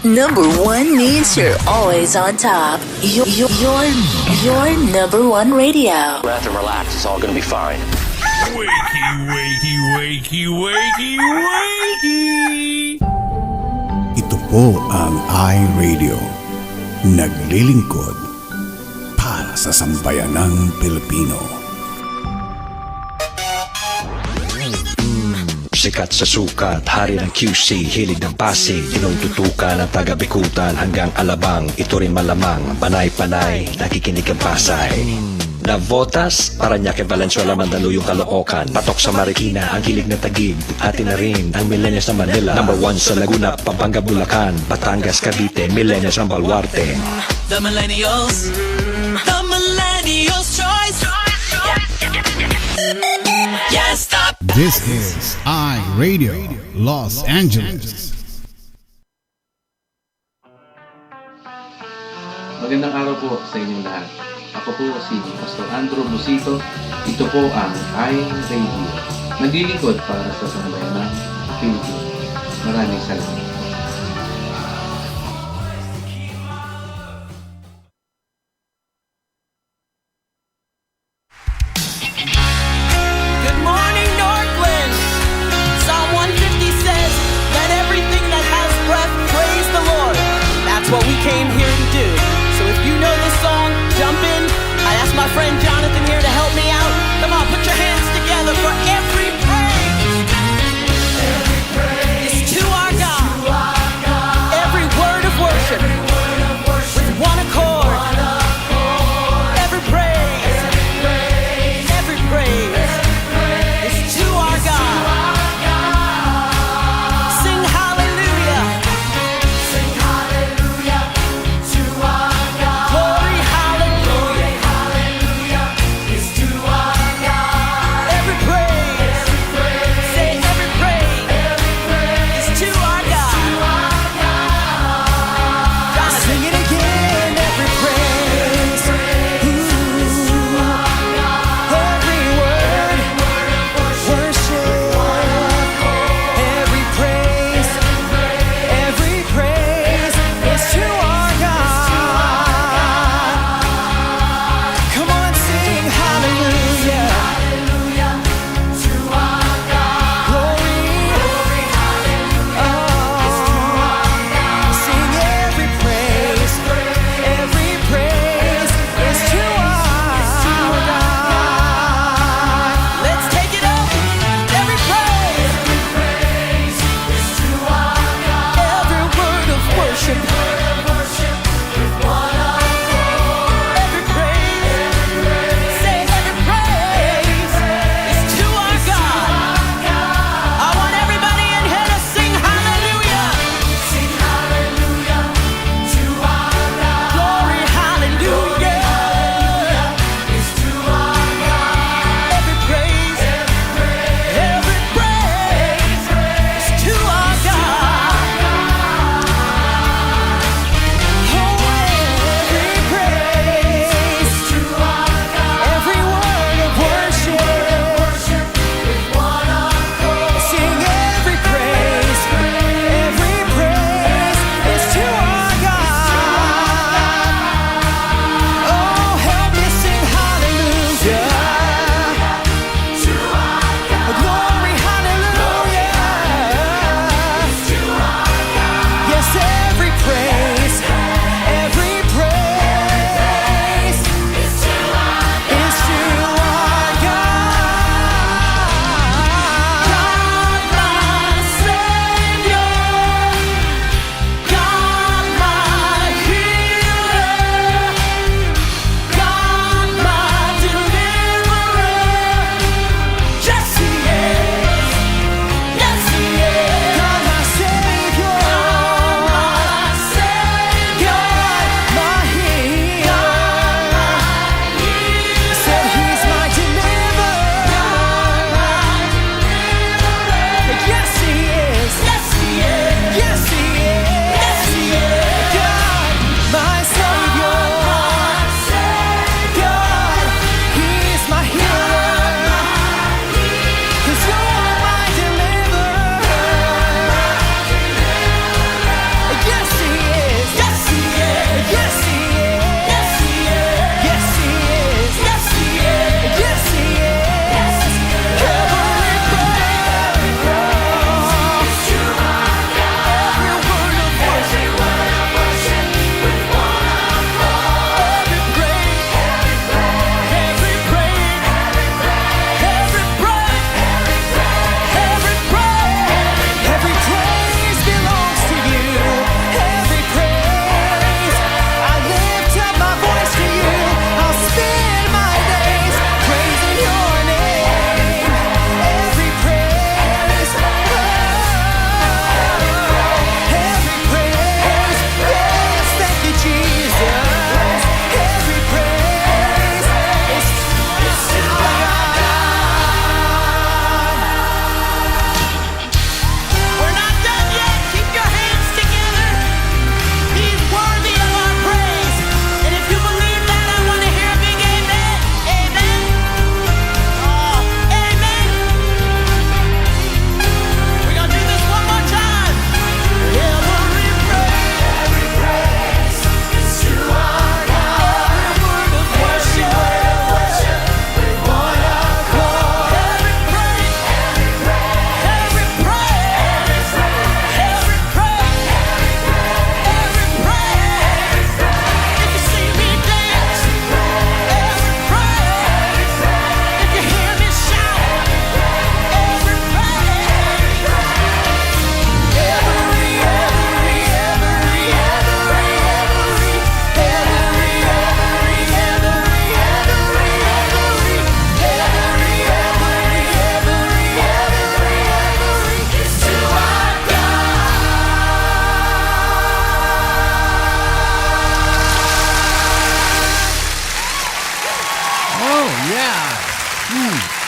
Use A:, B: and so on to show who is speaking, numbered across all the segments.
A: Number one means you're always on top. Your number one radio.
B: You have to relax. It's all gonna be fine.
C: Wakey, wakey, wakey, wakey, wakey!
D: Ito po ang iRadio. Naglilingkod para sa sambayanang Pilipino.
E: Sikat sa sukat, hari ng QC, hilig ng Pasig, tinututukan ng taga-Bikutan hanggang Alabang. Ito rin malamang, panay-panay, nakikinig ang Pasay. Navotas, Parañaque, Valenzuela, Mandaluyong, Caloocan. Patok sa Marikina, ang hilig ng Taguig. Atin na rin, ang Millennials ng Manila. Number 1 sa Laguna, Pampanga, Bulacan, Batangas, Cavite, Millennials ng Baluarte.
F: The Millennials choice. Yeah, stop.
D: This is iRadio Los Angeles.
G: Magandang araw po sa inyong lahat. Ako po si Pastor Andrew Busito. Ito po ang iRadio. Naglilingkod para sa sambayanang Pilipino. Maraming salamat.
F: Good morning, Northland. Psalm 150 says, "Let everything that has breath praise the Lord." That's what we came here to do. So if you know this song, jump in. I asked my friend Jonathan here to help me out. Come on, put your hands together for every praise. Every praise is to our God. Every word of worship with one accord. Every praise, every praise is to our God. Sing hallelujah. Sing hallelujah to our God. Glory, hallelujah. Hallelujah is to our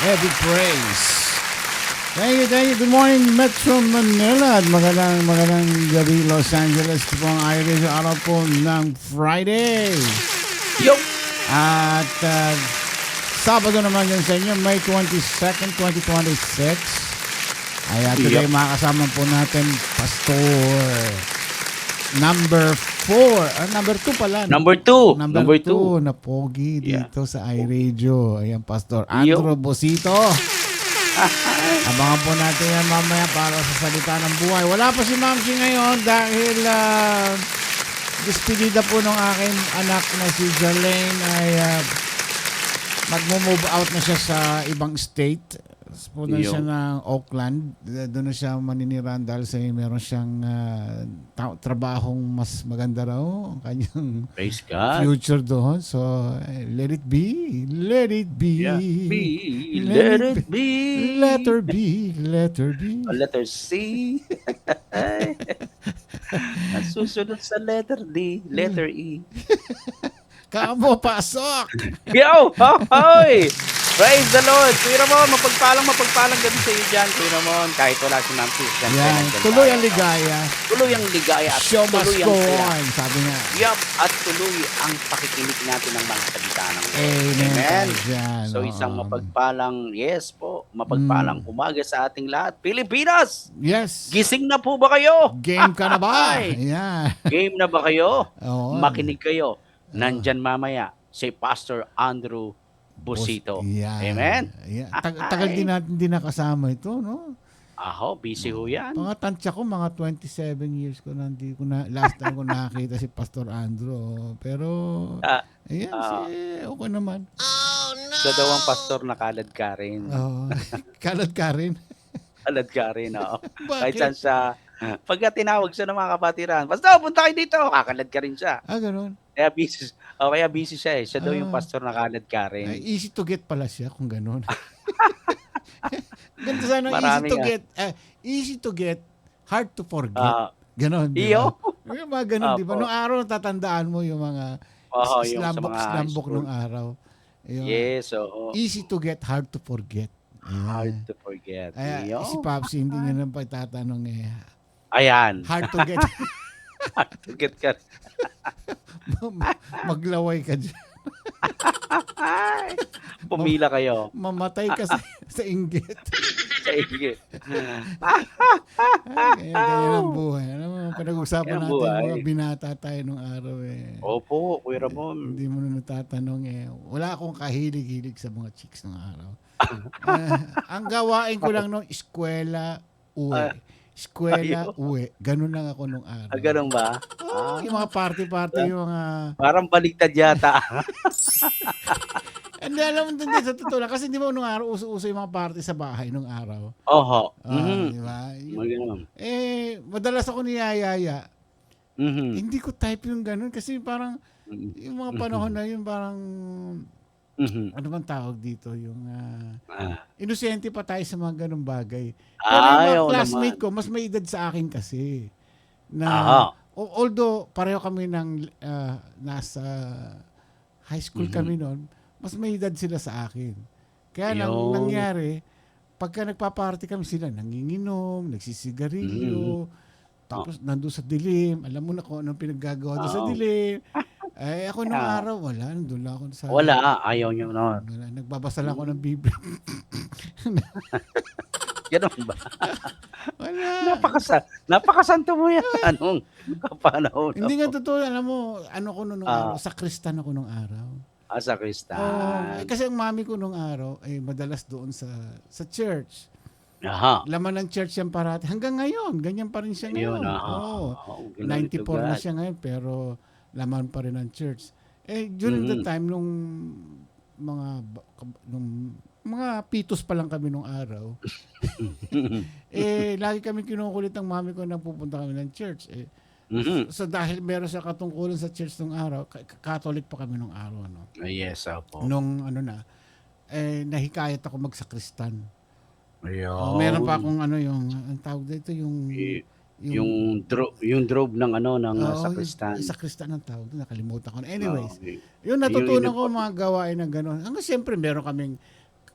D: Every praise. Thank you. Good morning, Metro Manila. At magandang gabi, Los Angeles. Ito po ang Irish araw po ng Friday.
H: Yo!
D: At Sabado naman yan sa inyo, May 22nd, 2026. Ay, today makakasama po natin Pastor number 4. Number 2 pala.
H: Number 2.
D: Number 2 na pogi dito sa iRadio. Ayan, Pastor Andrew Bosito. Abangan po natin yan mamaya para sa salita ng buhay. Wala pa si Mamsi ngayon dahil despedida po ng aking anak na si Jalaine ay mag-move out na siya sa ibang state. Punta siya ng Oakland. Doon na siya maninirahan dahil meron siyang trabahong mas maganda raw ang kanyang
H: Praise God.
D: future doon. So, let it be. Let it be.
H: Yeah. Let it be.
D: Letter B. Letter B.
H: Letter C. Ang susunod sa letter D. Letter E.
D: Kamo, pasok!
H: Yo! Hoy! Praise the Lord! Kuya Ramon, mapagpalang gabi sa iyo dyan, Kuya Ramon. Kahit wala si Ma'am Sis.
D: Yan, tuloy ang ligaya.
H: Tuloy ang ligaya at
D: Show must
H: tuloy
D: go
H: ang saya.
D: on, sabi nga.
H: Yup, at tuloy ang pakikinig natin ng mga salita ng Lord.
D: Amen. Dyan,
H: So isang mapagpalang umaga sa ating lahat. Pilipinas!
D: Yes.
H: Gising na po ba kayo?
D: Game ka na ba?
H: Ay!
D: Yeah.
H: Game na ba kayo?
D: Oo.
H: Makinig kayo. Nandyan mamaya si Pastor Andrew Bosito.
D: Yeah.
H: Amen?
D: Yeah. Tagal din natin din nakasama ito, no?
H: Aho, busy ho yan.
D: Mga tansya ko, mga 27 years ko last time ko nakakita si Pastor Andrew. Pero, ayan, okay naman.
H: So daw ang pastor nakalad ka rin.
D: Kalad ka rin.
H: Kalad ka rin, oo.
D: Bakit?
H: Kahit saan siya, pagka tinawag siya ng mga kapatiran, pastor, punta kayo dito, kakalad ka rin siya.
D: Ganun.
H: Kaya busy siya eh. Siya daw yung pastor nakalad ka rin.
D: Easy to get pala siya kung ganun. Ganito sana, easy to get, hard to forget. Ganon, di ba? Yung mga ganon, di ba? Noong araw, tatandaan mo yung mga slambok nung araw. Yung,
H: yes, oo.
D: Easy to get, hard to forget.
H: Hard to forget.
D: Si Papsi, hindi niya nang pagtatanong
H: Ayan.
D: hard to get.
H: Hard to get ka.
D: Maglaway ka dyan.
H: Pumila kayo.
D: Mamatay ka sa inggit.
H: Sa inggit.
D: Ganyan ang buhay. Alam mo, pinag-usapan natin mga binata tayo nung araw
H: Opo, Kuya Ramon.
D: Hindi mo na natatanong Wala akong kahilig-hilig sa mga chicks nung araw. Ang gawain ko lang nung eskwela, uwi. Eskwela, uwi. Ganun lang ako nung araw.
H: Ganun ba?
D: Yung mga party-party, yung mga...
H: Parang baligtad yata.
D: Hindi, alam mo, hindi sa totoo lang. Kasi di ba nung araw, uso-uso yung mga party sa bahay nung araw.
H: Oho.
D: Di ba? Madalas ako niyayaya. Hindi ko type yung ganun kasi parang yung mga panahon na yun parang ano bang tawag dito yung inosente pa tayo sa mga ganung bagay. Pero yung mga classmate ko mas may edad sa akin kasi na although pareho kami ng nasa high school kami noon, mas may edad sila sa akin. Kaya nangyari pagka nagpa-party kami sila nanginginom, nagsisigarilyo, tapos nandun sa dilim, alam mo na kung anong pinaggagawa doon sa dilim. Ako nung araw, wala. Nandun lang ako sa...
H: Wala, ayaw nyo na.
D: Nagbabasa lang ako ng Biblia.
H: Ganun ba?
D: Wala.
H: Napakasanto mo yan. Anong kapanahon?
D: Hindi nga totoo. Alam mo, ano ko nung araw? Sakristan ako nung araw.
H: Sakristan.
D: Kasi ang mami ko nung araw, madalas doon sa church.
H: Aha.
D: Laman ng church yan parati. Hanggang ngayon, ganyan pa rin siya ngayon. 94 na siya ngayon, pero laman pa rin ang church. During the time nung mga pitos pa lang kami nung araw, lagi kami kinukulit ng mami ko na pupunta kami ng church. So dahil meron siya katungkulan sa church nung araw, Catholic pa kami nung araw. No?
H: Yes, opo.
D: Nung nahikayat ako magsakristan.
H: Ayun.
D: Meron pa akong ang tawag dito
H: yung drobe ng sakristan.
D: Sakristan ang tawag, nakalimutan ko. Anyways, yun natutunan ko mga gawain ng gano'n. Hanggang siyempre meron kaming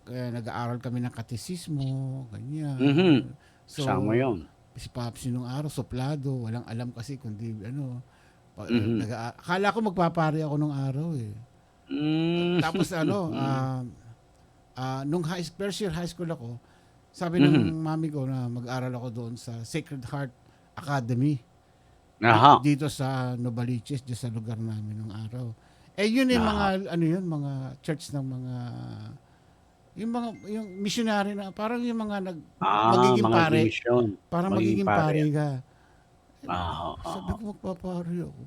D: nag-aaral kami ng katesismo, ganyan.
H: Mhm.
D: So,
H: Kasama yun.
D: si Papsi nung araw, suplado, walang alam kasi kundi
H: Mhm.
D: akala ko magpapari ako nung araw eh.
H: Mm.
D: Tapos nung first year high school ako, sabi ng mami ko na mag-aral ako doon sa Sacred Heart Academy.
H: Aha.
D: Dito sa Novaliches, dito sa lugar namin nung araw. Yun yung mga mga church ng mga yung missionary na parang yung mga magiging
H: mga
D: pare.
H: mission.
D: Parang magiging pare ka. Sabi
H: Ah.
D: ko magpapare ako.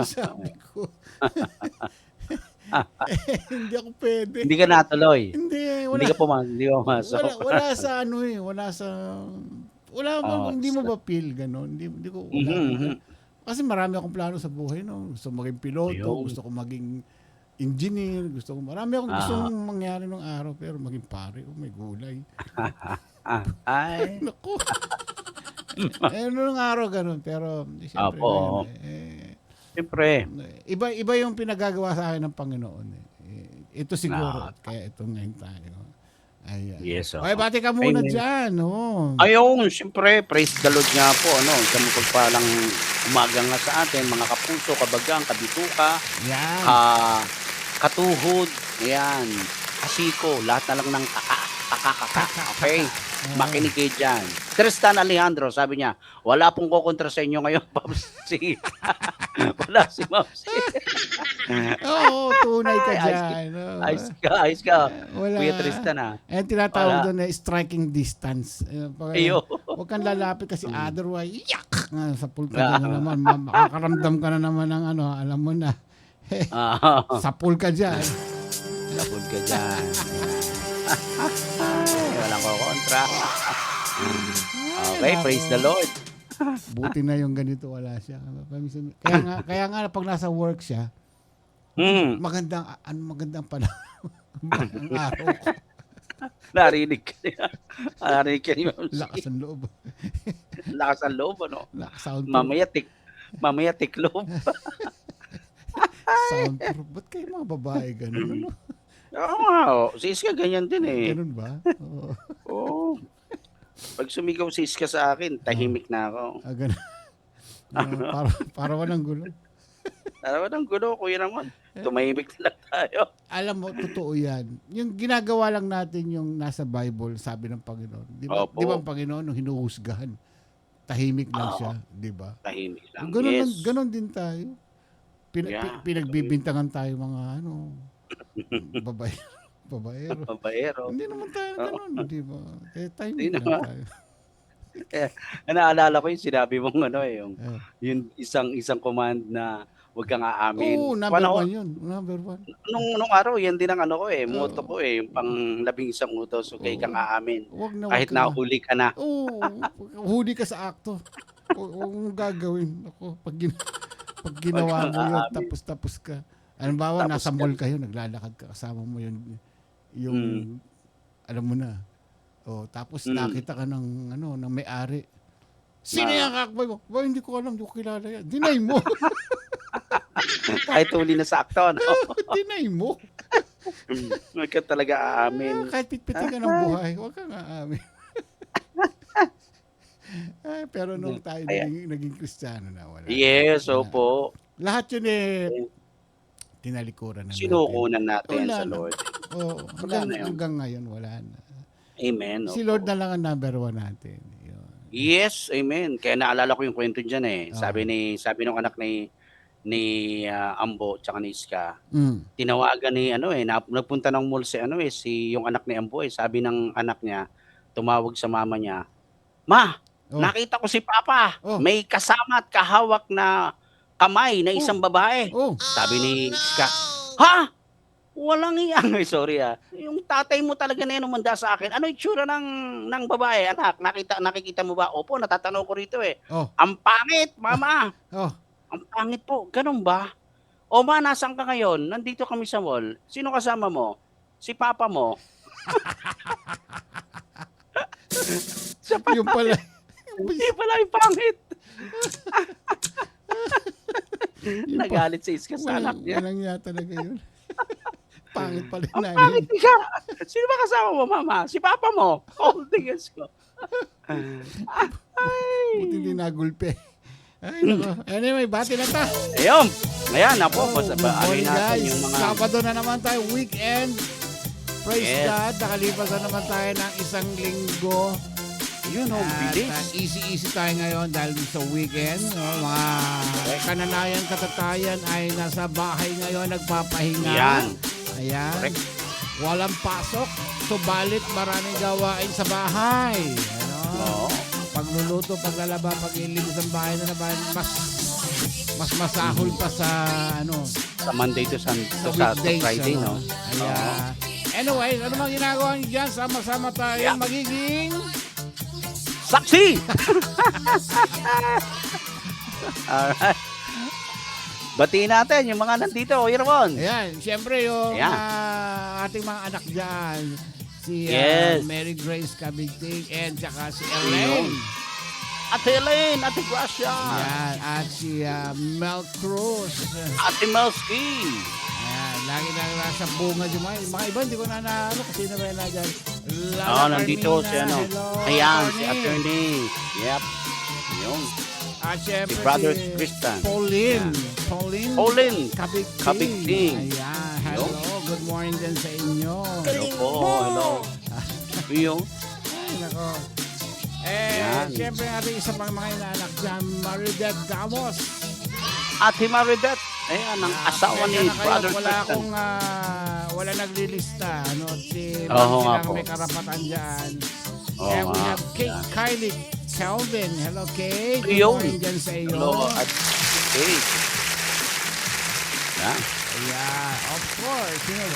D: Sabi ko. Hindi ako pwede.
H: Hindi ka natuloy.
D: Hindi, wala.
H: Hindi ka pumasok.
D: Wala sa hindi mo ba feel ganon? Hindi ko Kasi marami akong plano sa buhay, no. Gusto maging piloto,
H: Ayun.
D: gusto ko maging engineer, marami akong gustong mangyari nung araw, pero maging pare, may gulay.
H: Ay.
D: Naku. Nung araw ganun, pero siyempre,
H: Apo. Siyempre.
D: iba yung pinagagawa sa akin ng Panginoon. Ito siguro, kaya ito ngayon tayo. Ayan.
H: Yes,
D: Okay, bati ka muna
H: Amen.
D: dyan. Oh.
H: Ayun, siyempre, praise the Lord nga po, Isang mapagpalang umaga nga sa atin, mga kapuso, kabagang, kabituka,
D: Yan.
H: katuhod, ayan, kasiko, lahat na lang ng kaka. Okay? Makinig kayo dyan. Tristan Alejandro, sabi niya, wala pong kukontra sa inyo ngayon, Papsi. Wala si Mamsi.
D: Oo, tunay ka dyan.
H: Ayos ka.
D: Wala.
H: Kuya Tristan,
D: Tinatawag doon na striking distance.
H: Ayo.
D: Huwag kang lalapit kasi otherwise, yak! Sa pool ka na naman. Makakaramdam ka na naman ng alam mo na. Sa pool ka dyan.
H: Lapod ka dyan. Walang kukontra. Okay, praise the Lord.
D: Buti na yung ganito, wala siya. Kaya nga pag nasa work siya, magandang pala ang araw ko.
H: Narinig ka niya. Narinig ka niya.
D: Lakas ang loob.
H: Lakas ang loob,
D: Lakas sound proof.
H: Mamaya tikloob.
D: Soundproof. Ba't kayo mga babae ganun?
H: Oo, si Iska ganyan din eh.
D: Ganun ba?
H: Oo. Pag sumigaw si Iska sa akin, tahimik na ako.
D: Ganun. Para walang gulo.
H: Para walang gulo, kuya naman. Tumahimik na lang tayo.
D: Alam mo, totoo yan. Yung ginagawa lang natin yung nasa Bible, sabi ng Panginoon. Di ba ang Panginoon, nung hinuhusgahan, tahimik lang siya. Di ba?
H: Tahimik lang,
D: Ganun din tayo. Pinagbibintangan tayo mga babaero. Hindi naman tayo ganun, di ba? Tahimik lang tayo.
H: Naalala ko yung sinabi mong yung isang command na huwag kang aamin.
D: Oo, number one yun. Number one.
H: Nung araw, yan din ang motto ko yung pang 11 utos, huwag kang aamin. Kahit nahuli ka na.
D: Oo, huli ka sa akto. Huwag mong gagawin. Pag ginawa mo yun, tapos ka. Halimbawa, nasa mall kayo, naglalakad ka, kasama mo yung alam mo na. Tapos nakita ka ng may-ari. Sino yung kakboy mo? Hindi ko alam, hindi ko kilala yan. Deny mo.
H: Kahit huli na sa akto,
D: Deny mo.
H: Huwag ka talaga aamin.
D: Kahit pitpitin ka ng buhay, huwag kang aamin. Pero nung tayo naging Kristiyano na, wala.
H: Yes, opo.
D: Lahat yun tinalikuran na natin.
H: Sinukunan natin sa Lord.
D: Hanggang ngayon, wala na.
H: Amen.
D: Si Lord na lang ang number one natin. Yun.
H: Yes, amen. Kaya naalala ko yung kwento dyan eh. Sabi nung anak ni Ambo tsaka ni Iska. Tinawagan ni nagpunta ng mall si yung anak ni Ambo sabi ng anak niya, tumawag sa mama niya, "Ma, nakita ko si Papa. May kasama at kahawak na kamay na isang babae." Sabi ni Iska, "Ha? Walang iyang." Sorry Yung tatay mo talaga na umanda sa akin. Ano itsura ng babae, anak? Nakikita mo ba? Opo, natatanaw ko rito eh. Ang pangit, mama. Ang pangit po. Ganun ba? O ma, nasaan ka ngayon? Nandito kami sa mall. Sino kasama mo? Si Papa mo.
D: Yung pala.
H: Yung pala yung pangit. Nagalit si Iska sa anak niya.
D: Walang niya talaga yun. Pangit pala yung
H: Pangit ka. Sino ba kasama mo, mama? Si papa mo. Holding hands ko.
D: Buti hindi nagulpe. Ay, nako. Anyway, bati na ta.
H: Ayun. Ayan, apo.
D: Good
H: Baarin
D: morning,
H: natin
D: guys.
H: yung mga...
D: Sabado na naman tayo, weekend. Praise
H: Yes.
D: God. Nakalipas na naman tayo ng isang linggo.
H: Yun,
D: At
H: bilis.
D: easy tayo ngayon dahil sa weekend. Mga kananayan, katatayan ay nasa bahay ngayon, nagpapahinga.
H: Yan.
D: Ayan.
H: Correct.
D: Walang pasok. Subalit maraming gawain sa bahay. Ano?
H: Oo.
D: Pagluluto, paglalaba, paglilinis ng bahay na naman, mas masahol pa sa
H: Sa Monday to
D: weekdays,
H: Friday,
D: ano?
H: no?
D: Kaya, anyway, ano mang ginagawa niyo dyan? Sama-sama tayo
H: Yeah.
D: magiging...
H: Saksi! Alright. Batiin natin yung mga nandito, Irwon.
D: Ayan, siyempre yung
H: Ayan.
D: ating mga anak dyan. Si
H: Yes.
D: Mary Grace Cabigting and saka si Elaine.
H: Ate Elaine, Ate Gracia,
D: Ayan, at si Mel Cruz.
H: Ate Melski.
D: Ayan, lagi na nasa bunga dyan. Mga iba, hindi ko na naano kasi na dyan. Lala
H: Nandito si
D: Carmina,
H: ano.
D: hello,
H: Ayan, si
D: attorney.
H: attorney. Yep. Yun.
D: At syempre
H: Si Brother Tristan.
D: Pauline.
H: Pauline.
D: Kabigting.
H: Kabigting.
D: Ayan, hello. Good morning din sa inyo.
H: Hello po, hello. Yung.
D: Ay, nako.
H: Ayan.
D: Syempre natin isa pang mga inaanak dyan, Maridet Gamos.
H: Ate Maridet. Ayan, ang asawa ni
D: Pasensya na kayo,
H: Brother
D: wala
H: Tristan.
D: akong, wala naglilista. Ano, si
H: Oo nga
D: lang
H: po.
D: may karapatan dyan.
H: Oo
D: And we
H: nga.
D: have Kate Kylie Calvin. Hello, Kate. Good
H: Yun.
D: morning dyan sa iyo.
H: Hello, at hey. Yan.
D: Yeah, of course. You know,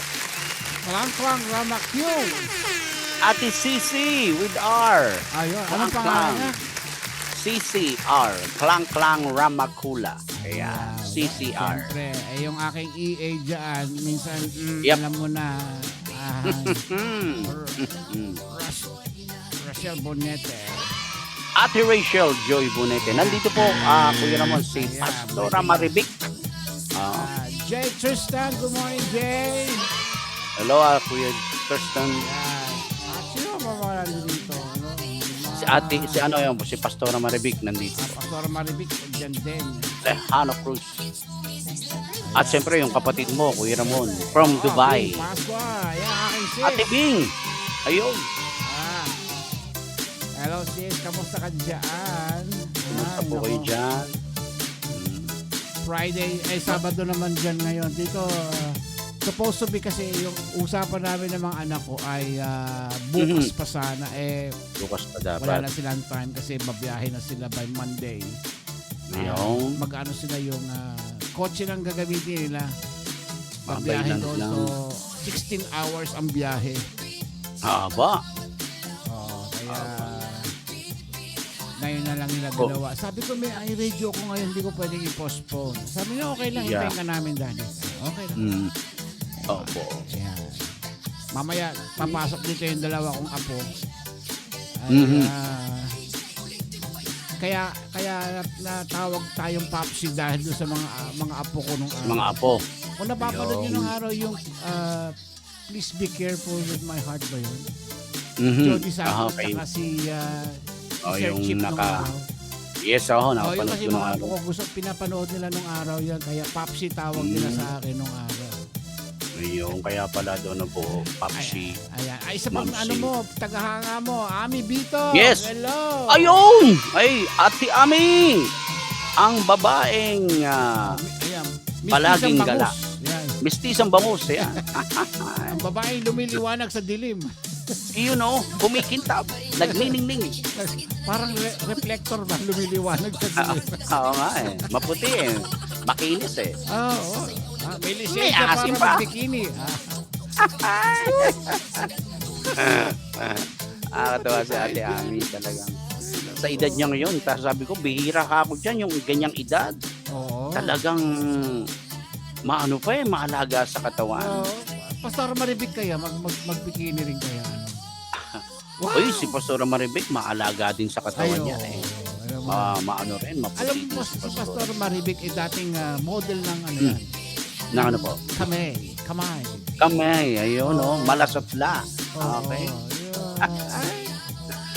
D: Klangklang Ramak Q.
H: Ate Cici with R.
D: Ayun, anong pangalan niya?
H: CCR. Klang Klang Ramakula. Ayan.
D: Wow.
H: CCR.
D: Siyempre, yung aking EA dyan, minsan,
H: Yep.
D: alam mo na,
H: Hmm.
D: Rachel Bonete.
H: Ate Rachel Joy Bonete. Nandito po, Kuya Ramon, si
D: Yeah,
H: Pastora Maribic.
D: Jay Tristan, good morning, Jay.
H: Hello, Kuya Tristan.
D: Yan. Sino ang mawala dito? Ano?
H: Si ano yun, si Pastora Maribic nandito.
D: Pastor Maribic, dyan din.
H: Lejano Cruz. At siyempre yung kapatid mo, Kuya Ramon, from Dubai.
D: Pasqua, yan, aking sis.
H: Ate Bing. Ayun.
D: Ah. Hello sis, kamusta ka dyan?
H: Kumusta po
D: nako.
H: kayo dyan?
D: Friday, Sabado naman dyan ngayon. Dito, supposed to be kasi yung usapan namin ng mga anak ko ay bukas pa sana.
H: Bukas pa
D: Wala na
H: dapat.
D: silang time kasi mabiyahe na sila by Monday.
H: Ayun.
D: Mag-ano sila yung kotse lang gagamitin nila.
H: Babay
D: Mabiyahe
H: lang
D: doon.
H: lang.
D: So, 16 hours ang biyahe.
H: Haba.
D: Kaya ngayon na lang nila ginawa. Sabi ko, may radio ko ngayon, hindi ko pwedeng i-postpone. Sabi niya, okay lang,
H: Yeah.
D: hintayin ka namin, Daddy. Okay lang.
H: Opo.
D: Ayan. Mamaya, papasok dito yung dalawa kong apo. Ay,
H: Mhm.
D: kaya natawag tayong Popsi dahil doon sa mga apo ko nung araw.
H: Mga apo.
D: Kung napapanood nyo nung araw yung Please Be Careful With My Heart ba yun? Jody Santos
H: Okay.
D: saka si Sir
H: Yung
D: Chip nung
H: naka...
D: araw.
H: Yes,
D: Yun
H: napapanood
D: kasi
H: ko nung
D: mga apo
H: araw.
D: ko gusto, pinapanood nila nung araw yan. Kaya Popsi tawag nila sa akin nung araw.
H: Ayun, kaya pala doon po, Papsi.
D: Ayan. Ay, isa pang
H: Mamsi.
D: ano mo, tagahanga mo, Ami Bito.
H: Yes.
D: Hello.
H: Ayun! Ay, Ate Ami! Ang babaeng
D: Ayan.
H: palaging
D: Mistisang
H: gala.
D: bangus. Yan.
H: Mistisang bangus. Ayan.
D: Ang babaeng lumiliwanag sa dilim.
H: Yun o, kumikintab. Nagniningning.
D: Parang reflector ba lumiliwanag sa dilim?
H: Oo nga eh. Maputi eh. Makinis eh.
D: Oo. May
H: May
D: lisensya para
H: asim pa.
D: mag-bikini.
H: Katawa si Ate Ami talagang. Sa edad niya ngayon, sabi ko, bihira ka ako dyan, yung ganyang edad.
D: Oo.
H: Talagang maano pa eh, maalaga sa katawan.
D: Pastor Maribik kaya, mag-bikini rin kaya. Ano?
H: Uy, si Pastor Maribic, maalaga din sa katawan
D: Ay,
H: niya
D: oo.
H: eh.
D: Alam mo,
H: Maano rin, maputi
D: alam
H: din
D: mo, si Pastor Maribik ay dating model ng ano yan.
H: Na ano po?
D: Kame.
H: Kamay, ayun, malasotla. Okay.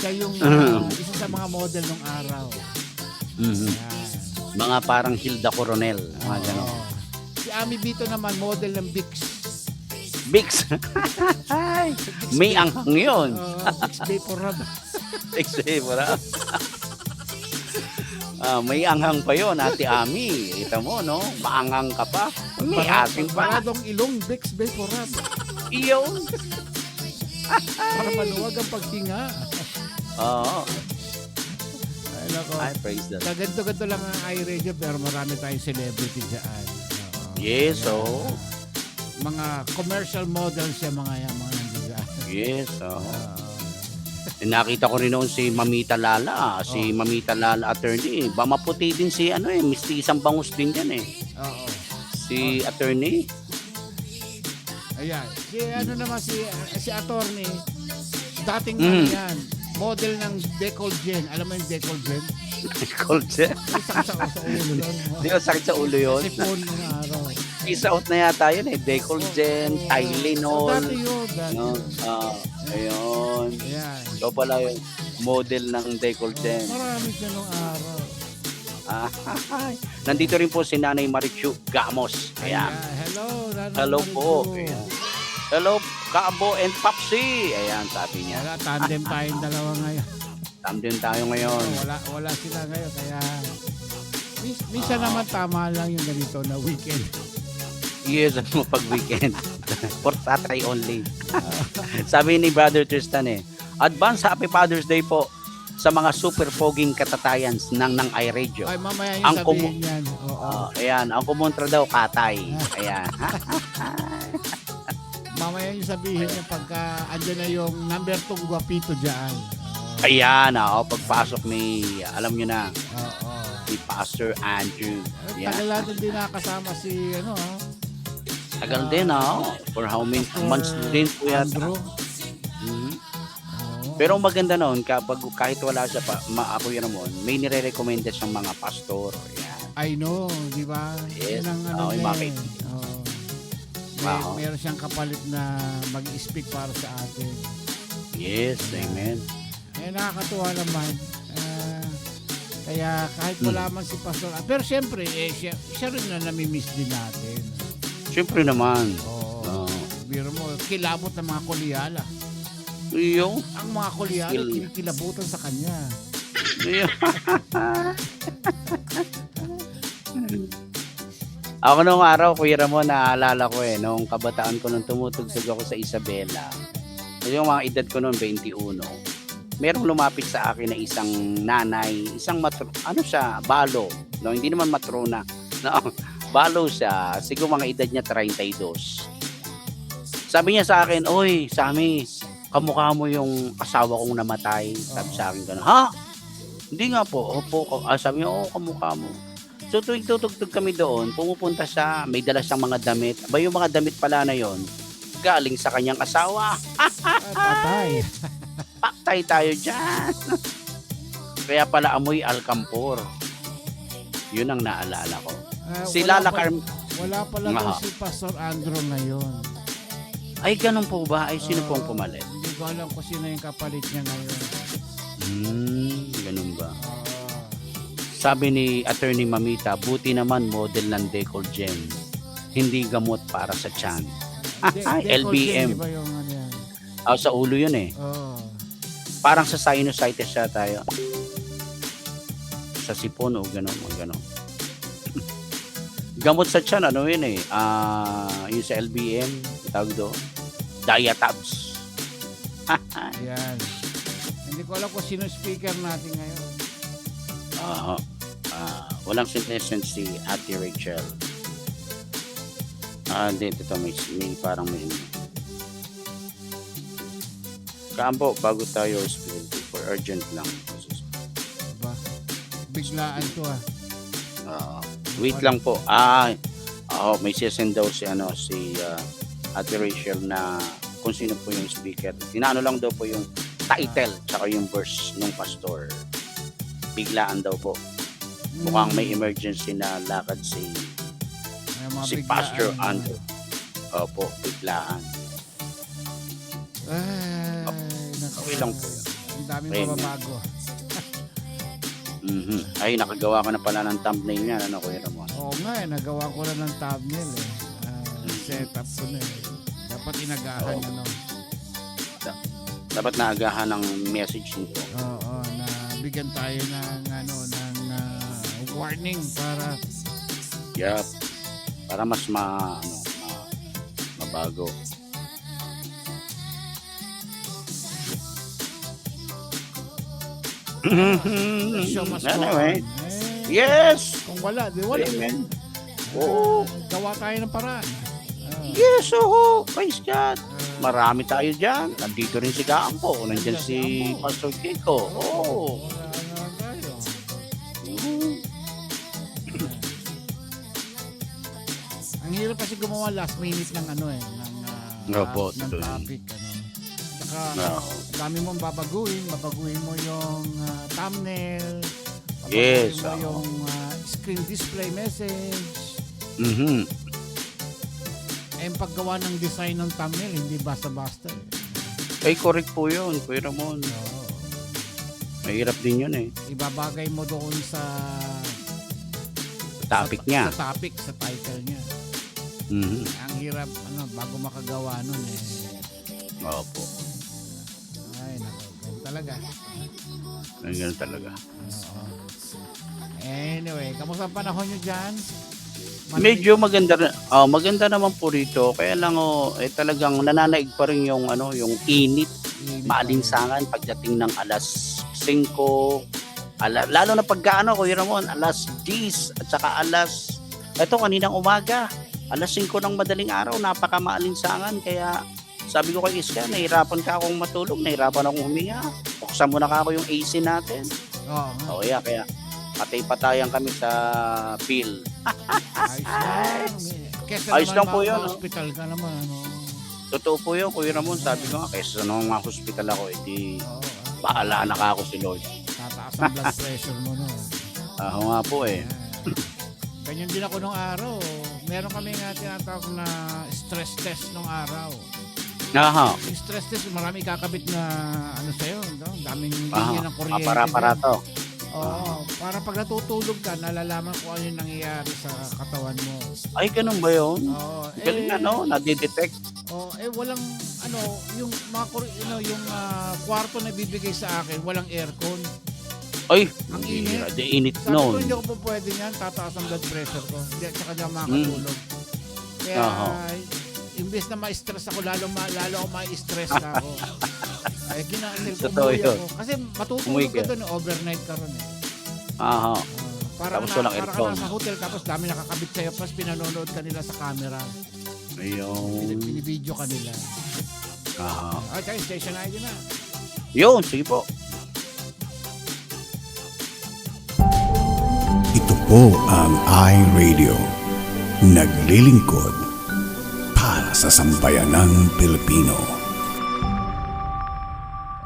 D: Siya yung isa sa mga model ng araw.
H: Mhm.
D: Yan.
H: Mga parang Hilda Coronel, mga gano'n.
D: Si Ami Bito naman, model ng Bix.
H: Bix. May anghang yun.
D: Bix Vapor Rub.
H: Bix Vapor. May anghang pa yun, Ate Ami. Kita mo, no? Maanghang ka pa. May ating pa.
D: Paradong ilong, Bix Vapor Rub.
H: Iyon.
D: Para maluwag ang paghinga.
H: Oo.
D: Ay, nako.
H: Ay, praise the Lord.
D: Kaganto-ganto lang ang iRadio pero marami tayong celebrity dyan.
H: Yes,
D: Mga commercial models yung mga nandiyan.
H: Yes, nakita ko rin noon si Mamita Lala, Mamita Lala attorney. Ba maputi din si mistisang bangus din yan
D: Oo.
H: Si attorney.
D: Ayan. Si naman si attorney, dating yan, model ng Decolgen. Alam mo yung Decolgen?
H: Decolgen?
D: Sakit sa ulo lang.
H: Di ba sakit sa ulo yun?
D: Sipon ng araw.
H: Isa out na yata yun Decolgen, Tylenol.
D: Dati yun.
H: Ayun.
D: Ayan.
H: So pala yung model ng Decolgen.
D: Marami ganong araw.
H: Nandito rin po si Nanay Marichu Gamos. Ayan.
D: Hello.
H: Hello po. Ayan. Hello, Kaabo and Papsi. Ayan, sabi niya.
D: Wala, tandem tayong dalawa ngayon.
H: Tandem tayo ngayon.
D: Wala sila ngayon. Kaya, minsan naman tama lang yung ganito na weekend.
H: Yes, pag weekend. For tatay only. Sabi ni Brother Tristan Advance Happy Father's Day po sa mga super foging katatayans ng iRadio.
D: Ay, mamaya yung sabihin yan.
H: Ayan, ang kumontra daw katay. Ayan.
D: Mamaya yung sabihin niya pagka andyan na yung number 2 guwapito dyan.
H: Ayan, pagpasok ni, alam nyo na, ni Pastor Andrew.
D: Tagal natin din nakasama si,
H: tagal din, for how many months din po yan.
D: Andrew.
H: Pero maganda noon, kahit wala siya pa, ako yun naman, may nire-recommended siyang mga pastor. Ayan.
D: I know, di ba?
H: Yes.
D: Yan
H: Yung mga
D: meron siyang kapalit na mag-speak para sa atin.
H: Yes, amen.
D: Nakakatuwa naman. Kaya kahit wala man si Pastor, pero siyempre, siya rin na namimiss din natin.
H: Siyempre naman.
D: Biro mo, kilabot ng mga kulyala.
H: Iyo.
D: Ang mga kulyala, kinikilabutan sa kanya.
H: Iyo. Ako nung araw, Kuya Ramon, naaalala ko nung kabataan ko nung tumutugtog ako sa Isabela. Yung mga edad ko nung 21. Merong lumapit sa akin na isang nanay, isang balo. No, hindi naman matrona. No, balo siya. Siguro mga edad niya 32. Sabi niya sa akin, "Oy, Sammy, kamukha mo yung asawa kong namatay." Sabi sa akin gano'n. "Ha? Hindi nga po." "Opo." Sabi niya, "Oo, kamukha mo." So tuwing tutugtog kami doon, pumupunta siya, may dala siyang mga damit. Aba, yung mga damit pala na yon, galing sa kanyang asawa.
D: Patay.
H: Paktay tayo dyan. Kaya pala amoy alcampor. Yun ang naalala ko. Si Lala Carmen.
D: Wala pala si Pastor Andrew ngayon.
H: Ay, ganun po ba? Ay, sino pong pumalit?
D: Hindi ko alam kung sino yung kapalit niya ngayon.
H: Ganun ba? Sabi ni Attorney Mamita, buti naman model ng Decolgen. Hindi gamot para sa tiyan. LBM.
D: Diba yung yan?
H: Sa ulo yun Parang sa sinusitis siya tayo. Sa sipon o gano'n. Gamot sa tiyan, yun yung sa LBM, tawag doon. Diatabs.
D: Yan. Hindi ko alam kung sino speaker natin ngayon.
H: Walang sentence si Ate Rachel. Dito may parang may Kampo, bago tayo spiritual for urgent lang.
D: Diba? Biglaan to
H: Wait lang po. May sesend daw si Ate Rachel na kung sino po yung speaker. Tinano lang daw po yung title tsaka yung verse ng pastor. Biglaan daw po. Mukhang may emergency na lakad si Pastor Andrew. Opo, biglaan.
D: Ay,
H: Okay lang po yun.
D: ang daming
H: Amen.
D: mababago.
H: Ay, nakagawa ko na pala ng thumbnail niyan. Ano, Kuya Ramon?
D: Oo nga nagawa ko na ng thumbnail eh. Setup ko na eh. Dapat inagahan ano.
H: Dapat naagahan ng message nito.
D: Oo, na bigyan tayo ng warning para
H: Yup. Para mas mabago.
D: show must go
H: Anyway.
D: on.
H: Yes!
D: Kung wala, di wala.
H: Amen. Oo.
D: Gawa tayo ng paraan.
H: Yes, oo. Praise God. Marami tayo dyan. Nandito rin si Gaampo. Nandyan si Pastor Kiko. Oo.
D: Wala na tayo. Ang hirap kasi gumawa last minute ng
H: Opo,
D: ng
H: totoo.
D: topic Saka
H: No.
D: dami mong babaguhin mo yung thumbnail,
H: Yes,
D: babaguhin mo yung screen display message. Eh, paggawa ng design ng thumbnail, hindi basta-basta eh.
H: Ay, correct po yun, Kuya Ramon.
D: Oo.
H: Mahirap din yun eh.
D: Ibabagay mo doon sa
H: Topic niya.
D: Sa topic, sa title niya. Ang hirap, bago makagawa nun eh.
H: Opo.
D: Ay, naku, ganun talaga.
H: Ganyan talaga.
D: Oo. Anyway, kamusta ang panahon nyo dyan?
H: Medyo maganda naman po rito. Kaya lang talagang nananaig pa rin yung yung init, maalinsangan pagdating ng alas 5, lalo na pagka Kuya Ramon, alas 10 at saka kaninang umaga, alas 5 ng madaling araw, napaka maalinsangan. Kaya sabi ko kay Iska, nahirapan ka akong matulog, nahirapan akong huminga. Buksan mo na ako yung AC natin.
D: Oo.
H: Kaya patay-patayan kami sa bill. Ayos lang po yun.
D: Hospital ka naman.
H: Totoo po yun, Kuya Ramon. Sabi ko nga, kaysa nung hospital ako, edi bahala na ako si Lord.
D: Tataas ang blood pressure mo no.
H: Ako nga po eh.
D: Ganyan din ako nung araw. Meron kami nga tinatawag na stress test nung araw.
H: Aha.
D: Yung stress test, marami kakabit na sa'yo. Daming linya ng kuryente.
H: Aparato.
D: Oo, para pag natutulog ka, nalalaman kung ano yung nangyayari sa katawan mo.
H: Ay, ganun ba yun?
D: Oo.
H: Galing nadidetect.
D: Walang, yung mga, yung kwarto na bibigay sa akin, walang aircon.
H: Ay,
D: Ang init.
H: init
D: Sabi ko,
H: noon.
D: hindi ako po pwede niyan, tataas ang blood pressure ko. Tsaka hindi ako makakatulog. Kaya, imbes na ma-stress ako, lalo ako ma-stress na ako. Ay, umuwi ako. Kasi matutulog ka doon, overnight ka ron eh.
H: Aha.
D: Parang
H: Tapos walang
D: ka
H: aircon.
D: nasa hotel, tapos dami nakakabit sa'yo, tapos pinanonood ka nila sa camera.
H: Ayun.
D: Binibideo ka nila.
H: Aha.
D: Okay, station ID na.
H: Yun, sige po.
I: Ito po ang iRadio. Naglilingkod para sa sambayanang Pilipino.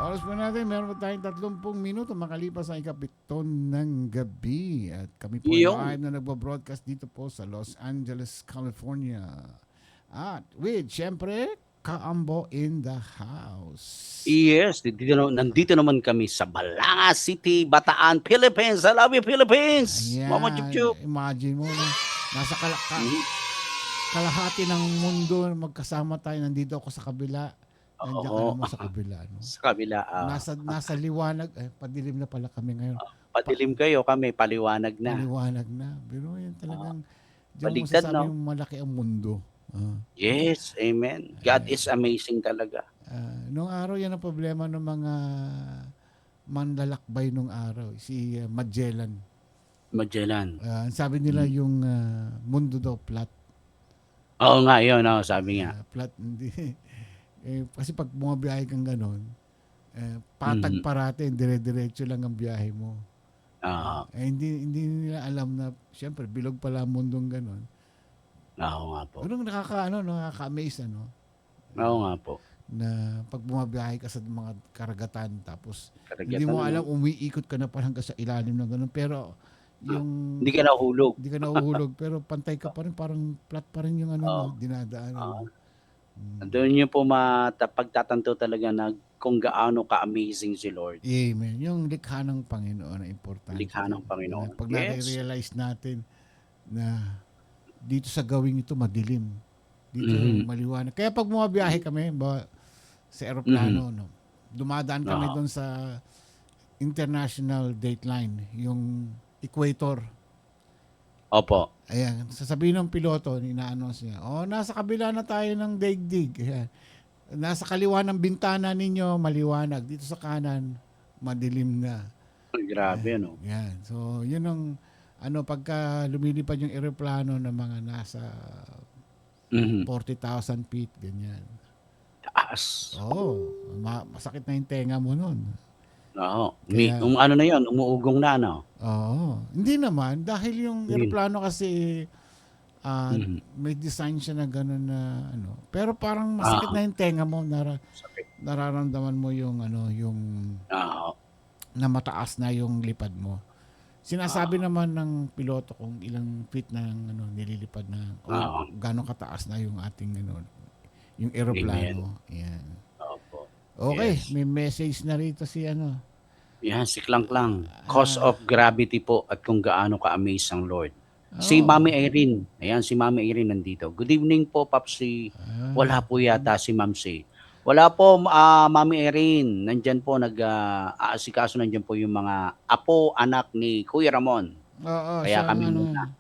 D: Oras po natin, meron po tayong 30 minuto makalipas ang ikapito ng gabi. At kami po ay live na nagbabroadcast dito po sa Los Angeles, California. At syempre, Kaambo in the house.
H: Yes, nandito naman kami sa Balanga City, Bataan, Philippines. I love you, Philippines!
D: Ayan,
H: Mama Chup-Chup.
D: imagine mo, nasa kalahati ng mundo, magkasama tayo, nandito ako sa kabila. Nandiyan ka naman sa kabila.
H: Sa kabila.
D: Nasa liwanag. Padilim na pala kami ngayon.
H: Padilim kayo, kami paliwanag na.
D: Paliwanag na. Pero yan talagang, diyan mo
H: Baligtad,
D: masasabi yung malaki ang mundo.
H: Yes, amen. God is amazing talaga.
D: Nung araw, yan ang problema ng mga manlalakbay nung araw. Si Magellan. Sabi nila yung mundo daw flat.
H: Oo nga, yun. Sabi nga.
D: Flat, hindi. Kasi pag bumabiyahe kang ganon, patag parate, dire-diretso lang ang biyahe mo. Hindi nila alam na, siyempre, bilog pala ang mundong ganon.
H: Oo nga po.
D: Anong nakaka-amaze,
H: Oo nga po.
D: Na pag bumabiyahe ka sa mga karagatan, tapos hindi mo alam, umiikot ka na parang sa ilalim ng ganon. Pero, yung...
H: Hindi ka nahuhulog.
D: pero pantay ka pa rin, parang flat pa rin yung dinadaan.
H: Doon niyo po pagtatanto talaga na kung gaano ka-amazing si Lord.
D: Amen. Yung likha ng Panginoon ang importante.
H: Likha ng Panginoon.
D: Pag
H: Yes.
D: nare-realize natin na dito sa gawing ito madilim. Dito maliwanag. Kaya pag bumabiyahe kami sa eroplano, no, dumadaan kami doon sa international dateline, yung equator.
H: Opo.
D: Ayan, sasabihin ng piloto, ina-announce niya, nasa kabila na tayo ng daigdig. Ayan. Nasa kaliwa ng bintana ninyo, maliwanag. Dito sa kanan, madilim na.
H: Grabe, ano?
D: Yan. So, yun ang, pagka lumilipad yung eroplano ng mga nasa 40,000 feet, ganyan.
H: Taas.
D: Masakit na yung tenga mo nun.
H: Oo. Ano na yun, umuugong na, ano?
D: Oo. Hindi naman, dahil yung eroplano kasi, may design siya na gano'n na pero parang masakit na yung tenga mo, nararamdaman mo yung na mataas na yung lipad mo. Sinasabi naman ng piloto kung ilang feet na nililipad na gano'ng kataas na yung ating yung eroplano. Yan.
H: Opo.
D: Okay,
H: Yes.
D: may message na rito si
H: Yan, si Klang. Cause of gravity po at kung gaano ka-amaze ang Lord. Si Mami Irene. Ayan, si Mami Irene nandito. Good evening po, Papsi. Wala po yata si Mamsi. Wala po, Mami Irene. Nandyan po, aasikaso nandyan po yung mga apo, anak ni Kuya Ramon.
D: Oo,
H: Kaya kami muna.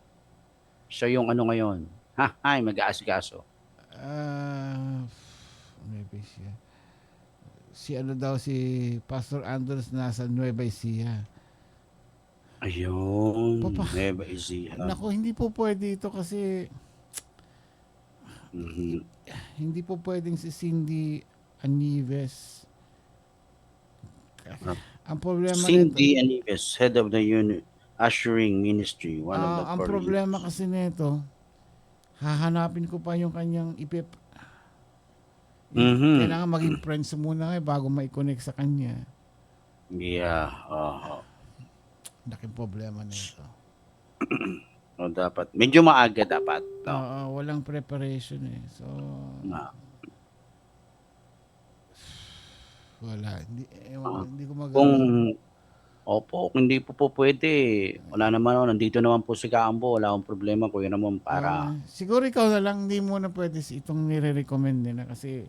H: Siya yung ngayon. Ay, mag-aasikaso.
D: Maybe siya. Si Pastor Andres nasa Nueva Ecija.
H: Ayun.
D: Papa,
H: Nueva Ecija.
D: Naku, hindi po pwede ito kasi hindi po pwedeng si Cindy Anives. Ang problema
H: Cindy Anives, head of the Ushering Ministry. One of the
D: ang problema kasi nito, hahanapin ko pa yung kanyang kailangan maging friends muna bago ma-connect sa kanya.
H: Yeah.
D: Laking problema nito.
H: Dapat. Medyo maaga dapat.
D: Walang preparation eh. So, wala. Hindi ko magagawa.
H: Kung hindi po pwede, wala naman. Nandito naman po si Kaambo. Wala akong problema. Kuya naman para...
D: siguro ikaw na lang, hindi mo na pwede itong nire-recommend nila kasi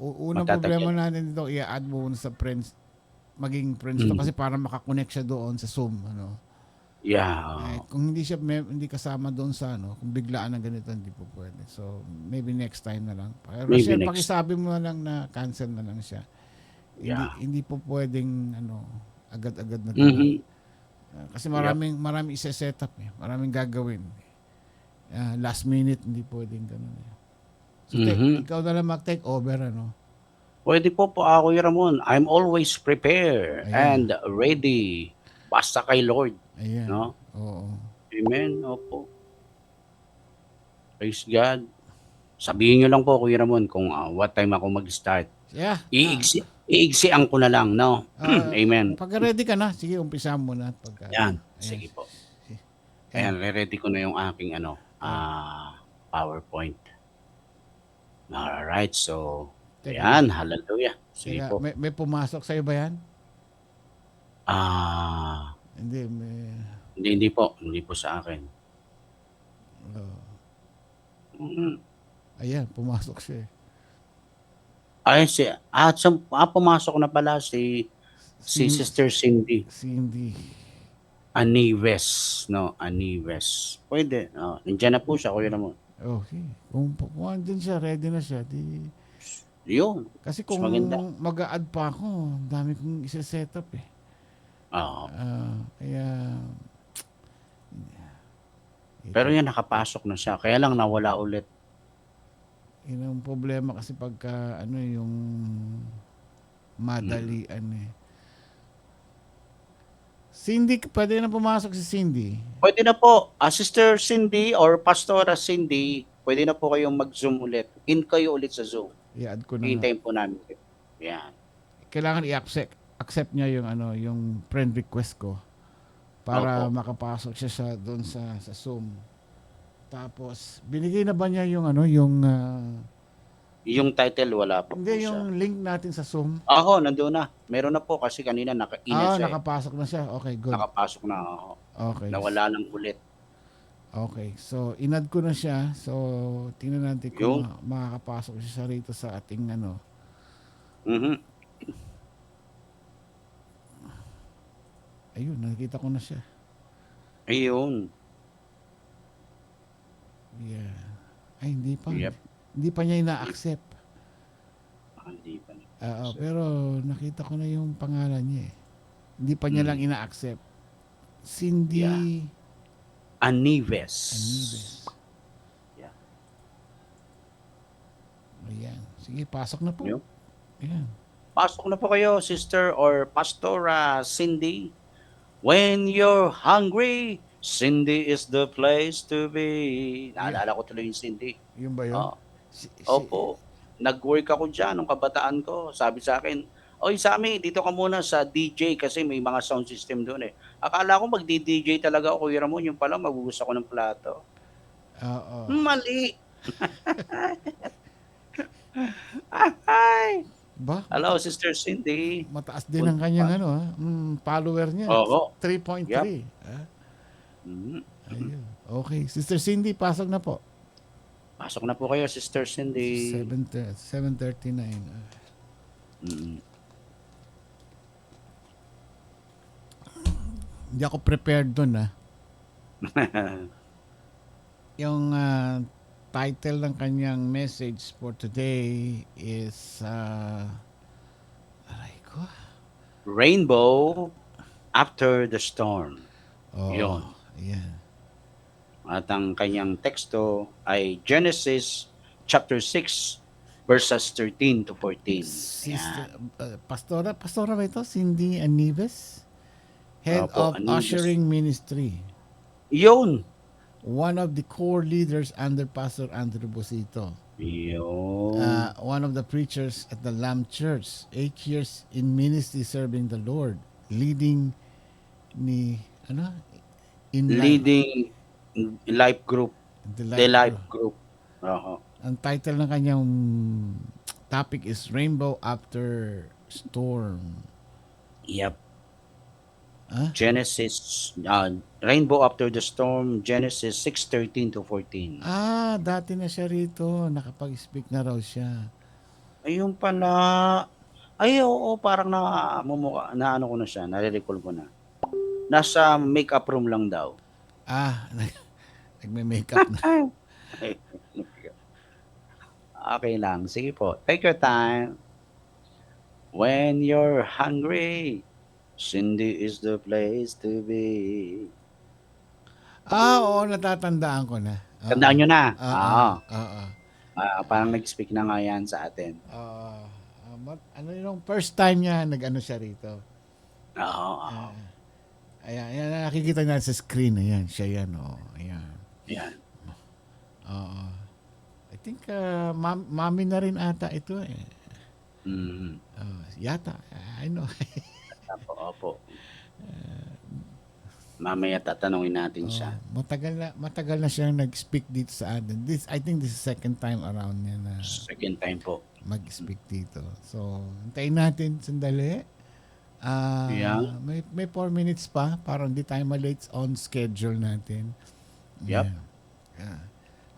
D: unang problema natin dito, i-add mo sa friends, maging friends to kasi para makakonect siya doon sa Zoom.
H: Yeah.
D: Kung hindi kasama doon sa kung biglaan na ganito, hindi po pwede. So, maybe next time na lang. Pero siya, pakisabi mo na lang na cancel na lang siya. Hindi po pwedeng agad-agad na gano'n. Kasi maraming isa-set up eh. Maraming gagawin. Last minute, hindi pwedeng gano'n eh. So, ikaw na lang mag-take over,
H: Pwede po ako, Ramon. I'm always prepared and ready. Basta kay Lord.
D: Ayan.
H: No?
D: Oo.
H: Amen. Opo. Praise God. Sabihin nyo lang po, Kuya Ramon, kung what time ako mag-start.
D: Yeah.
H: Iigsian ko na lang, no? Amen.
D: Pag ready ka na, sige, umpisa mo na.
H: Yan. Sige po. Ayan, ready ko na yung aking PowerPoint. Alright, so, ayan, hallelujah. Sige po.
D: May pumasok sa'yo ba yan? Hindi.
H: Hindi po. Hindi po sa akin.
D: Ayan, pumasok siya eh.
H: Pumasok na pala si Sister Cindy. Anives, no? Anives. Pwede. Nandiyan na po siya, Kuya Ramon.
D: Okay. Kung andun siya, ready na siya,
H: yun.
D: Kasi kung mag-a-add pa ako, dami kong isa-set up eh. Kaya...
H: Pero yan, nakapasok na siya. Kaya lang nawala ulit.
D: Yun ang problema kasi pagka yung madalian eh. Cindy, pwede na pumasok si Cindy?
H: Pwede na po. Sister Cindy or Pastora Cindy, pwede na po kayong mag-Zoom ulit. In kayo ulit sa Zoom.
D: I-add ko na.
H: Hintayin po namin. Yan.
D: Kailangan i-accept niya yung friend request ko para makapasok siya doon sa Zoom. Tapos binigay na ba niya yung
H: Yung title wala pa po
D: Hindi,
H: siya.
D: yung link natin sa Zoom.
H: Ako, nandoon na. Meron na po kasi kanina naka-ina siya.
D: Nakapasok na siya. Okay, good.
H: Nakapasok na ako.
D: Okay.
H: Nawala lang ulit.
D: Okay. So, inad ko na siya. So, tingnan natin kung makakapasok siya rito sa ating ano.
H: Mhm.
D: Ayun, nakita ko na siya.
H: Ayun.
D: Yeah. Ay, hindi pa.
H: Yep.
D: Hindi pa niya ina-accept.
H: Hindi pa.
D: Pero nakita ko na yung pangalan niya eh. Hindi pa niya lang ina-accept. Cindy
H: Anives. Yeah.
D: Ayan. Sige, pasok na po.
H: Yun.
D: Ayan.
H: Pasok na po kayo, Sister or Pastora Cindy. When you're hungry, Cindy is the place to be. Naalala ko tuloy yung Cindy.
D: Yun ba yun?
H: Opo. Nag-work ako dyan nung kabataan ko. Sabi sa akin, oy Sammy, dito ka muna sa DJ kasi may mga sound system doon eh. Akala ko magdi-DJ talaga ako, Kuya Ramon. Yung pala, magbubuhos ako ng plato.
D: Oo.
H: Mali. Ay.
D: Ba?
H: Hello, Sister Cindy.
D: Mataas din ang kanyang follower niya.
H: Oo.
D: 3.3.
H: Yep.
D: Ayun. Okay. Sister Cindy, pasok na po.
H: Pasok na po kayo, Sister Cindy.
D: 7:39. Hindi ako prepared doon Yung title ng kanyang message for today is aray ko.
H: Rainbow After the Storm. Yun.
D: Ayan.
H: At ang kanyang teksto ay Genesis chapter 6 verses 13 to 14.
D: Sister, pastora ba ito? Cindy Anives? Head
H: Opo,
D: of
H: Anives.
D: Ushering Ministry.
H: Yun.
D: One of the core leaders under Pastor Andrew Busito.
H: Yun.
D: One of the preachers at the Lamb Church. 8 years in ministry serving the Lord. Leading
H: Leading life group. The life group.
D: Ang title ng kanyang topic is Rainbow After Storm.
H: Yep. Genesis, Rainbow After the Storm, Genesis 6:13 to 14.
D: Dati na siya rito. Nakapag-speak na raw siya.
H: Ayun pala. Ay, oo, parang na ano ko na siya, nare-recall ko na. Nasa makeup room lang daw.
D: Nagme-makeup na.
H: Okay lang. Sige po. Take your time. When you're hungry, Cindy is the place to be.
D: Oo, natatandaan ko na.
H: Tandaan nyo na. Parang nag-speak na nga yan sa atin.
D: Ano yung first time niya nag-ano siya rito? Ayan, nakikita natin sa screen. Ayan, siya yan. Ayan.
H: Yan.
D: I think mami na rin ata ito eh. Yata. I know.
H: Opo. Mamaya tatanungin natin siya.
D: Matagal na siyang nag-speak dito sa atin. I think this is second time around niya na
H: second time po
D: mag-speak dito. So, hintayin natin sandali. May 4 minutes pa para hindi tayo malate on schedule natin.
H: Yep.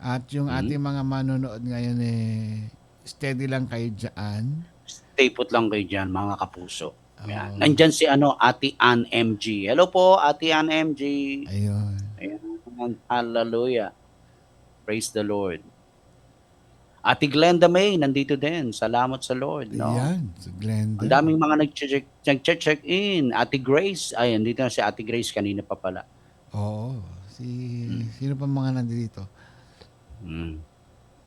D: At yung ating mga manonood ngayon steady lang kayo dyan.
H: Stay put lang kayo dyan, mga kapuso. Yan. Nandyan si Ate Ann MG. Hello po, Ate Ann MG.
D: Ayun.
H: Hallelujah. Praise the Lord. Ate Glenda May, nandito din. Salamat sa Lord. No?
D: Ayan, si Glenda.
H: Ang daming mga nag-check in. Ate Grace. Ay, nandito na si Ate Grace kanina pa pala.
D: Oo. Sino pa mga nandito?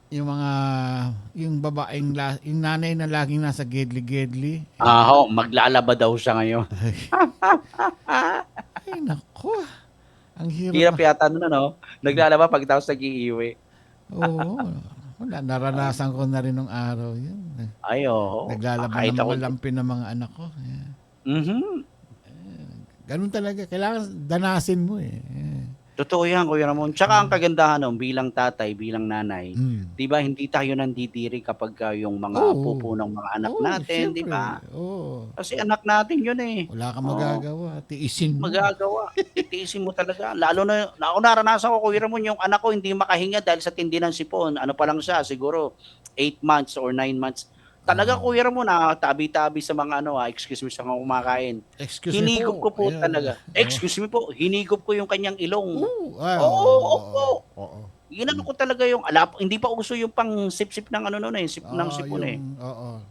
D: Yung babaeng, yung nanay na laging nasa gedli-gedli.
H: Maglalaba daw siya ngayon.
D: Ay, nako. Ang hirap.
H: Hirap yata nun, no? Naglalaba pagkatapos nag-iiwi.
D: Oo. Wala, naranasan ko na rin nung araw yun.
H: Ay, oo.
D: Naglalaba ng mga lampin ng mga anak ko. Ganun talaga. Kailangan danasin mo eh.
H: Totoo yan, Kuya Ramon. Tsaka ang kagandahan nun, bilang tatay, bilang nanay, di ba, hindi tayo nandidiri kapag yung mga pupo ng mga anak natin, di
D: siyempre.
H: ba?
D: Oo.
H: Kasi anak natin yun eh.
D: Wala kang
H: Oo.
D: magagawa. Tiisin mo.
H: Magagawa. Titiisin mo talaga. Lalo na, ako naranasan ko, Kuya Ramon, yung anak ko hindi makahinga dahil sa tindi ng sipon. Ano pa lang siya, siguro 8 months or 9 months. Talaga, Kuya Ramon, tabi-tabi sa mga excuse me sa mga kumakain.
D: Excuse me
H: Hinigop
D: po.
H: ko po
D: Ayan.
H: talaga. Excuse me po, hinigop ko yung kanyang ilong.
D: Oo.
H: Ginano ko talaga yung, hindi pa uso yung pang sip-sip ng ng sipon eh.
D: Oo.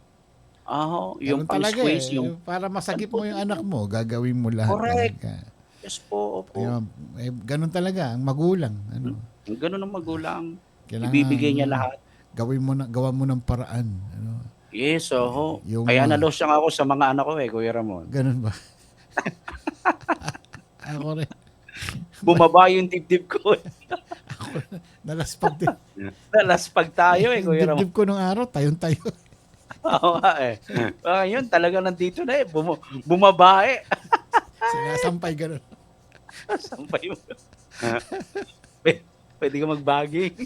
H: Yung
D: Ganun
H: pang
D: talaga
H: squeeze,
D: eh. Para masagip mo yung anak mo, gagawin mo lahat
H: Correct.
D: talaga.
H: Yes po, opo.
D: Ganun talaga ang magulang.
H: Ganun ang magulang.
D: Kailangan,
H: Ibibigay niya lahat.
D: Gawa mo ng paraan.
H: Yes, oho.
D: Yung
H: Kaya nalos lang ako sa mga anak ko Kuya Ramon.
D: Ganun ba? Ako rin.
H: Bumaba yung dibdib ko
D: Nalaspag din.
H: Nalaspag tayo
D: Yung
H: Kuya Ramon.
D: dibdib ko nung araw, tayo.
H: Oo nga Ngayon, talaga nandito na bumaba
D: Sinasampay ganun.
H: Sampay mo. Pwede ka magbaging.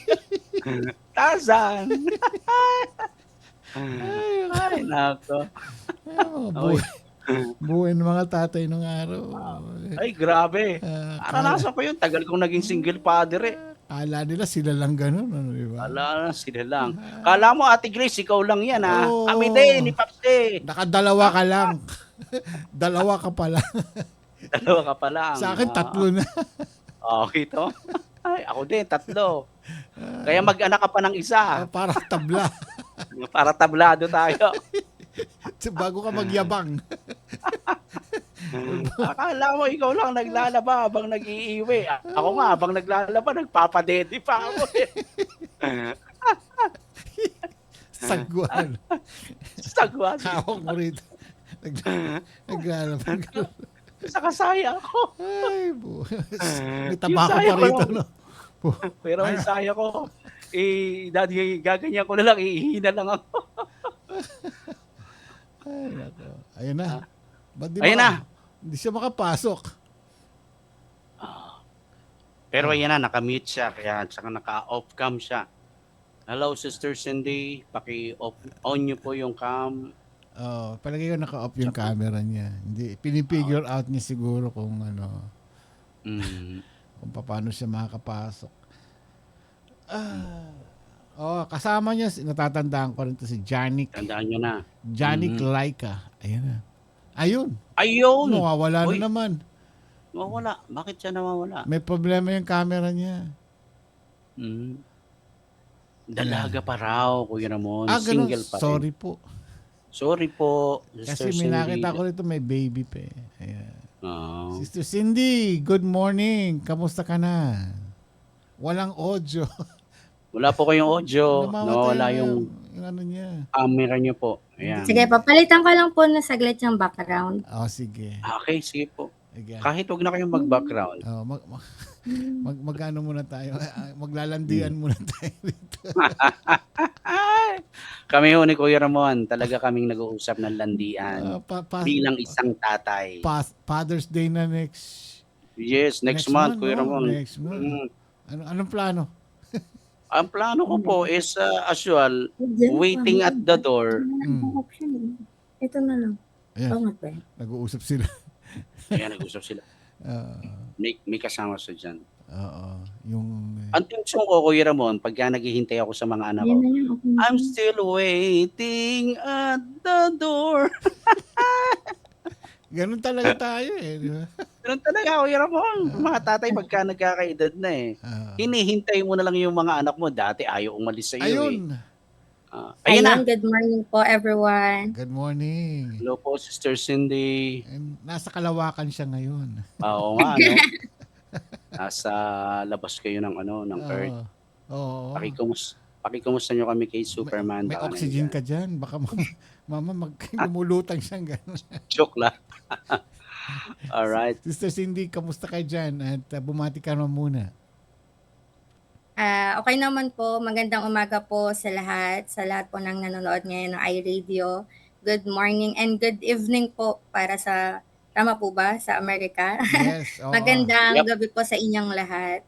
H: Tarzan. Ay, nako.
D: Buhay ng mga tatay nung araw.
H: Ay, grabe. Naranasan ko yun. Tagal kong naging single father
D: Kala nila sila lang ganun. Diba?
H: Kala sila lang. Kala mo, Ate Grace, ikaw lang yan
D: Oo.
H: Kami din, ni Paps
D: Nakadalawa ka lang. Dalawa ka pa lang.
H: Dalawa ka pa lang.
D: Sa akin, 3 na.
H: Okay to. Ay, ako din, 3. Kaya mag-anak ka pa ng isa.
D: Para tabla.
H: Para tablado tayo.
D: Bago ka magyabang.
H: Akala mo, ikaw lang naglalaba habang nag-iiwi. Ako nga, habang naglalaba, nagpapadede pa ako
D: Sagwan.
H: Sagwan.
D: Hawak mo rito. Naglalabang.
H: Sa kasaya ko.
D: Ay, may tabako pa rito, no?
H: Pero ang saya ko, daddy, gaganyan ko na lang, ihihina lang ako.
D: Ay, nako. Ayun na.
H: Ayun na.
D: Hindi siya makapasok.
H: Pero ayan na, nakamute siya, kaya saka naka-off cam siya. Hello, Sister Cindy, paki-on niyo po yung cam.
D: Palagay ko naka-off yung camera niya. Hindi, pinipigure out niya siguro kung kung paano siya makakapasok. Kasama niya, natatandaan ko rin to si Janik.
H: Tandaan niyo na.
D: Janik Laika. Ayun na. Ayun. Nawawala na naman.
H: Nawawala. Bakit siya nawawala?
D: May problema yung camera niya.
H: Dalaga pa raw, Kuya Ramon.
D: Ganun.
H: Single pa rin.
D: Sorry po.
H: Sister
D: Kasi
H: Cindy.
D: may nakita ko rito may baby pa eh. Ayan. Sister Cindy, good morning. Kamusta ka na? Walang audio.
H: Wala po kayong audio. Nawawala yung
D: ano niya.
H: camera niyo po. Ayan.
J: Sige, papalitan ko lang po na saglit yung background.
D: Sige.
H: Okay, sige po.
D: Again.
H: Kahit huwag na kayong mag-background.
D: Magano muna tayo. Maglalandian muna tayo dito.
H: Kami ni Kuya Ramon, talaga kaming nag-uusap ng landian bilang isang tatay.
D: Father's Day na next.
H: Yes, next month, Kuya Ramon.
D: Next month. Anong plano?
H: Ang plano ko po is, as usual, waiting at the door.
J: Ito na lang.
D: Ayan. Nag-uusap sila.
H: Ayan, nag-uusap sila. May kasama sa dyan. Ang tinsyon ko, Kuya Ramon, pagka naghihintay ako sa mga anak ko, I'm still waiting at the door.
D: Ganun talaga tayo eh. Di ba?
H: Ganun talaga, Kuya Ramon. Mga tatay, pagka nagkakaedad na hinihintay mo na lang yung mga anak mo. Dati ayaw umalis sa iyo Ayun na.
J: Good morning po, everyone.
D: Good morning.
H: Hello po, Sister Cindy.
D: Nasa Kalawakan siya ngayon.
H: Oo nga, no? Nasa labas kayo ng Earth. Pakikumusta nyo kami kay Superman.
D: May oxygen ka dyan. Baka mama magmulutang siyang gano'n.
H: Joke lang. Alright.
D: Sister Cindy, kamusta ka dyan? At bumati ka naman muna.
J: Okay naman po. Magandang umaga po sa lahat po ng nanonood ngayon ng iRadio. Good morning and good evening po para sa Tama po ba sa Amerika?
D: Yes, oo.
J: Magandang
H: Yep.
J: gabi po sa inyong lahat.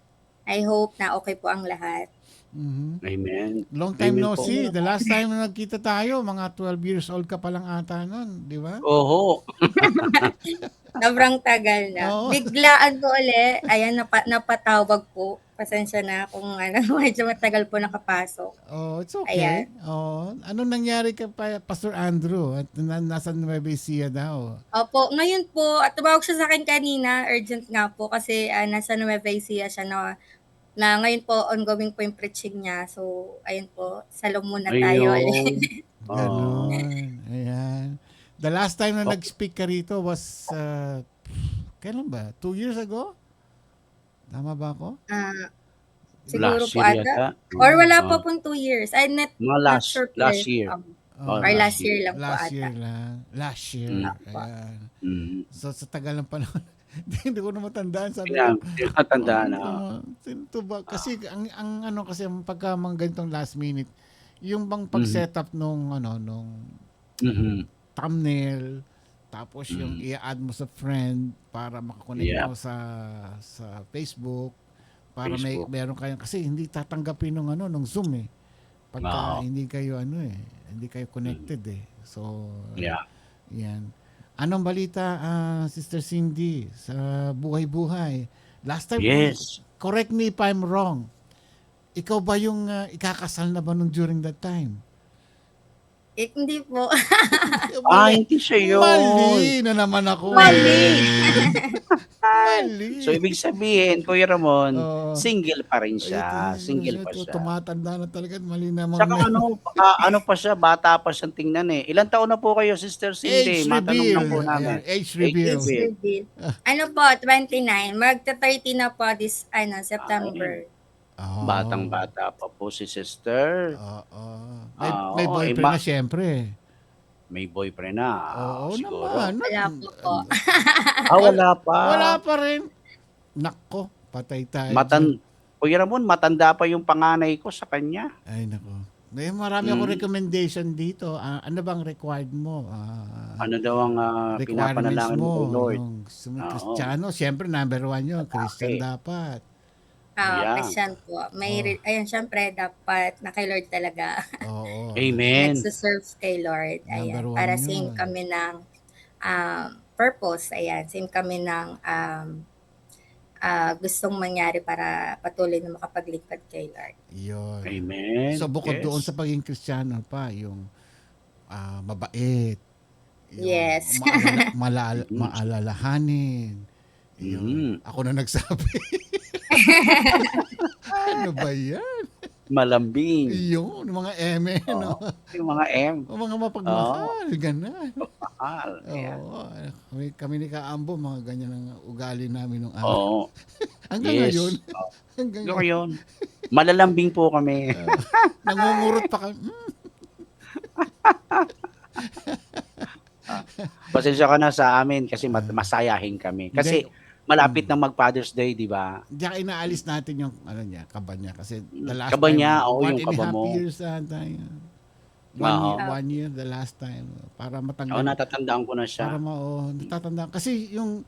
J: I hope na okay po ang lahat.
D: Mhm.
H: Amen.
D: Long time
H: Amen
D: no
H: po.
D: see. The last time na nagkita tayo, mga 12 years old ka pa lang ata nun, di ba?
H: Oho.
J: Sobrang tagal na.
D: Oo.
J: Biglaan po uli. Ayan, napatawag po. Pasensya na kung ano, medyo matagal po nakapasok.
D: Oh, it's okay.
J: Ayan.
D: Oh, anong nangyari kay Pastor Andrew? At nasa Nueva Ecija daw.
J: Opo, ngayon po, at tumawag siya sa akin kanina, urgent nga po kasi nasa Nueva Ecija siya na ngayon po ongoing po yung preaching niya. So, ayun po, salong muna tayo
H: Ayun.
J: ulit.
D: Ganon. Ayan. The last time na
H: Oh.
D: nag-speak ka rito was, kailan ba? 2 years ago? Tama ba ako?
J: Siguro
H: Last
J: po
H: year
J: ata.
H: yata.
J: Or wala
H: Oh.
J: pa pong 2 years. I'm not
H: Mga
J: sure po
H: last
J: eh.
H: year.
D: Oh,
J: Or last year lang po
D: last
J: ata.
D: year lang. Last year. Ayan.
H: Mm.
D: So, sa tagal ng panahon, hindi ko na matandaan. Sabi
H: Kaya,
D: ko,
H: tinatandaan na.
D: sino to ba? Kasi, ang ano kasi, pagka mga ganitong last minute, yung bang pag-setup nung
H: Mhm.
D: thumbnail, tapos yung i-add mo sa friend para makakonect
H: Yeah.
D: mo sa Facebook, para
H: Facebook.
D: meron kayong, kasi hindi tatanggapin nung Zoom eh. Pagka
H: Oo.
D: hindi kayo hindi kayo connected eh. So,
H: Yeah.
D: yan. Anong balita, Sister Cindy, sa buhay-buhay? Last time,
H: Yes.
D: correct me if I'm wrong. Ikaw ba yung ikakasal na ba nung during that time?
J: Hindi po.
H: Hindi siya yun.
D: Mali na naman ako.
J: Mali.
D: Mali.
H: So, ibig sabihin, Kuya Ramon,
D: Oo.
H: single pa rin
D: Ay,
H: siya. Single pa siya.
D: Tumatanda na talaga. Mali naman.
H: Saka ano pa siya, bata pa siyang tingnan eh. Ilang taon na po kayo, Sister Cindy?
D: Age
H: Matanong lang po
D: reveal.
H: namin.
D: Ayan, age reveal.
J: Age reveal. Ano po, 29. Magta-30 na po this September.
D: Oh.
H: Batang-bata pa po si Sister.
D: Oo.
H: Ah,
D: May
H: oo,
D: boyfriend na siyempre.
H: May boyfriend na.
D: Oo
H: siguro.
D: naman.
J: Wala po po.
H: Wala pa.
D: Wala pa rin. Nako, patay tayo.
H: Kuya Ramon, matanda pa yung panganay ko sa kanya.
D: Ay, nako. May marami akong recommendation dito. Ano bang required mo?
H: Ano daw ang
D: Requirements
H: pinapanalangin mo kay
D: mo.
H: Lord?
D: Yung Kristiyano, siyempre number 1 yun. Christian dapat.
H: Yeah.
J: Christian po. Ayun, syempre, dapat na kay Lord talaga.
D: Oo.
H: Amen.
J: Nagsuserve kay Lord.
D: Number
J: Ayan.
D: 1
J: Para
D: yun.
J: same kami ng purpose. Ayan. Same kami ng gustong mangyari para patuloy na makapaglingkod kay Lord.
D: Yun.
H: Amen.
D: So bukod
H: Yes.
D: doon sa pagiging Kristiyano pa, yung mabait. Yung
J: Yes.
D: maalalahanin. Yung, ako na nagsabi. Ano ba yan?
H: Malambing.
D: Yung mga M, no?
H: Yung mga M.
D: O mga mapagmahal, gano'n.
H: Mahal. Ayan.
D: Oo. Kami ni Kaambo, mga ganyan ang ugali namin nung
H: Oo.
D: Hanggang
H: Yes.
D: ngayon.
H: Oo.
D: Hanggang
H: Ngayon. Malalambing po kami.
D: nangungurot pa kami.
H: Pasensya ka na sa amin kasi masayahin kami. Kasi malapit na mag-Father's Day, di ba?
D: Diyan inaalis natin yung kaba niya. Kasi the last
H: Kaba
D: time,
H: niya, oo, yung
D: 1.5
H: kaba mo.
D: years tayo.
H: Oo.
D: 1 year the last time. Para matanggal.
H: Oo, natatandaan ko na siya.
D: Para natatandaan. Kasi yung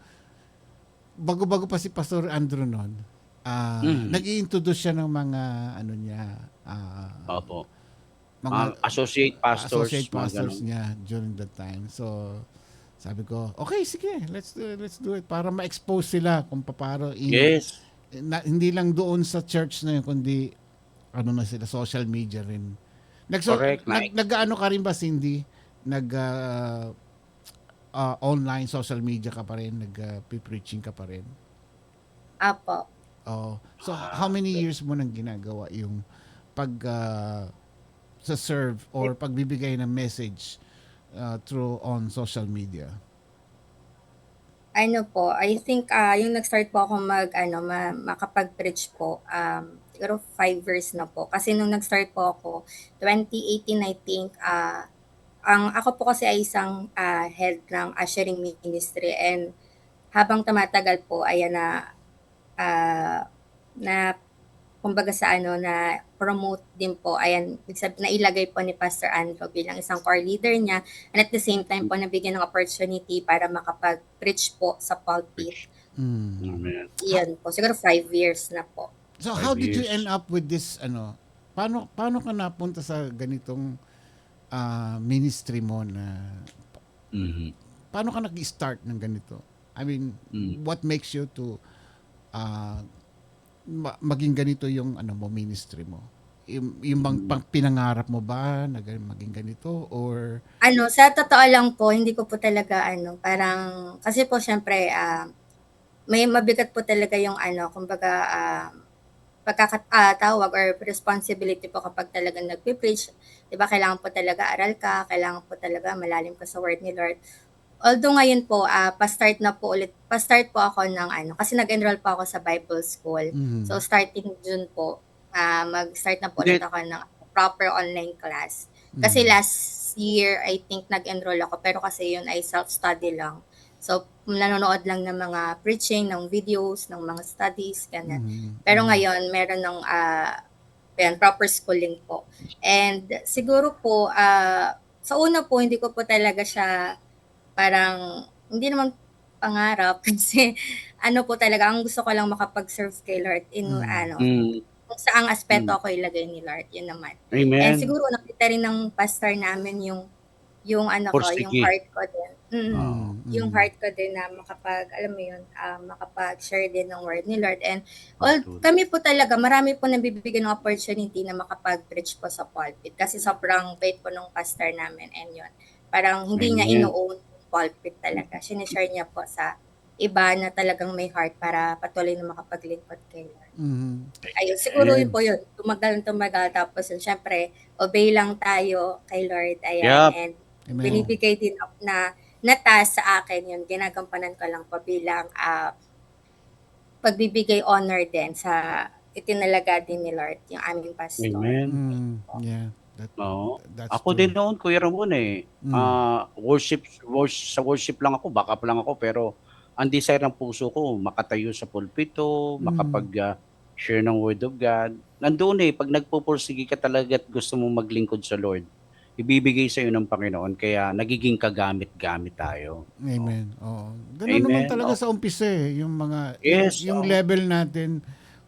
D: bago-bago pa si Pastor Andrew noon, nag-i-introduce siya ng mga
H: Opo.
D: mga
H: Associate pastors.
D: associate
H: mga
D: pastors
H: ganun.
D: niya during that time. So, sabi ko, okay, sige, let's do it. Para ma-expose sila kung paano.
H: Yes.
D: Hindi lang doon sa church na yun, kundi na sila, social media rin.
H: Correct, Mike.
D: Nag-ano ka rin ba, Cindy? Online social media ka pa rin? Nag-preaching ka pa rin?
J: Apo.
D: Oh. So, how many years mo nang ginagawa yung sa serve or pagbibigay ng message through on social media?
J: Ano po, I think yung nag-start po ako makapag-preach po, siguro 5 years na po. Kasi nung nag-start po ako, 2018 I think, ako po kasi ay isang head ng ushering ministry, and habang tumatagal po, ayan na kumbaga sa ano na promote din po, ayan, nailagay po ni Pastor Andrew bilang isang core leader niya, and at the same time po nabigyan ng opportunity para makapag-preach po sa pulpit.
H: Amen.
J: Iyan po, siguro 5 years na po.
D: So
H: 5
D: how did you
H: years.
D: end up with this paano ka napunta sa ganitong ministry mo na paano ka nag-start ng ganito? I mean, what makes you to maging ganito yung ministry mo? Yung bang pinangarap mo ba na maging ganito or
J: Sa totoo lang po, hindi ko po talaga parang kasi po syempre may mabigat po talaga yung kumbaga pagkakatawag or responsibility po kapag talagang nagpe-preach. 'Di ba kailangan po talaga aral ka, kailangan po talaga malalim ka sa word ni Lord. Although ngayon po, pa-start po ako ng kasi nag-enroll po ako sa Bible School. So starting June po, mag-start na po ulit ako ng proper online class. Kasi last year, I think nag-enroll ako, pero kasi yun ay self-study lang. So nanonood lang ng mga preaching, ng videos, ng mga studies, ganyan. Pero ngayon, meron ng proper schooling po. And siguro po, sa una po, hindi ko po talaga siya parang hindi naman pangarap kasi po talaga ang gusto ko lang makapag-serve kay Lord in kung saang aspeto ako ilagay ni Lord, yun naman.
H: Amen.
J: And siguro nakita rin ng pastor namin yung yung
H: Porsige.
J: heart ko din. Yung heart ko din na makapag-share din ng word ni Lord. And kami po talaga, marami po nabibigyan ng opportunity na makapag-preach po sa pulpit kasi sobrang bait po ng pastor namin and yun. Parang hindi niya ino-own pulpit talaga. Sinishare niya po sa iba na talagang may heart para patuloy na makapaglingkod kay Lord. Ayun, siguro yun po yun. Tumagal. Tapos yun, syempre, obey lang tayo kay Lord. Ayan. And binibigay din na task sa akin yun. Ginagampanan ko lang po bilang pagbibigay honor din sa itinalaga din ni Lord, yung aming pastor.
H: Amen.
D: Yeah. That's
H: Ako
D: true.
H: din noon, Kuya Ramon sa worship lang ako, backup lang ako, pero ang desire ng puso ko, makatayo sa pulpito, makapag-share ng word of God. Nandoon pag nagpupursige ka talaga at gusto mong maglingkod sa Lord, ibibigay sa iyo ng Panginoon, kaya nagiging kagamit-gamit tayo.
D: Amen. Ganun naman talaga sa umpisa yung mga yung level natin.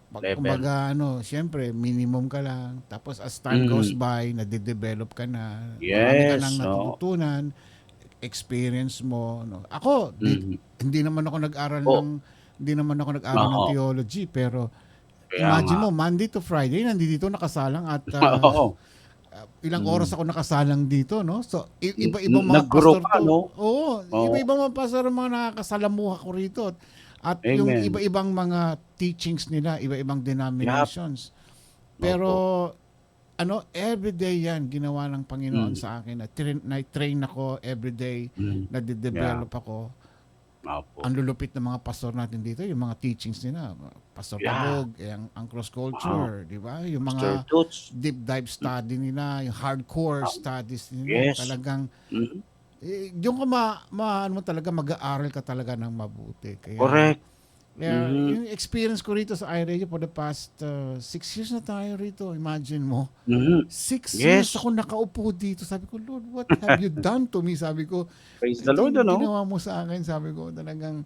D: Kumbaga siyempre minimum ka lang, tapos as time goes by, nade-develop ka na, marami ka nang natututunan, experience mo. Ako, hindi naman ako nag-aral ng theology, pero imagine mo, Monday to Friday, nandito nakasalang at ilang oras ako nakasalang dito, no? So, iba-ibang mga
H: Nag-grow
D: pastor
H: ka,
D: to.
H: no?
D: Iba-ibang mga pastor mga nakakasalamuha ko rito. At yung iba-ibang mga teachings nila, iba-ibang denominations. Pero everyday yan ginawa ng Panginoon sa akin. Na-train ako everyday, nade-develop ako. Ang lulupit ng mga pastor natin dito, yung mga teachings nila. Pastor Pabog, ang cross culture, di ba? Yung mga deep dive study nila, yung hardcore studies nila. Talagang yung talaga mag-aaral ka talaga ng mabuti. Kaya,
H: correct.
D: Yung experience ko rito sa iRadio for the past 6 years na tayo rito. Imagine mo. 6 years ako nakaupo dito. Sabi ko, Lord, what have you done to me? Sabi ko,
H: praise the Lord,
D: ginawa mo sa akin. Sabi ko, talagang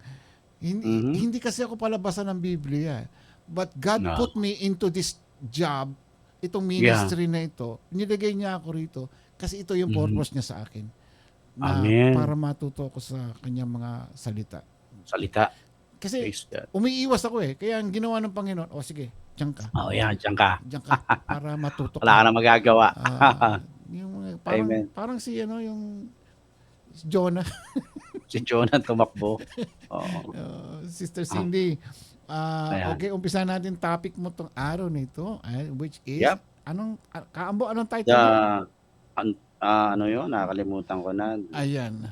D: hindi kasi ako palabasan ng Biblia. But God put me into this job, itong ministry na ito. Nilagay niya ako rito kasi ito yung purpose niya sa akin. Para matuto ko sa kanyang mga salita. Kasi umiiwas ako Kaya ang ginawa ng Panginoon, sige, diyan ka.
H: Diyan ka.
D: Diyan ka para matuto ka.
H: Wala ka na magagawa.
D: Yung parang si yung Jonah.
H: Si Jonah tumakbo.
D: Sister Cindy, okay, umpisa natin topic mo tong araw nito, which is anong title?
H: Ano yun? Nakakalimutan ko na.
D: Ayan.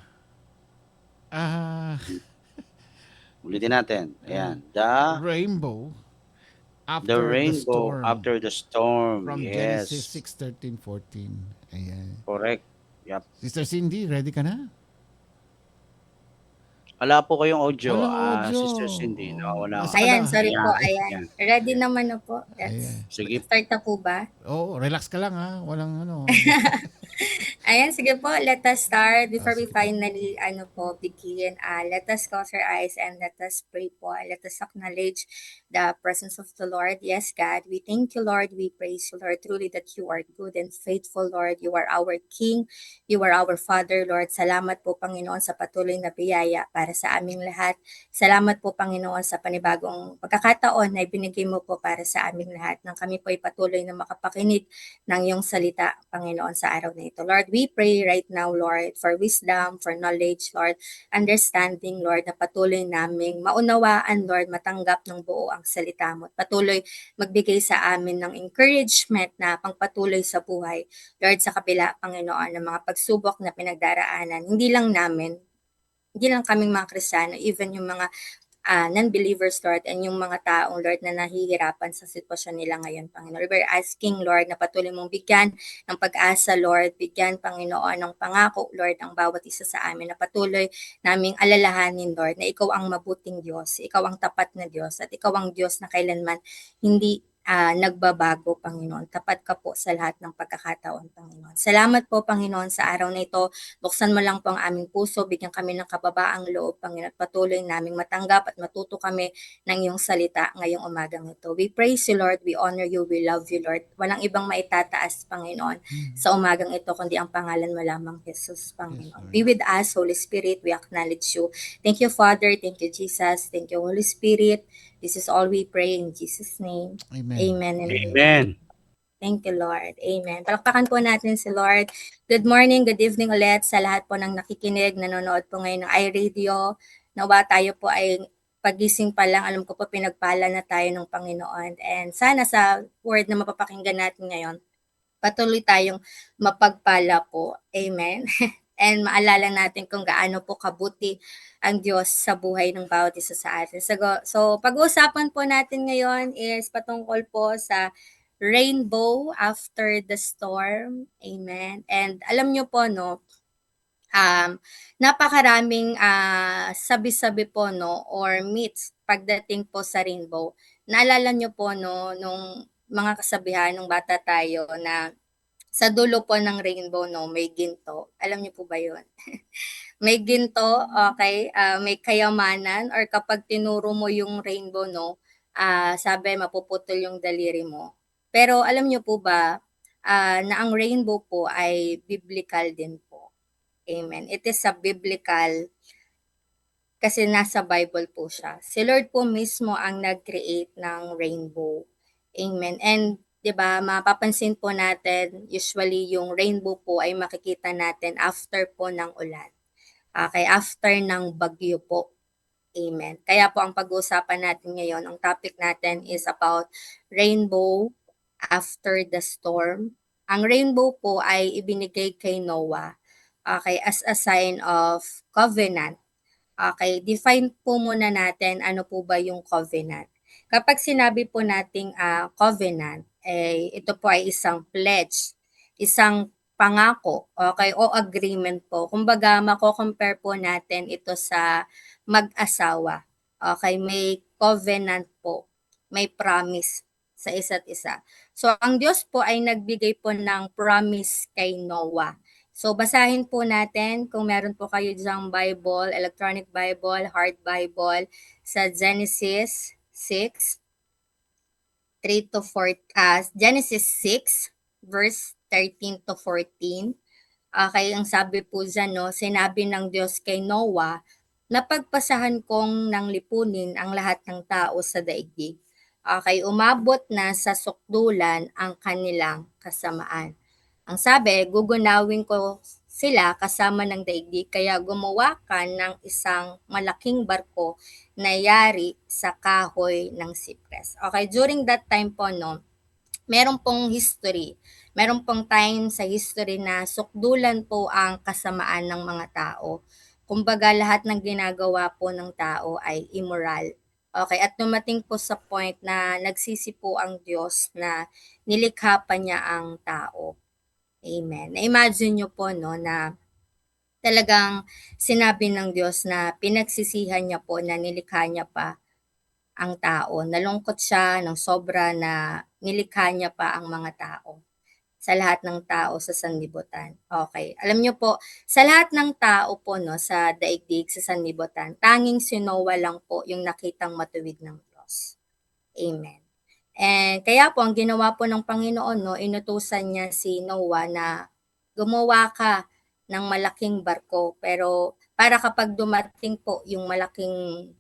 H: Ulitin natin. Ayan. The
D: Rainbow
H: After the Storm.
D: From Genesis 6:13-14. Ayan.
H: Correct. Yep.
D: Sister Cindy, ready ka na?
H: Wala po kayong audio,
D: Walang audio.
H: Sister Cindy. No, wala.
D: Nasa
J: Ayan,
D: kala.
J: sorry po,
H: Ayan.
J: ayan. Ready naman na po.
D: Ayan.
J: Sige. Start na po ba?
D: Oo, relax ka lang ha. Walang ano.
J: Ayan, sige po, let us start. Before we finally, begin, let us close our eyes and let us pray po. Let us acknowledge the presence of the Lord. Yes, God, we thank you, Lord. We praise you, Lord, truly that you are good and faithful, Lord. You are our King. You are our Father, Lord. Salamat po, Panginoon, sa patuloy na biyaya para sa aming lahat. Salamat po, Panginoon, sa panibagong pagkakataon na ibinigay mo po para sa aming lahat. Nang kami po ay patuloy na makapakinig ng iyong salita, Panginoon, sa araw na ito. Lord, we pray right now, Lord, for wisdom, for knowledge, Lord, understanding, Lord, na patuloy naming maunawaan, Lord, matanggap ng buo ang salita mo. Patuloy magbigay sa amin ng encouragement na pangpatuloy sa buhay. Lord, sa kabila, Panginoon, ng mga pagsubok na pinagdaraanan, hindi lang kaming mga Kristiyano, even yung mga non-believers, Lord, and yung mga taong, Lord, na nahihirapan sa sitwasyon nila ngayon, Panginoon. We're asking, Lord, na patuloy mong bigyan ng pag-asa, Lord, bigyan, Panginoon, ng pangako, Lord, ang bawat isa sa amin, na patuloy naming alalahanin, Lord, na ikaw ang mabuting Diyos, ikaw ang tapat na Diyos, at ikaw ang Diyos na kailanman hindi nagbabago, Panginoon. Tapat ka po sa lahat ng pagkakataon, Panginoon. Salamat po, Panginoon, sa araw na ito. Buksan mo lang po ang aming puso, bigyan kami ng kababaang loob, Panginoon, at patuloy naming matanggap at matuto kami ng iyong salita ngayong umagang ito. We praise you, Lord. We honor you. We love you, Lord. Walang ibang maitataas, Panginoon, sa umagang ito, kundi ang pangalan mo lamang, Jesus, Panginoon. Be with us, Holy Spirit. We acknowledge you. Thank you, Father. Thank you, Jesus. Thank you, Holy Spirit. This is all we pray in Jesus' name.
D: Amen.
J: Amen. And
H: Amen.
J: Thank you, Lord. Amen. Palakpakan po natin si Lord. Good morning, good evening ulit sa lahat po ng nakikinig, nanonood po ngayon ng iRadio. Nawa tayo po ay pagising pa lang, alam ko po pinagpala na tayo ng Panginoon. And sana sa word na mapapakinggan natin ngayon, patuloy tayong mapagpala po. Amen. And maalala natin kung gaano po kabuti ang Diyos sa buhay ng bawat isa sa atin. So pag-uusapan po natin ngayon is patungkol po sa rainbow after the storm. Amen. And alam nyo po, no, napakaraming sabi-sabi po, no, or myths pagdating po sa rainbow. Naalala nyo po, no, nung mga kasabihan nung bata tayo na sa dulo po ng rainbow, no, may ginto. Alam niyo po ba yun? May ginto, okay, may kayamanan, or kapag tinuro mo yung rainbow, no, sabi mapuputol yung daliri mo. Pero alam niyo po ba na ang rainbow po ay biblical din po. Amen. It is a biblical kasi nasa Bible po siya. Si Lord po mismo ang nag-create ng rainbow. Amen. And 'di ba, mapapansin po natin usually yung rainbow po ay makikita natin after po ng ulan. Okay, after ng bagyo po. Amen. Kaya po ang pag-uusapan natin ngayon, ang topic natin is about rainbow after the storm. Ang rainbow po ay ibinigay kay Noah, okay, as a sign of covenant. Okay, define po muna natin ano po ba yung covenant. Kapag sinabi po nating covenant, ito po ay isang pledge, isang pangako, okay, o agreement po. Kumbaga, mako-compare po natin ito sa mag-asawa. Okay, may covenant po, may promise sa isa't isa. So, ang Diyos po ay nagbigay po ng promise kay Noah. So, basahin po natin kung meron po kayo dyang Bible, electronic Bible, hard Bible, sa Genesis 6, 3 to 4, Genesis 6, verse 13 to 14. Okay, ang sabi po dyan, no, sinabi ng Diyos kay Noah, napagpasahan kong nang lipunin ang lahat ng tao sa daigdig. Okay, umabot na sa sukdulan ang kanilang kasamaan. Ang sabi, gugunawin ko sila kasama ng daigdig, kaya gumawa ka ng isang malaking barko na yari sa kahoy ng sipres. Okay, during that time po, no, meron pong history. Meron pong time sa history na sukdulan po ang kasamaan ng mga tao. Kumbaga, lahat ng ginagawa po ng tao ay immoral. Okay, at dumating po sa point na nagsisi po ang Diyos na nilikha pa niya ang tao. Amen. Na-imagine nyo po, no, na talagang sinabi ng Diyos na pinagsisihan niya po na nilikha niya pa ang tao. Nalungkot siya ng sobra na nilikha niya pa ang mga tao, sa lahat ng tao sa sanlibutan. Okay. Alam niyo po, sa lahat ng tao po 'no, sa daigdig, sa sanlibutan, tanging si Noah lang po yung nakitang matuwid ng Diyos. Amen. And kaya po ang ginawa po ng Panginoon 'no, inutusan niya si Noah na gumawa ka ng malaking barko, pero para kapag dumating po yung malaking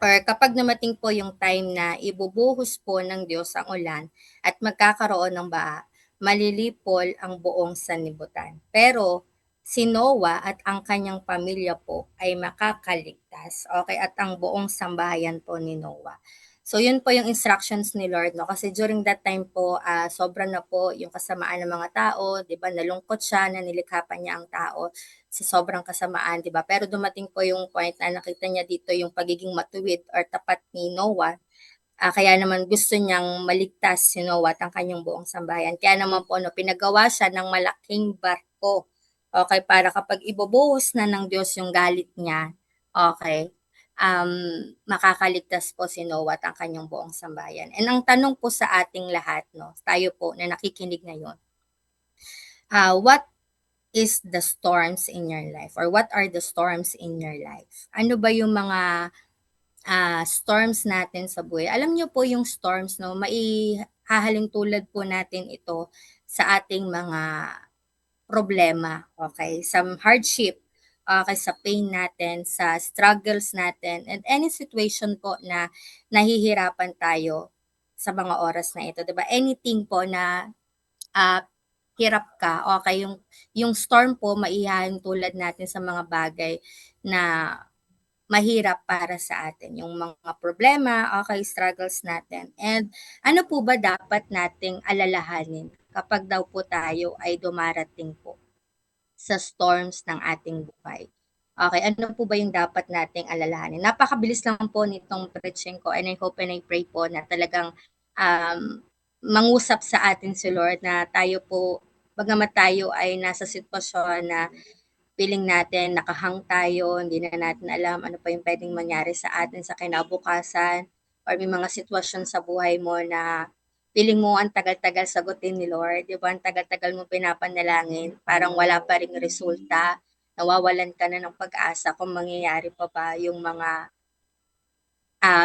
J: or kapag dumating po yung time na ibubuhos po ng Diyos ang ulan at magkakaroon ng baha, malilipol ang buong sanlibutan. Pero si Noah at ang kanyang pamilya po ay makakaligtas. Okay, at ang buong sambahayan po ni Noah. So yun po yung instructions ni Lord, no? Kasi during that time po, sobra na po yung kasamaan ng mga tao, 'di ba? Nalungkot siya na nilikha pa niya ang tao sa sobrang kasamaan, 'di ba? Pero dumating po yung point na nakita niya dito yung pagiging matuwid or tapat ni Noah. Kaya naman gusto niyang maligtas si Noah at ang kanyang buong sambahayan. Kaya naman po, no, pinagawa siya ng malaking barko. Okay, para kapag ibubuhos na ng Diyos yung galit niya, okay, makakaligtas po si Noah at ang kanyang buong sambahayan. And ang tanong po sa ating lahat, no, tayo po na nakikinig ngayon, what is the storms in your life? Or what are the storms in your life? Ano ba yung mga storms natin sa buhay? Alam niyo po yung storms, no, maihahalin tulad po natin ito sa ating mga problema, okay? Some hardship, okay, sa pain natin, sa struggles natin, and any situation po na nahihirapan tayo sa mga oras na ito, 'di ba? Anything po na hirap ka, okay, yung storm po maihahalin tulad natin sa mga bagay na mahirap para sa atin, yung mga problema, okay, struggles natin. And ano po ba dapat nating alalahanin kapag daw po tayo ay dumarating po sa storms ng ating buhay? Okay, ano po ba yung dapat nating alalahanin? Napakabilis lang po nitong preaching ko, and I hope and I pray po na talagang mangusap sa atin si Lord na tayo po, bagamat tayo ay nasa sitwasyon na feeling natin nakahang tayo, hindi na natin alam ano pa yung pwedeng mangyari sa atin sa kinabukasan, or may mga sitwasyon sa buhay mo na feeling mo ang tagal-tagal sagutin ni Lord, di ba? Ang tagal-tagal mo pinapanalangin, parang wala pa ring resulta, nawawalan ka na ng pag-asa kung mangyayari pa ba yung mga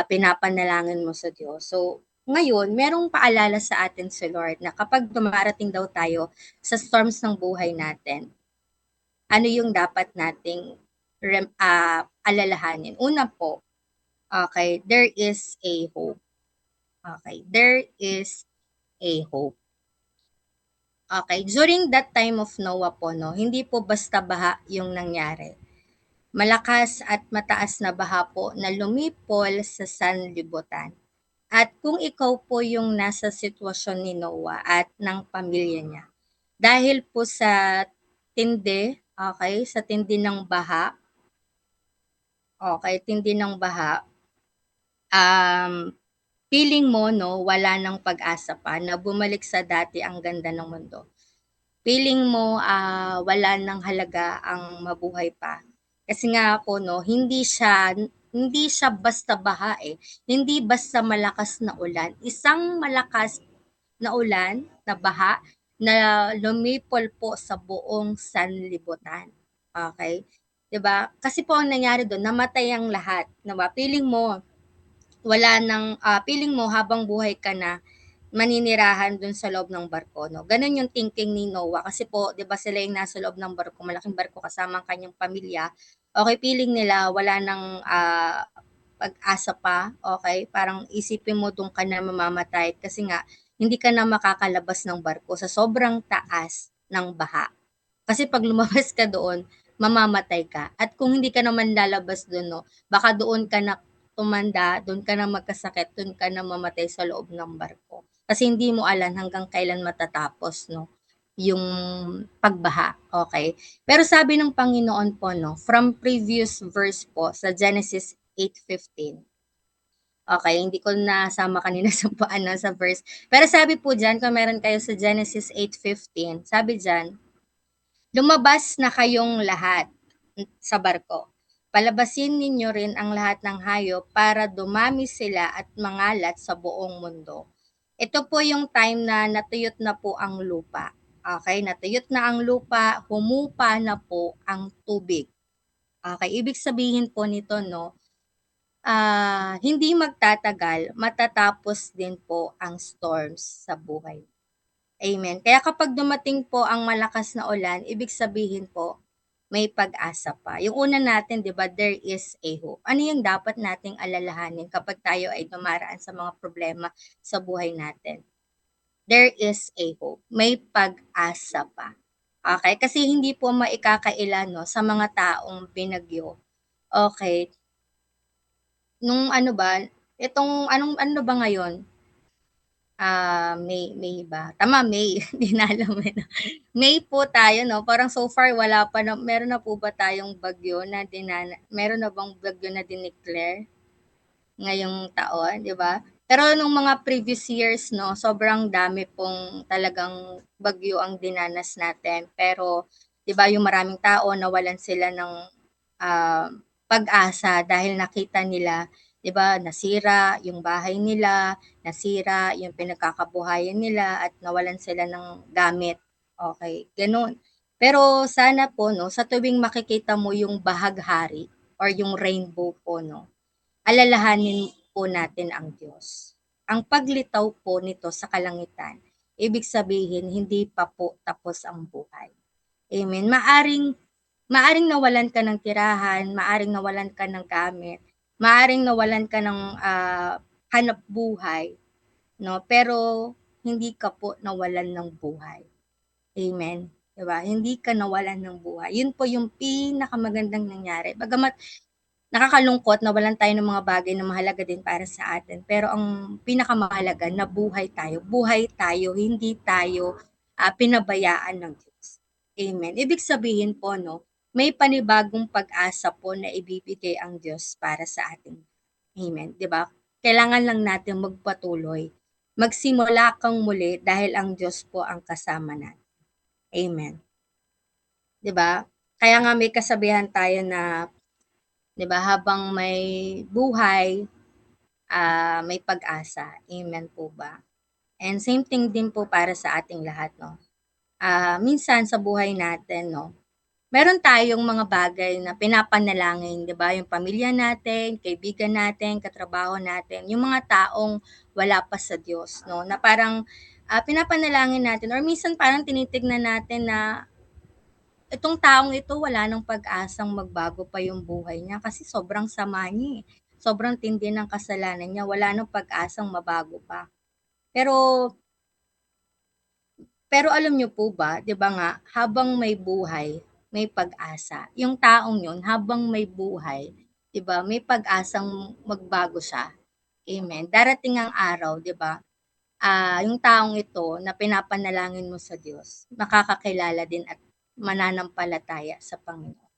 J: pinapanalangin mo sa Diyos. So, ngayon, merong paalala sa atin si Lord na kapag dumarating daw tayo sa storms ng buhay natin, ano yung dapat nating alalahanin? Una po, okay, there is a hope. Okay, there is a hope. Okay, during that time of Noah po, no, hindi po basta baha yung nangyari. Malakas at mataas na baha po na lumipol sa sanlibutan. At kung ikaw po yung nasa sitwasyon ni Noah at ng pamilya niya, dahil po sa tindi, okay, sa tindi ng baha, okay, tindi ng baha, feeling mo, no, wala nang pag-asa pa na bumalik sa dati ang ganda ng mundo. Feeling mo wala nang halaga ang mabuhay pa. Kasi nga po, no, hindi siya basta baha eh. Hindi basta malakas na ulan. Isang malakas na ulan, na baha, na lumipol po sa buong sanlibutan. Okay? 'Di ba? Kasi po ang nangyari doon, namatay ang lahat, 'di ba? Feeling mo feeling mo habang buhay ka na maninirahan dun sa loob ng barko, no? Ganun yung thinking ni Noah kasi po, 'di ba, sila yung nasa loob ng barko, malaking barko kasama ang kanyang pamilya. Okay, feeling nila wala nang pag-asa pa, okay? Parang isipin mo dun ka na mamamatay kasi nga hindi ka na makakalabas ng barko sa sobrang taas ng baha. Kasi pag lumabas ka doon, mamamatay ka. At kung hindi ka naman lalabas doon, no, baka doon ka na tumanda, doon ka na magkasakit, doon ka na mamatay sa loob ng barko. Kasi hindi mo alam hanggang kailan matatapos, no, yung pagbaha, okay? Pero sabi ng Panginoon po, no, from previous verse po sa Genesis 8:15. Okay, hindi ko nasama kanina sa sa verse. Pero sabi po diyan, kung meron kayo sa Genesis 8:15, sabi diyan, lumabas na kayong lahat sa barko. Palabasin ninyo rin ang lahat ng hayop para dumami sila at mangalat sa buong mundo. Ito po yung time na natuyot na po ang lupa. Okay, natuyot na ang lupa, humupa na po ang tubig. Okay, ibig sabihin po nito, no, hindi magtatagal, matatapos din po ang storms sa buhay. Amen. Kaya kapag dumating po ang malakas na ulan, ibig sabihin po, may pag-asa pa. Yung una natin, di ba, there is a hope. Ano yung dapat nating alalahanin kapag tayo ay dumaraan sa mga problema sa buhay natin? There is a hope. May pag-asa pa. Okay? Kasi hindi po maikakaila, no, sa mga taong binagyo. Okay. Nung ano ba, ano ba ngayon? May ba? Tama, May. Hindi na alam eh, no? May po tayo, no? Parang so far wala pa na, meron na po ba tayong bagyo na meron na bang bagyo na dineclare ngayong taon, di ba? Pero nung mga previous years, no, sobrang dami pong talagang bagyo ang dinanas natin. Pero, di ba, yung maraming tao nawalan sila ng pag-asa dahil nakita nila, 'di ba, nasira yung bahay nila, nasira yung pinagkakabuhayan nila at nawalan sila ng gamit. Okay, gano'n. Pero sana po, no, sa tuwing makikita mo yung bahaghari or yung rainbow po, no, alalahanin po natin ang Diyos. Ang paglitaw po nito sa kalangitan, ibig sabihin hindi pa po tapos ang buhay. Amen. Maaring nawalan ka ng tirahan, maaring nawalan ka ng gamit, maaring nawalan ka ng hanap buhay, no? Pero hindi ka po nawalan ng buhay. Amen. Diba? Hindi ka nawalan ng buhay. Yun po yung pinakamagandang nangyari. Bagamat nakakalungkot, nawalan tayo ng mga bagay na mahalaga din para sa atin. Pero ang pinakamahalaga, nabuhay tayo. Buhay tayo, hindi tayo pinabayaan ng Diyos. Amen. Ibig sabihin po, no, may panibagong pag-asa po na ibibigay ang Diyos para sa atin. Amen. 'Di ba? Kailangan lang natin magpatuloy. Magsimula kang muli dahil ang Diyos po ang kasama natin. Amen. 'Di ba? Kaya nga may kasabihan tayo na, 'di ba, habang may buhay, may pag-asa. Amen po ba? And same thing din po para sa ating lahat, no? Minsan sa buhay natin, no, meron tayong mga bagay na pinapanalangin, 'di ba? Yung pamilya natin, kaibigan natin, katrabaho natin, yung mga taong wala pa sa Diyos, no? Na parang pinapanalangin natin or minsan parang tinitignan natin na itong taong ito wala nang pag-asang magbago pa yung buhay niya kasi sobrang sama niya. Sobrang tindi ng kasalanan niya, wala nang pag-asang mabago pa. Pero alam niyo po ba, 'di ba nga, habang may buhay, may pag-asa. Yung taong 'yon, habang may buhay, 'di ba, may pag-asang magbago siya. Amen. Darating ang araw, 'di ba? Yung taong ito na pinapanalangin mo sa Diyos, makakakilala din at mananampalataya sa Panginoon.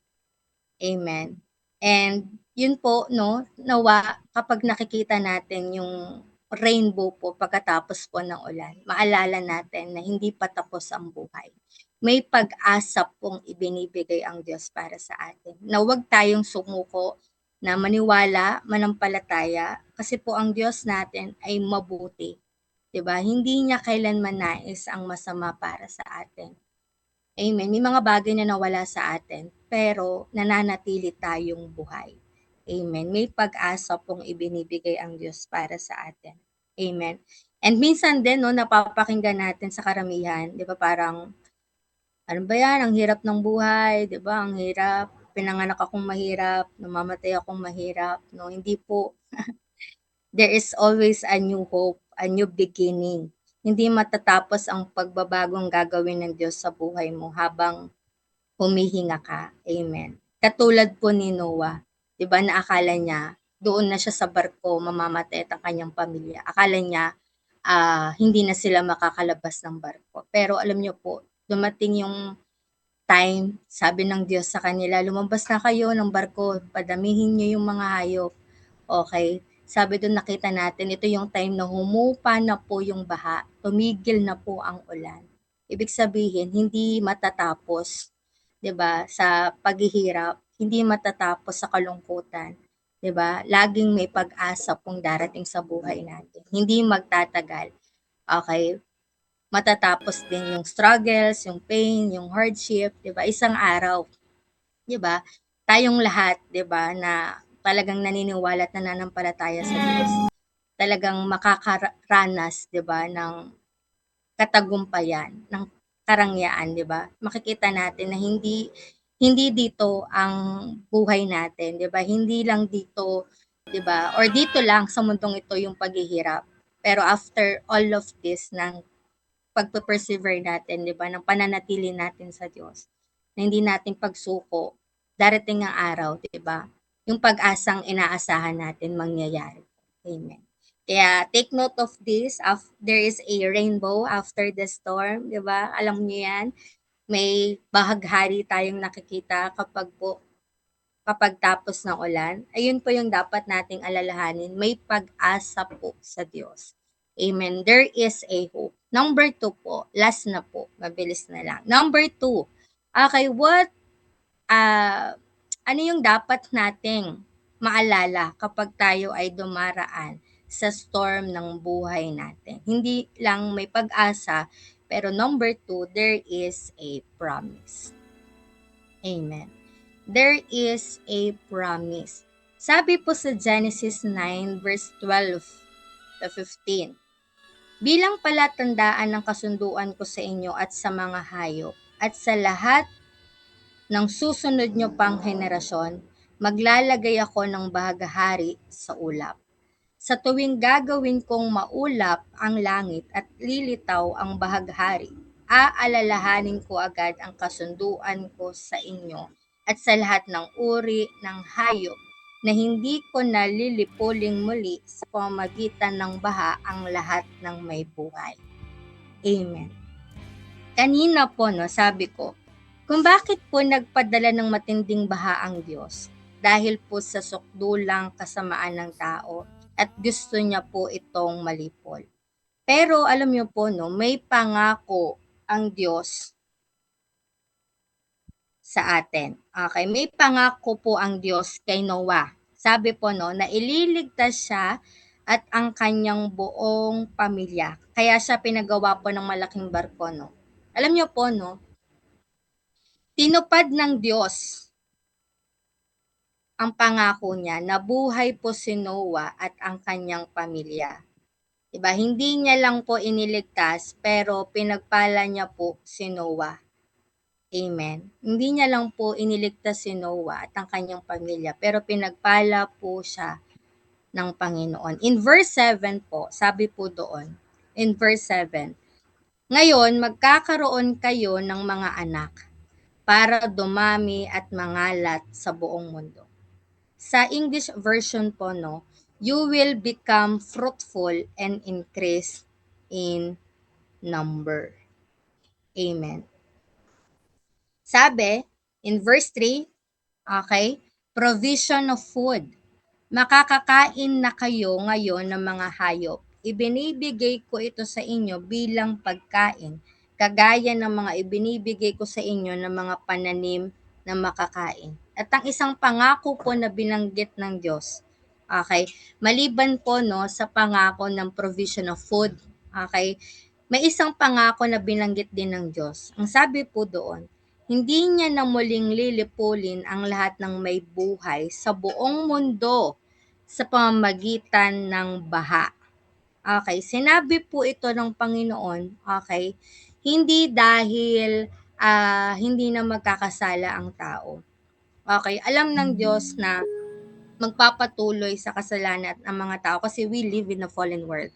J: Amen. And yun po, no, nawa kapag nakikita natin yung rainbow po pagkatapos po ng ulan, maalala natin na hindi pa tapos ang buhay. May pag-asa pong ibinibigay ang Diyos para sa atin. Na huwag tayong sumuko, na maniwala, manampalataya, kasi po ang Diyos natin ay mabuti. 'Di ba? Hindi niya kailanman nais ang masama para sa atin. Amen. May mga bagay na nawala sa atin, pero nananatili tayong buhay. Amen. May pag-asa pong ibinibigay ang Diyos para sa atin. Amen. And minsan din, no, napapakinggan natin sa karamihan, di ba, parang, ano ba yan, ang hirap ng buhay, di ba, ang hirap, pinanganak akong mahirap, namamatay akong mahirap, no, hindi po. There is always a new hope, a new beginning. Hindi matatapos ang pagbabagong gagawin ng Diyos sa buhay mo habang humihinga ka. Amen. Katulad po ni Noah, 'di ba, na akala niya doon na siya sa barko mamamatay at ang kanyang pamilya. Akala niya hindi na sila makakalabas ng barko. Pero alam niyo po, dumating yung time, sabi ng Diyos sa kanila, lumabas na kayo ng barko, padamihin niyo yung mga hayop. Okay? Sabi doon, nakita natin, ito yung time na humupa na po yung baha, tumigil na po ang ulan. Ibig sabihin, hindi matatapos 'di ba, sa paghihirap, hindi matatapos sa kalungkutan, 'di ba? Laging may pag-asa pong darating sa buhay natin. Hindi magtatagal. Okay? Matatapos din yung struggles, yung pain, yung hardship, 'di ba? Isang araw, 'di ba? Tayong lahat, 'di ba, na talagang naniniwala at nananampalataya sa Diyos, talagang makakaranas, 'di ba, ng katagumpayan, ng karangyaan, 'di ba? Makikita natin na hindi hindi dito ang buhay natin, 'di ba? Hindi lang dito, 'di ba? Or dito lang sa mundong ito yung paghihirap. Pero after all of this ng pagpe-persevere natin, 'di ba? Ng pananatili natin sa Diyos, na hindi natin pagsuko, darating ang araw, 'di ba? Yung pag-asang inaasahan natin mangyayari. Amen. Kaya take note of this. There is a rainbow after the storm, 'di ba? Alam niyo 'yan. May bahaghari tayong nakikita kapag tapos ng ulan. Ayun po yung dapat nating alalahanin. May pag-asa po sa Diyos. Amen. There is a hope. Number 2 po. Last na po. Mabilis na lang. Number 2. Okay, ano yung dapat nating maalala kapag tayo ay dumaraan sa storm ng buhay natin? Hindi lang may pag-asa, pero number 2, there is a promise. Amen. There is a promise. Sabi po sa Genesis 9 verse 12 to 15, bilang palatandaan ng kasunduan ko sa inyo at sa mga hayop at sa lahat ng susunod nyo pang henerasyon, maglalagay ako ng bahagahari sa ulap. Sa tuwing gagawin kong maulap ang langit at lilitaw ang bahaghari, aalalahanin ko agad ang kasunduan ko sa inyo at sa lahat ng uri ng hayop na hindi ko nalilipuling muli sa pamamagitan ng baha ang lahat ng may buhay. Amen. Kanina po, sabi ko, kung bakit po nagpadala ng matinding baha ang Diyos? Dahil po sa sukdulang kasamaan ng tao at gusto niya po itong malipol. Pero alam niyo po, may pangako ang Diyos sa atin. Okay, may pangako po ang Diyos kay Noah. Sabi po na ililigtas siya at ang kanyang buong pamilya. Kaya siya pinagawa po ng malaking barko. Alam niyo po, tinupad ng Diyos ang pangako niya na buhay po si Noah at ang kanyang pamilya. Diba? Hindi niya lang po iniligtas, pero pinagpala niya po si Noah. Amen. Hindi niya lang po iniligtas si Noah at ang kanyang pamilya, pero pinagpala po siya ng Panginoon. In verse 7 po, sabi po doon, in verse 7, ngayon magkakaroon kayo ng mga anak para dumami at mangalat sa buong mundo. Sa English version po, you will become fruitful and increase in number. Amen. Sabi, in verse 3, okay, provision of food. Makakakain na kayo ngayon ng mga hayop. Ibinibigay ko ito sa inyo bilang pagkain, kagaya ng mga ibinibigay ko sa inyo ng mga pananim na makakain. At ang isang pangako po na binanggit ng Diyos, okay, maliban po sa pangako ng provision of food, okay, may isang pangako na binanggit din ng Diyos. Ang sabi po doon, hindi niya na muling lilipulin ang lahat ng may buhay sa buong mundo sa pamamagitan ng baha. Okay, sinabi po ito ng Panginoon, okay, hindi dahil hindi na magkakasala ang tao. Okay, alam ng Diyos na magpapatuloy sa kasalanan ng mga tao kasi we live in a fallen world.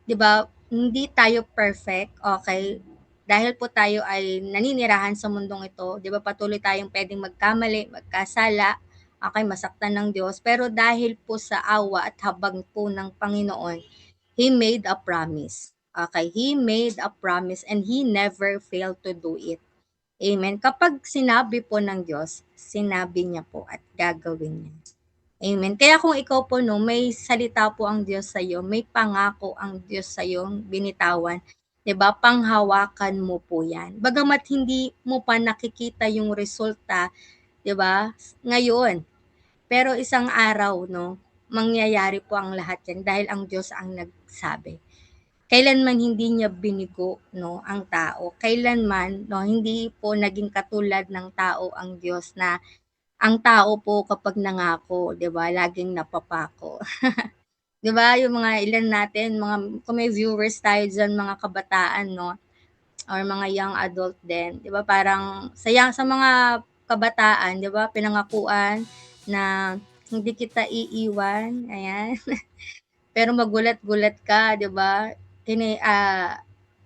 J: 'Di ba? Hindi tayo perfect, okay? Dahil po tayo ay naninirahan sa mundong ito, 'di ba? Patuloy tayong pwedeng magkamali, magkasala, okay, masaktan ng Diyos, pero dahil po sa awa at habag po ng Panginoon, He made a promise. Okay, He made a promise and He never failed to do it. Amen. Kapag sinabi po ng Diyos, sinabi niya po at gagawin niya. Amen. Kaya kung ikaw po, may salita po ang Diyos sa iyo, may pangako ang Diyos sa iyo, binitawan, 'Di ba? Panghawakan mo po 'yan. Bagamat hindi mo pa nakikita yung resulta, 'di ba? Ngayon, pero isang araw 'no, mangyayari po ang lahat 'yan dahil ang Diyos ang nagsabi. Kailanman hindi niya binigo 'no, ang tao. Kailanman 'no, hindi po naging katulad ng tao ang Diyos na ang tao po kapag nangako, 'di ba, laging napapako. 'Di ba, yung mga ilan natin, mga kung may viewers tayo diyan, mga kabataan 'no, or mga young adult din, 'di ba, parang sa mga kabataan, 'di ba, pinangakuan na hindi kita iiwan, ayan. Pero magulat-gulat ka, 'di ba?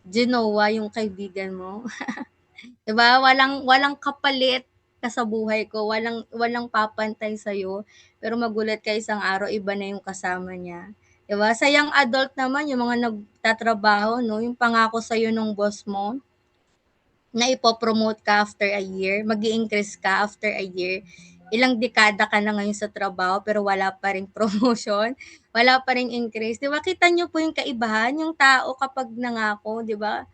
J: Ginawa yung kaibigan mo. 'Di ba? Walang walang kapalit ka sa buhay ko, walang walang papantay sa pero magulat ka isang araw iba na yung kasama niya. 'Di ba? Sa young adult naman, yung mga nagtatrabaho 'no, yung pangako sa'yo nung boss mo na ipo-promote ka after a year, mag-i-increase ka after a year. Ilang dekada ka na ngayon sa trabaho pero wala pa ring promotion, wala pa ring increase. 'Di ba, kita niyo po yung kaibahan, yung tao kapag nangako, 'di ba,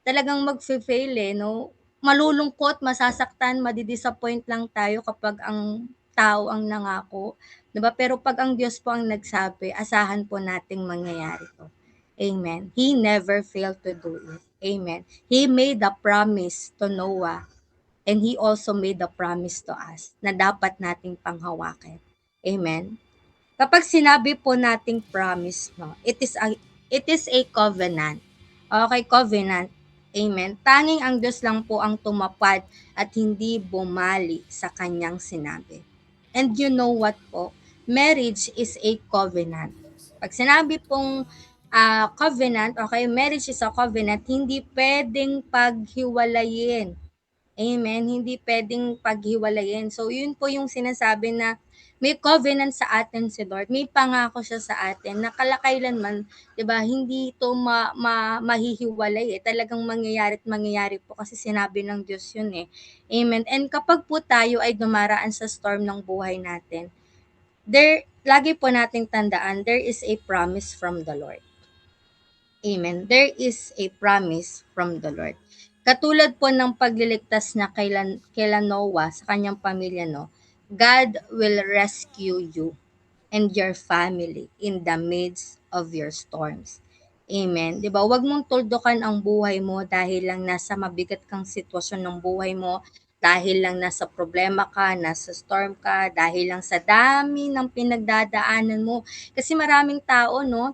J: talagang magfe-fail, eh, 'no? Malulungkot, masasaktan, madi-disappoint lang tayo kapag ang tao ang nangako, 'di ba? Pero 'pag ang Diyos po ang nagsabi, asahan po nating mangyayari 'to. Amen. He never failed to do it. Amen. He made a promise to Noah and He also made a promise to us na dapat nating panghawakan. Amen. Kapag sinabi po nating promise, no, it is a covenant. Okay, covenant. Amen. Tanging ang Diyos lang po ang tumapad at hindi bumali sa kanyang sinabi. And you know what po? Marriage is a covenant. Pag sinabi pong covenant, okay, marriage is a covenant, hindi pwedeng paghiwalayin. Amen. Hindi pwedeng paghiwalayin. So, yun po yung sinasabi na may covenant sa atin si Lord. May pangako siya sa atin na kalakailanman, 'di ba, hindi ito mahihiwalay, eh. Talagang mangyayari po kasi sinabi ng Diyos 'yun, eh. Amen. And kapag po tayo ay dumaraan sa storm ng buhay natin, lagi po nating tandaan, there is a promise from the Lord. Amen. There is a promise from the Lord. Katulad po ng pagliligtas niya kay Noah sa kanyang pamilya, no, God will rescue you and your family in the midst of your storms. Amen. 'Di ba? Huwag mong tuldukan ang buhay mo dahil lang nasa mabigat kang sitwasyon ng buhay mo, dahil lang nasa problema ka, nasa storm ka, dahil lang sa dami ng pinagdadaanan mo. Kasi maraming tao, no,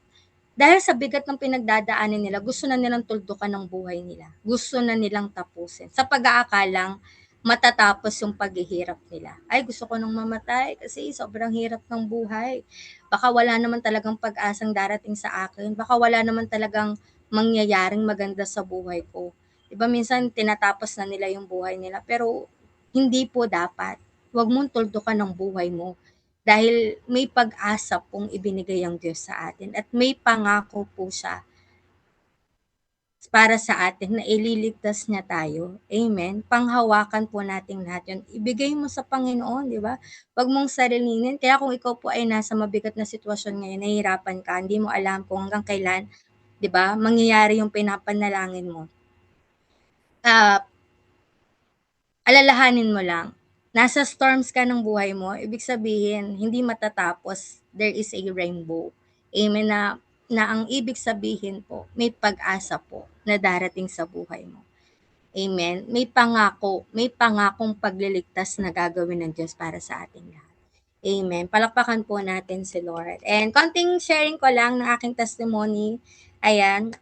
J: dahil sa bigat ng pinagdadaanan nila, gusto na nilang tuldukan ng buhay nila. Gusto na nilang tapusin. Sa pag-aakalang matatapos yung paghihirap nila. Ay, gusto ko nang mamatay kasi sobrang hirap ng buhay. Baka wala naman talagang pag-asang darating sa akin. Baka wala naman talagang mangyayaring maganda sa buhay ko. Diba minsan tinatapos na nila yung buhay nila. Pero hindi po dapat. Huwag mong tuldukan ng buhay mo. Dahil may pag-asa pong ibinigay ang Diyos sa atin at may pangako po siya para sa atin na ililigtas niya tayo. Amen. Panghawakan po natin lahat yun. Ibigay mo sa Panginoon, di ba? Huwag mong sarilinin. Kaya kung ikaw po ay nasa mabigat na sitwasyon ngayon, nahihirapan ka, hindi mo alam kung hanggang kailan, di ba, mangyayari yung pinapanalangin mo. Alalahanin mo lang, nasa storms ka ng buhay mo, ibig sabihin, hindi matatapos, there is a rainbow. Amen, na ang ibig sabihin po, may pag-asa po na darating sa buhay mo. Amen. May pangakong pagliligtas na gagawin ng Diyos para sa ating lahat. Amen. Palakpakan po natin si Lord. And konting sharing ko lang ng aking testimony. Ayan.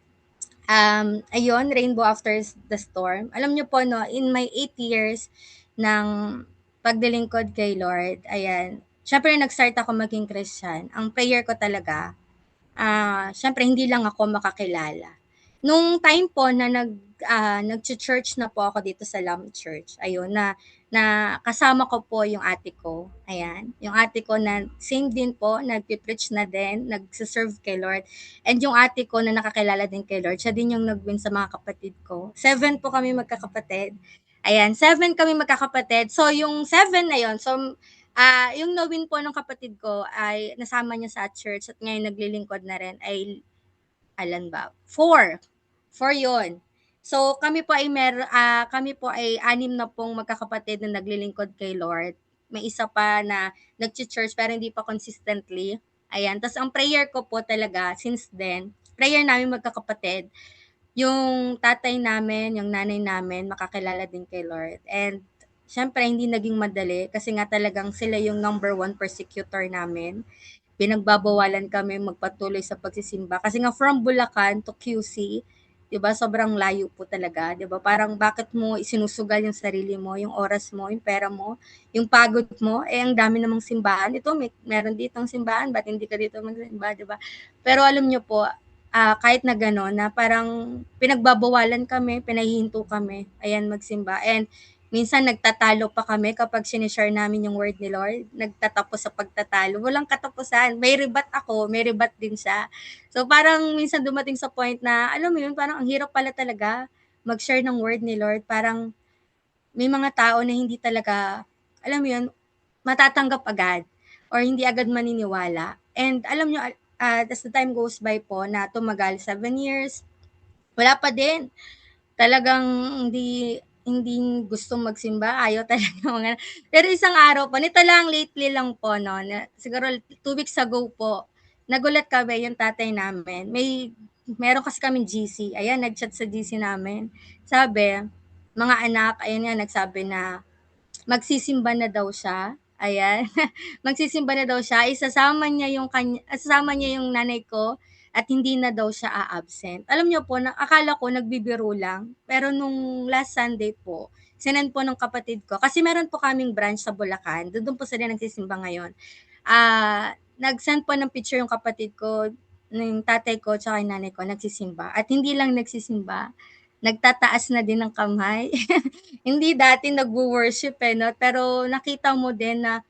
J: Ayun, Rainbow After the Storm. Alam niyo po, no, in my 8 years ng pagdilingkod kay Lord, ayan, syempre nag-start ako maging Christian. Ang prayer ko talaga, syempre hindi lang ako makakilala. Nung time po na nag-church na po ako dito sa Lamb Church, ayun, na kasama ko po yung ate ko. Ayan, yung ate ko na same din po, nagpipreach na din, nagsiserve kay Lord. And yung ate ko na nakakilala din kay Lord, siya din yung nag-win sa mga kapatid ko. 7 po kami magkakapatid. Ayan, 7 kami magkakapatid. So, yung 7 na yon, so, yung na-win po ng kapatid ko ay nasama niya sa church at ngayon naglilingkod na rin ay, alan ba? 4 4 'yun. So kami po ay 6 na pong magkakapatid na naglilingkod kay Lord. May isa pa na nagchi-church pero hindi pa consistently. Ayan, tas ang prayer ko po talaga since then, prayer namin magkakapatid, yung tatay namin, yung nanay namin makakilala din kay Lord. And siyempre hindi naging madali kasi nga talagang sila yung number 1 persecutor namin. Pinagbabawalan kami magpatuloy sa pagsisimba kasi nga from Bulacan to QC, 'di ba, sobrang layo po talaga, 'di ba? Parang bakit mo isinusugal yung sarili mo, yung oras mo, yung pera mo, yung pagod mo, eh ang dami namang simbahan. Ito meron ditong simbahan, ba't hindi ka dito magsimba, 'di ba? Pero alam niyo po, kahit na gano'n na parang pinagbabawalan kami, pinahihinto kami, ayan, magsimba. And minsan nagtatalo pa kami kapag sinishare namin yung word ni Lord. Nagtatapos sa pagtatalo. Walang katapusan. May rebat ako, may rebat din siya. So parang minsan dumating sa point na, alam mo yun, parang ang hirap pala talaga mag-share ng word ni Lord. Parang may mga tao na hindi talaga, alam mo yun, matatanggap agad or hindi agad maniniwala. And alam nyo, as the time goes by po na tumagal 7 years, wala pa din. Talagang hindi gusto magsimba, ayaw talaga mga pero isang araw po, nito lang lately lang po 'no, na siguro 2 weeks ago po, nagulat kami yung tatay namin, meron kasi kaming GC, ayan nag-chat sa GC namin. Sabi, "Mga anak," ayun nga nagsabi na magsisimba na daw siya, ayan. Magsisimba na daw siya, isasama niya yung nanay ko at hindi na daw siya a-absent. Alam niyo po, akala ko nagbibiro lang, pero nung last Sunday po, sinend po ng kapatid ko, kasi meron po kaming branch sa Bulacan, doon po sila nagsisimba ngayon. Nag-send po ng picture yung kapatid ko, ng tatay ko, tsaka yung nanay ko, nagsisimba. At hindi lang nagsisimba, nagtataas na din ng kamay. Hindi dati nagwo-worship no? Pero nakita mo din na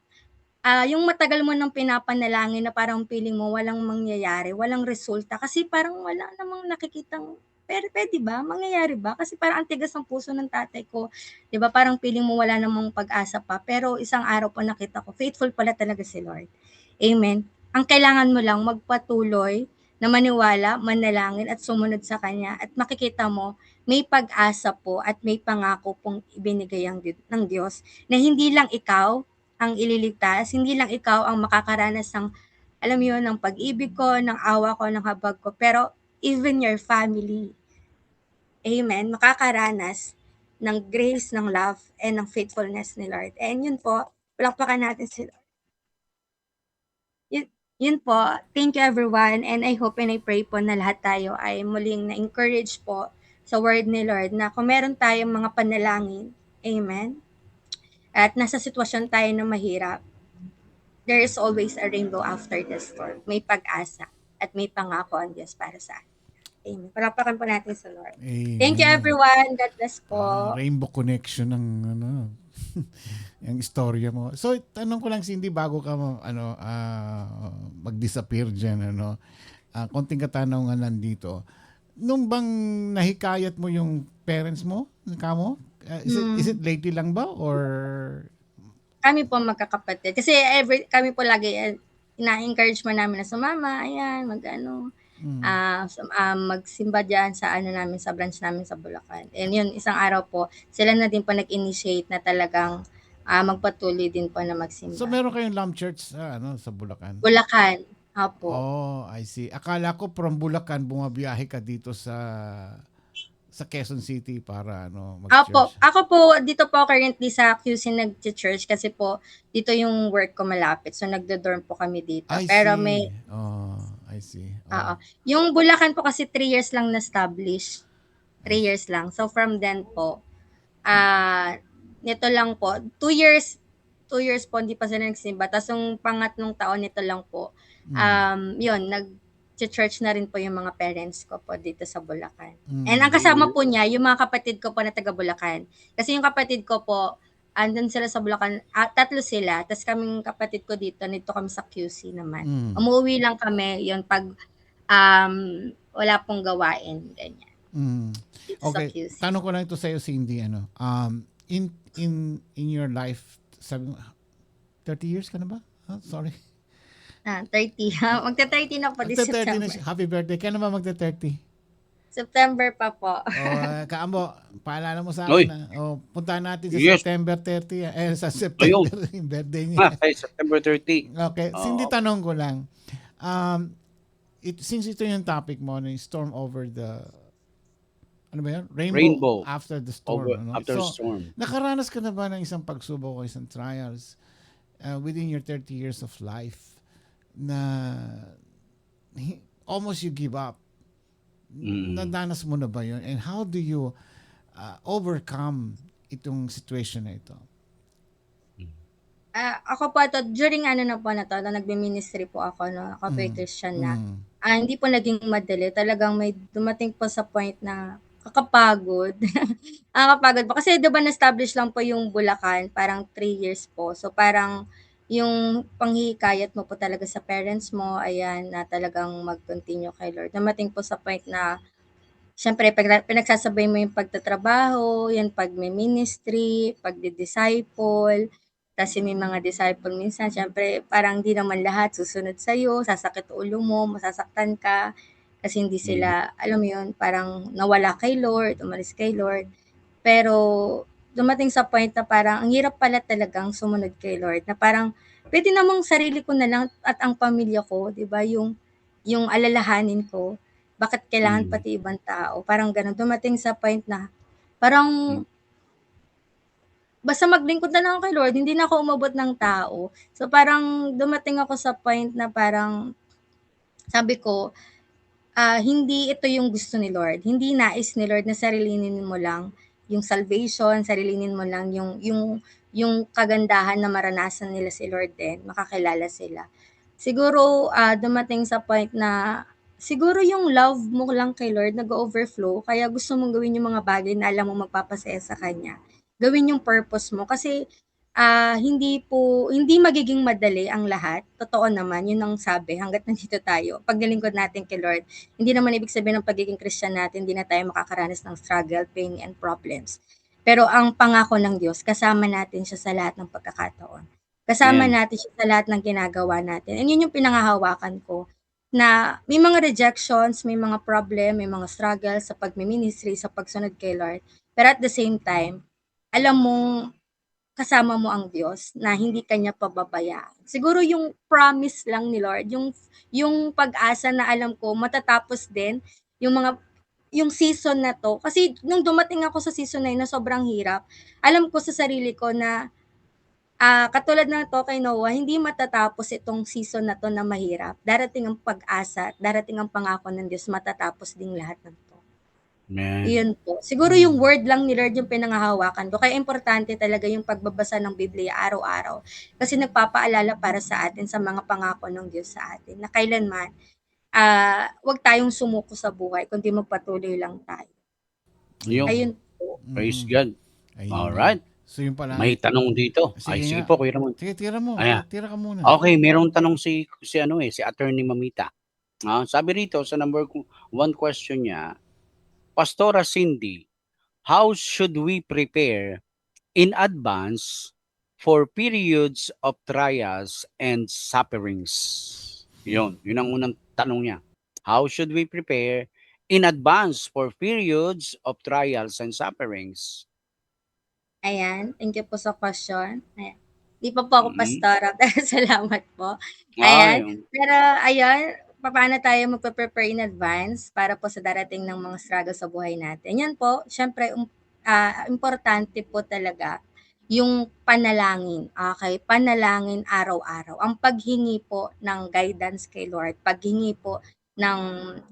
J: yung matagal mo nang pinapanalangin na parang feeling mo walang mangyayari, walang resulta kasi parang wala namang nakikitang pero pwede ba? Mangyayari ba? Kasi parang ang tigas ng puso ng tatay ko. 'Di ba? Parang feeling mo wala namang pag-asa pa. Pero isang araw po nakita ko, faithful pala talaga si Lord. Amen. Ang kailangan mo lang magpatuloy na maniwala, manalangin at sumunod sa Kanya at makikita mo may pag-asa po at may pangako pong ibinigay ng Diyos na hindi lang ikaw ang ililigtas, hindi lang ikaw ang makakaranas ng, alam mo yun, ng pag-ibig ko, ng awa ko, ng habag ko, pero even your family, amen, makakaranas ng grace, ng love, and ng faithfulness ni Lord. And yun po, palakpakan natin si Lord. Yun po, thank you everyone, and I hope and I pray po na lahat tayo ay muling na-encourage po sa word ni Lord na kung meron tayong mga panalangin, amen, at nasa sitwasyon tayo na mahirap, there is always a rainbow after the storm. May pag-asa at may pangako ang Diyos para sa atin. Amen. Palapakan po natin sa Lord. Amen. Thank you everyone. God bless po.
D: Rainbow connection ng yung istorya mo. So tanong ko lang Cindy bago ka mag-disappear diyan konting katanungan lang dito. Nung bang nahikayat mo yung parents mo, is it lately lang ba or
J: kami po magkakapatid kasi kami po lagi ina-encourage mo namin na sumama, ayan, magsimba diyan sa namin, sa branch namin sa Bulacan. And yun, isang araw po sila na din po nag-initiate na talagang magpatuloy din po na magsimba.
D: So meron kayong Lamb Church sa Bulacan?
J: Bulacan. Opo.
D: Oh, I see. Akala ko from Bulacan bumabiyahe ka dito sa Quezon City para mag-church.
J: Opo. Ako po dito po currently sa QC nag-church kasi po dito yung work ko malapit. So nagdo-dorm po kami dito.
D: I see.
J: Oo. Yung Bulacan po kasi 3 years lang na-establish. 3 years lang. So from then po nito lang po, 2 years po, hindi pa sila nagsimba. Tapos yung pangatlong taon, nito lang po. Yun, nag-church na rin po yung mga parents ko po dito sa Bulacan. And ang kasama po niya, yung mga kapatid ko po na taga Bulacan. Kasi yung kapatid ko po, andun sila sa Bulacan, 3 sila. Tapos kaming kapatid ko dito kami sa QC naman. Umuwi lang kami, yun, pag wala pong gawain, ganyan.
D: Okay, tanong ko lang ito sa iyo, Cindy, in your life, sabi mo, 30 years ka na ba? Sorry.
J: 30. Magta-30 na po this September.
D: Happy birthday. Kaya naman magta-30?
J: September pa po.
D: Kaambo, paalala mo sa
H: Uy,
D: akin na. Puntahan natin sa
H: yes.
D: September 30. Sa
H: Ayun.
D: September, yung birthday niya.
H: Ay, September 30.
D: Okay. Cindy, tanong ko lang. Since ito yung topic mo, yung storm over the, ano ba yun? Rainbow after the storm.
H: After the storm.
D: Nakaranas ka na ba ng isang pagsubok o isang trials within your 30 years of life na almost you give up? Nadanas mo na ba yun? And how do you overcome itong situation na ito?
J: Ako po ito, during na nagbe-ministry po ako, no? Ako po Christian na. Hindi po naging madali. Talagang may dumating po sa point na kakapagod. Kakapagod po. Kasi diba na-establish lang po yung Bulacan, parang 3 years po. So parang yung panghihikayat mo po talaga sa parents mo, ayan, na talagang mag-continue kay Lord. Dumating po sa point na, syempre, pinagsasabay mo yung pagtatrabaho, yan pag may ministry, pagdi-disciple, kasi may mga disciple minsan, syempre, parang di naman lahat susunod sa'yo, sasakit ulo mo, masasaktan ka, kasi hindi sila, alam mo yun, parang nawala kay Lord, umalis kay Lord. Pero, dumating sa point na parang ang hirap pala talagang sumunod kay Lord, na parang pwede namang sarili ko na lang at ang pamilya ko, 'di ba, yung alalahanin ko, bakit kailangan pati ibang tao, parang gano'n. Dumating sa point na parang basta maglingkod na lang ako kay Lord, hindi na ako umabot ng tao. So parang dumating ako sa point na parang sabi ko, hindi ito yung gusto ni Lord. Hindi nais ni Lord na sarilinin mo lang yung salvation, sarilinin mo lang yung kagandahan na maranasan nila si Lord din, makakilala sila. Siguro dumating sa point na siguro yung love mo lang kay Lord nag-overflow, kaya gusto mong gawin yung mga bagay na alam mo magpapasaya sa Kanya. Gawin yung purpose mo kasi hindi magiging madali ang lahat. Totoo naman, yun ang sabi, hangga't nandito tayo. Pag nalingkod natin kay Lord, hindi naman ibig sabihin ng pagiging Christian natin, hindi na tayo makakaranas ng struggle, pain, and problems. Pero ang pangako ng Diyos, kasama natin siya sa lahat ng pagkakataon. Kasama natin siya sa lahat ng ginagawa natin. And yun yung pinangahawakan ko, na may mga rejections, may mga problem, may mga struggles sa pagmi-ministry, sa pagsunod kay Lord. Pero at the same time, alam mong kasama mo ang Diyos na hindi kanya pababayaan. Siguro yung promise lang ni Lord, yung pag-asa na alam ko matatapos din yung season na to. Kasi nung dumating ako sa season na yun na sobrang hirap, alam ko sa sarili ko na katulad ng to kay Noah, hindi matatapos itong season na to na mahirap. Darating ang pag-asa, darating ang pangako ng Diyos, matatapos ding lahat ng to. Iyon po. Siguro yung word lang ni Lord yung pinangahawakan ko. Kaya importante talaga yung pagbabasa ng Biblia araw-araw. Kasi nagpapaalala para sa atin sa mga pangako ng Diyos sa atin na kailanman wag tayong sumuko sa buhay kundi magpatuloy lang tayo. Ayun po.
H: Praise God. Alright.
D: So yun pala.
H: May tanong dito. Sige po, Kuya Ramon.
D: Sige, tira mo.
H: Ayan.
D: Tira ka muna.
H: Okay, mayroong tanong si Attorney Mamita. Sabi rito sa number 1 question niya, Pastora Cindy, how should we prepare in advance for periods of trials and sufferings? Yun ang unang tanong niya. How should we prepare in advance for periods of trials and sufferings?
J: Ayan, thank you po sa question. Ayan. Di pa po ako pastora, pero salamat po. Ayan. Pero ayan, paano tayo magpe-prepare in advance para po sa darating ng mga struggle sa buhay natin. Yan po, syempre, importante po talaga yung panalangin. Okay? Panalangin araw-araw. Ang paghingi po ng guidance kay Lord, paghingi po ng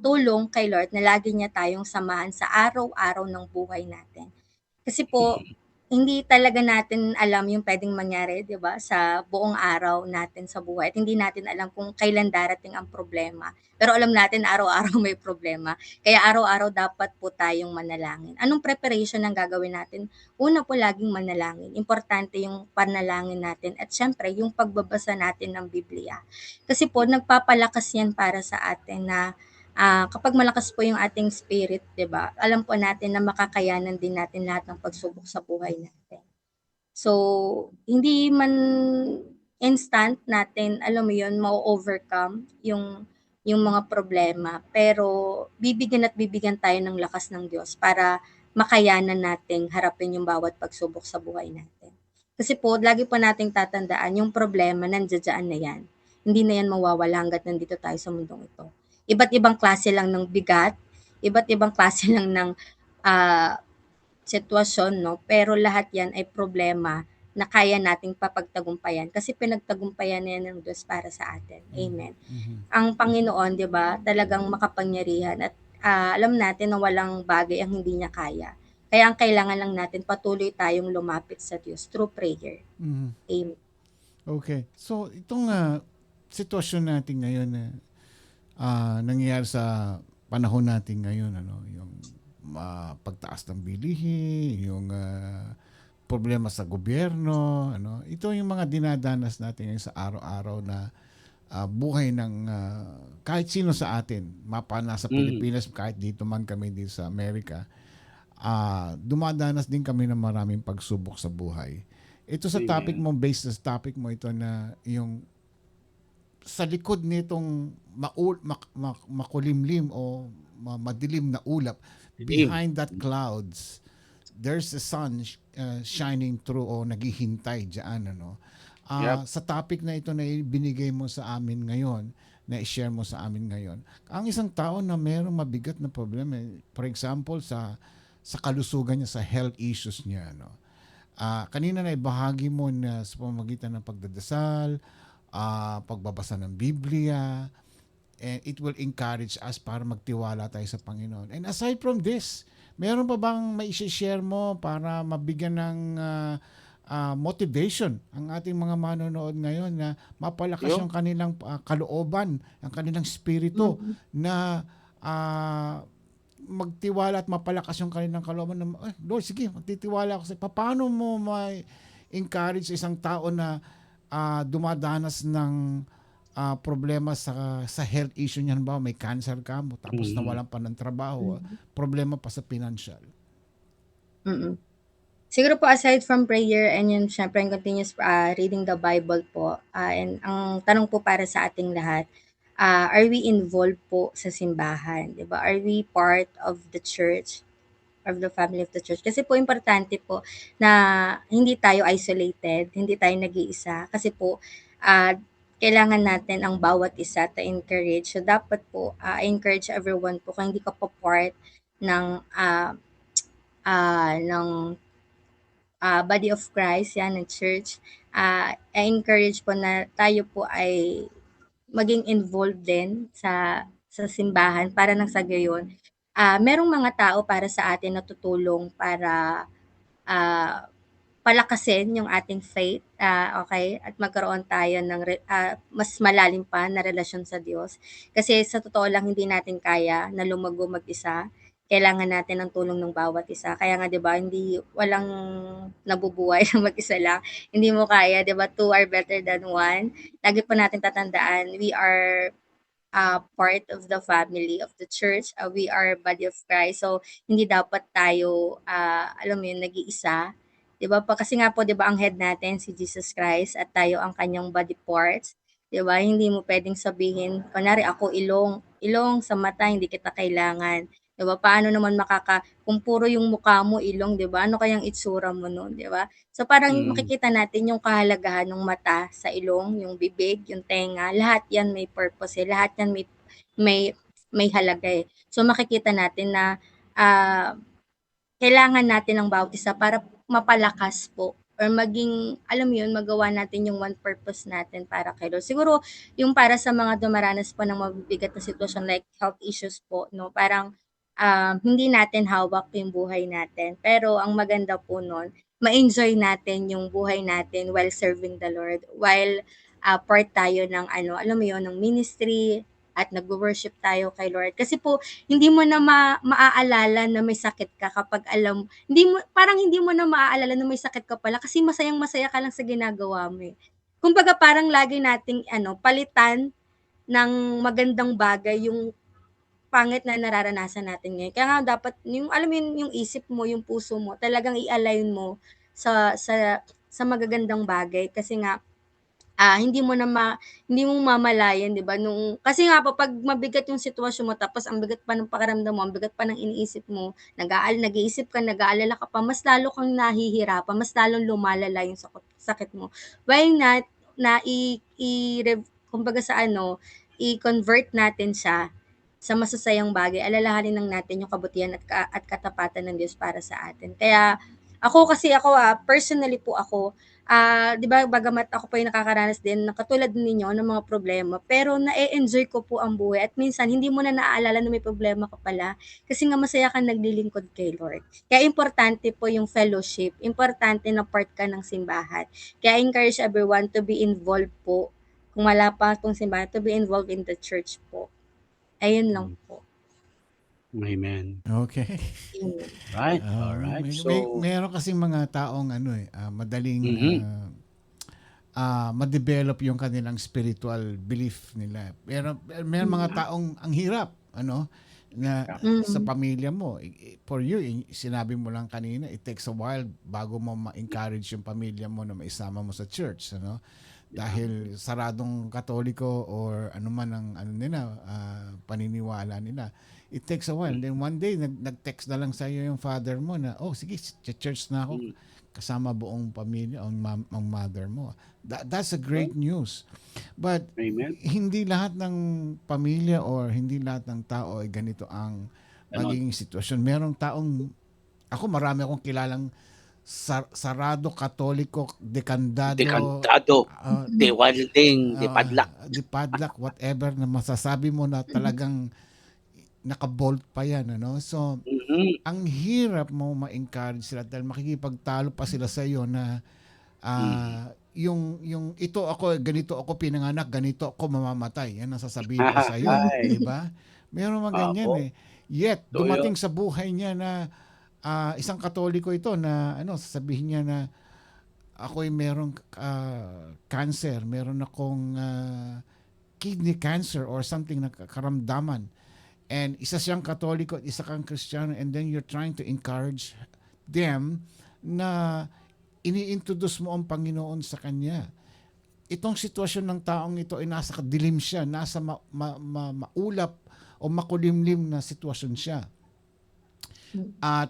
J: tulong kay Lord na lagi niya tayong samahan sa araw-araw ng buhay natin. Kasi po, hindi talaga natin alam yung pwedeng mangyari, 'di ba, sa buong araw natin sa buhay. At hindi natin alam kung kailan darating ang problema. Pero alam natin araw-araw may problema. Kaya araw-araw dapat po tayong manalangin. Anong preparation ang gagawin natin? Una po laging manalangin. Importante yung panalangin natin at syempre yung pagbabasa natin ng Biblia. Kasi po nagpapalakas yan para sa atin na kapag malakas po yung ating spirit, 'di ba? Alam po natin na makakayanan din natin lahat ng pagsubok sa buhay natin. So, hindi man instant natin, alam mo 'yun, ma-overcome yung yung mga problema, pero bibigyan at bibigyan tayo ng lakas ng Diyos para makayanan nating harapin yung bawat pagsubok sa buhay natin. Kasi po, lagi po nating tatandaan yung problema nandiyan na yan. Hindi na yan mawawala hangga't nandito tayo sa mundong ito. Iba't ibang klase lang ng bigat, iba't ibang klase lang ng ah, sitwasyon, no? Pero lahat yan ay problema na kaya nating papagtagumpayan kasi pinagtagumpayan na yan ng Diyos para sa atin. Amen. Ang Panginoon, 'di ba, talagang makapangyarihan at alam natin na walang bagay ang hindi niya kaya. Kaya ang kailangan lang natin patuloy tayong lumapit sa Diyos through prayer.
D: Mhm.
J: Amen.
D: Okay. So, itong sitwasyon natin ngayon na nangyayari sa panahon natin ngayon, ano, yung pagtaas ng bilihin, yung problema sa gobyerno, ano, ito yung mga dinadanas natin ngayon sa araw-araw na buhay ng kahit sino sa atin, mapa nasa Pilipinas, kahit dito man kami dito sa Amerika, dumadanas din kami ng maraming pagsubok sa buhay. Ito sa topic mo, based sa topic mo ito na yung sa likod nitong makulimlim o madilim na ulap, behind that clouds, there's a sun shining through o naghihintay dyan, ano. Sa topic na ito na binigay mo sa amin ngayon, na i-share mo sa amin ngayon, ang isang tao na mayroong mabigat na problema, for example, sa kalusugan niya, sa health issues niya, no. Kanina na ibahagi mo na sa pamamagitan ng pagdadasal, pagbabasa ng Biblia, and it will encourage us para magtiwala tayo sa Panginoon. And aside from this, meron pa bang may i-share mo para mabigyan ng motivation ang ating mga manonood ngayon na mapalakas yung kanilang kalooban, ang kanilang spirito na magtiwala at mapalakas yung kanilang kalooban na, Lord, sige, magtitiwala ako sa paano mo may encourage isang tao na dumadanas ng problema sa health issue niyan, ba may cancer ka mo tapos nawalan pa ng trabaho, problema pa sa financial.
J: Siguro po aside from prayer and yun syempre ang continuous reading the Bible po, and ang tanong po para sa ating lahat, are we involved po sa simbahan, 'di ba? Are we part of the church, of the family of the church? Kasi po importante po na hindi tayo isolated, hindi tayo nag-iisa kasi po kailangan natin ang bawat isa to encourage. So dapat po encourage everyone po kung hindi ka po part ng body of Christ, yan, ng church, encourage po na tayo po ay maging involved din sa simbahan para nang sa gayon, merong mga tao para sa atin na tutulong para palakasin yung ating faith, okay, at magkaroon tayo ng mas malalim pa na relasyon sa Diyos. Kasi sa totoo lang hindi natin kaya na lumago mag-isa. Kailangan natin ng tulong ng bawat isa. Kaya nga 'di ba, hindi walang nabubuhay na mag-isa lang. Hindi mo kaya, 'di ba? Two are better than one. Lagi po natin tatandaan, we are part of the family of the church. We are body of Christ. So hindi dapat tayo alam mo yun, nag-iisa. 'Di ba? Kasi nga po 'di ba ang head natin si Jesus Christ at tayo ang kanyang body parts. 'Di ba? Hindi mo pwedeng sabihin, kunwari ako ilong sa mata hindi kita kailangan. 'Di ba? Paano naman kung puro yung mukha mo ilong, 'di ba? Ano kayang itsura mo noon, 'di ba? So parang makikita natin yung kahalagahan ng mata sa ilong, yung bibig, yung tenga, lahat 'yan may purpose, lahat 'yan may halaga eh. So makikita natin na kailangan natin ng bawat isa para mapalakas po or maging, alam mo yun, magawa natin yung one purpose natin para kay Lord. Siguro, yung para sa mga dumaranas po ng mabibigat na sitwasyon like health issues po, no, parang hindi natin hawak yung buhay natin. Pero ang maganda po nun, ma-enjoy natin yung buhay natin while serving the Lord, while part tayo ng alam mo yun, ng ministry, at nag-worship tayo kay Lord. Kasi po, hindi mo na maaalala na may sakit ka kapag hindi mo na maaalala na may sakit ka pala kasi masayang-masaya ka lang sa ginagawa mo eh. Kumbaga parang lagi nating palitan ng magandang bagay yung pangit na nararanasan natin ngayon. Kaya nga dapat yung alam mo yung isip mo, yung puso mo, talagang i-align mo sa magagandang bagay kasi nga hindi mo mamalayan, 'di ba, kasi nga po 'pag mabigat yung sitwasyon mo tapos ang bigat pa ng pakiramdam mo, ang bigat pa ng iniisip mo, nag-iisip ka, nag-aalala ka pa, mas lalo kang nahihirapan, mas lalong lumalala yung sakit mo. Why not na kumbaga i-convert natin siya sa masasayang bagay, alalahanin lang natin yung kabutihan at katapatan ng Diyos para sa atin. Kaya personally po ako, 'di ba bagamat ako po ay nakakaranas din ng katulad ninyo ng mga problema, pero na-e-enjoy ko po ang buhay at minsan hindi mo na naaalala na may problema ka pala kasi nga masaya kang naglilingkod kay Lord. Kaya importante po yung fellowship, importante na part ka ng simbahan. Kaya I encourage everyone to be involved po, kung wala pa pong simbahan, to be involved in the church po. Ayun lang po.
H: Amen.
D: Okay.
H: Right. All right.
D: Meron kasing mga taong madaling ma-develop yung kanilang spiritual belief nila. Pero meron mga taong ang hirap na sa pamilya mo. For you, sinabi mo lang kanina, it takes a while bago mo ma-encourage yung pamilya mo na maisama mo sa church, dahil saradong Katoliko or anuman ang paniniwala nila. It takes a while. Then one day, nag-text na lang sa iyo yung father mo na, sige, church na ako. Kasama buong pamilya, ang mother mo. That's a great news. But
H: Amen.
D: Hindi lahat ng pamilya or hindi lahat ng tao ay ganito ang magiging sitwasyon. Merong taong, marami akong kilalang sarado, Katoliko, dekandado,
H: dewalding,
D: dipadlak, whatever na masasabi mo na talagang nakabolt pa yan, So, ang hirap mo ma-encourage sila dahil makikipagtalo pa sila sa iyo na yung ganito ako pinanganak, ganito ako mamamatay. Yan ang sasabihin ko sa iyo, di ba? Meron mga ganyan Yet, dumating sa buhay niya na isang Katoliko ito na sasabihin niya na ako'y merong cancer, meron akong kidney cancer or something na karamdaman. And isa siyang Katoliko at isa kang Kristiyano, and then you're trying to encourage them na ini-introduce mo ang Panginoon sa kanya. Itong sitwasyon ng taong ito ay nasa kadilim siya, nasa maulap o makulimlim na sitwasyon siya. At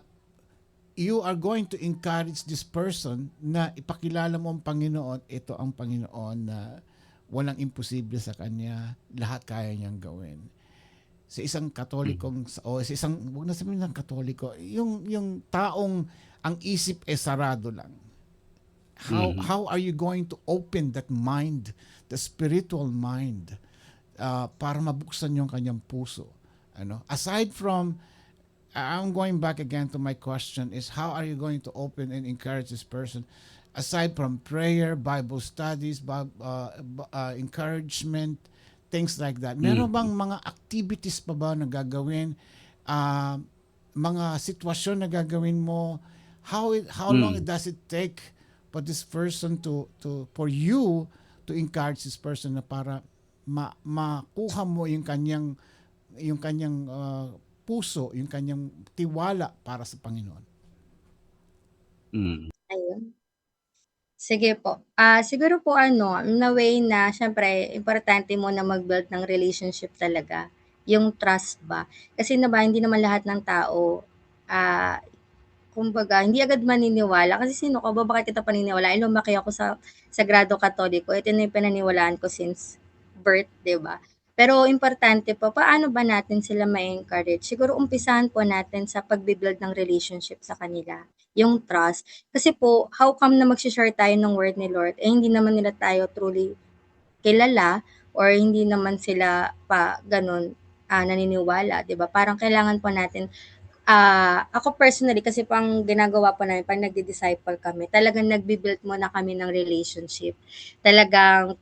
D: you are going to encourage this person na ipakilala mo ang Panginoon. Ito ang Panginoon na walang imposible sa kanya, lahat kaya niyang gawin. Sa isang Katolikong sa isang, wag na sabihin ng Katoliko, yung taong ang isip sarado lang. How are you going to open that mind, the spiritual mind, para mabuksan yung kanyang puso? Aside from, I'm going back again to my question, is how are you going to open and encourage this person? Aside from prayer, Bible studies, encouragement, things like that. Meron bang mga activities pa ba na gagawin? Mga sitwasyon na gagawin mo? How long does it take for this person for you to encourage this person na para makuha mo yung kanyang puso, yung kanyang tiwala para sa Panginoon?
J: Ayun. Sige po. Siguro po na way na syempre importante mo na mag-build ng relationship talaga, yung trust ba. Kasi hindi naman lahat ng tao, kumbaga, hindi agad maniniwala. Kasi sino ka ba? Bakit kita paniniwalaan? Lumaki ako sa Sagrado Katoliko. Ito na yung pinaniwalaan ko since birth, di ba? Pero importante po, paano ba natin sila ma-encourage? Siguro umpisahan po natin sa pag-build ng relationship sa kanila, yung trust. Kasi po, how come na mag-share tayo ng word ni Lord, hindi naman nila tayo truly kilala or hindi naman sila pa ganun naniniwala, di ba? Parang kailangan po natin, ako personally, kasi pang ginagawa po namin, pag nagdi-disciple kami, talagang nagbi-build muna kami ng relationship. Talagang,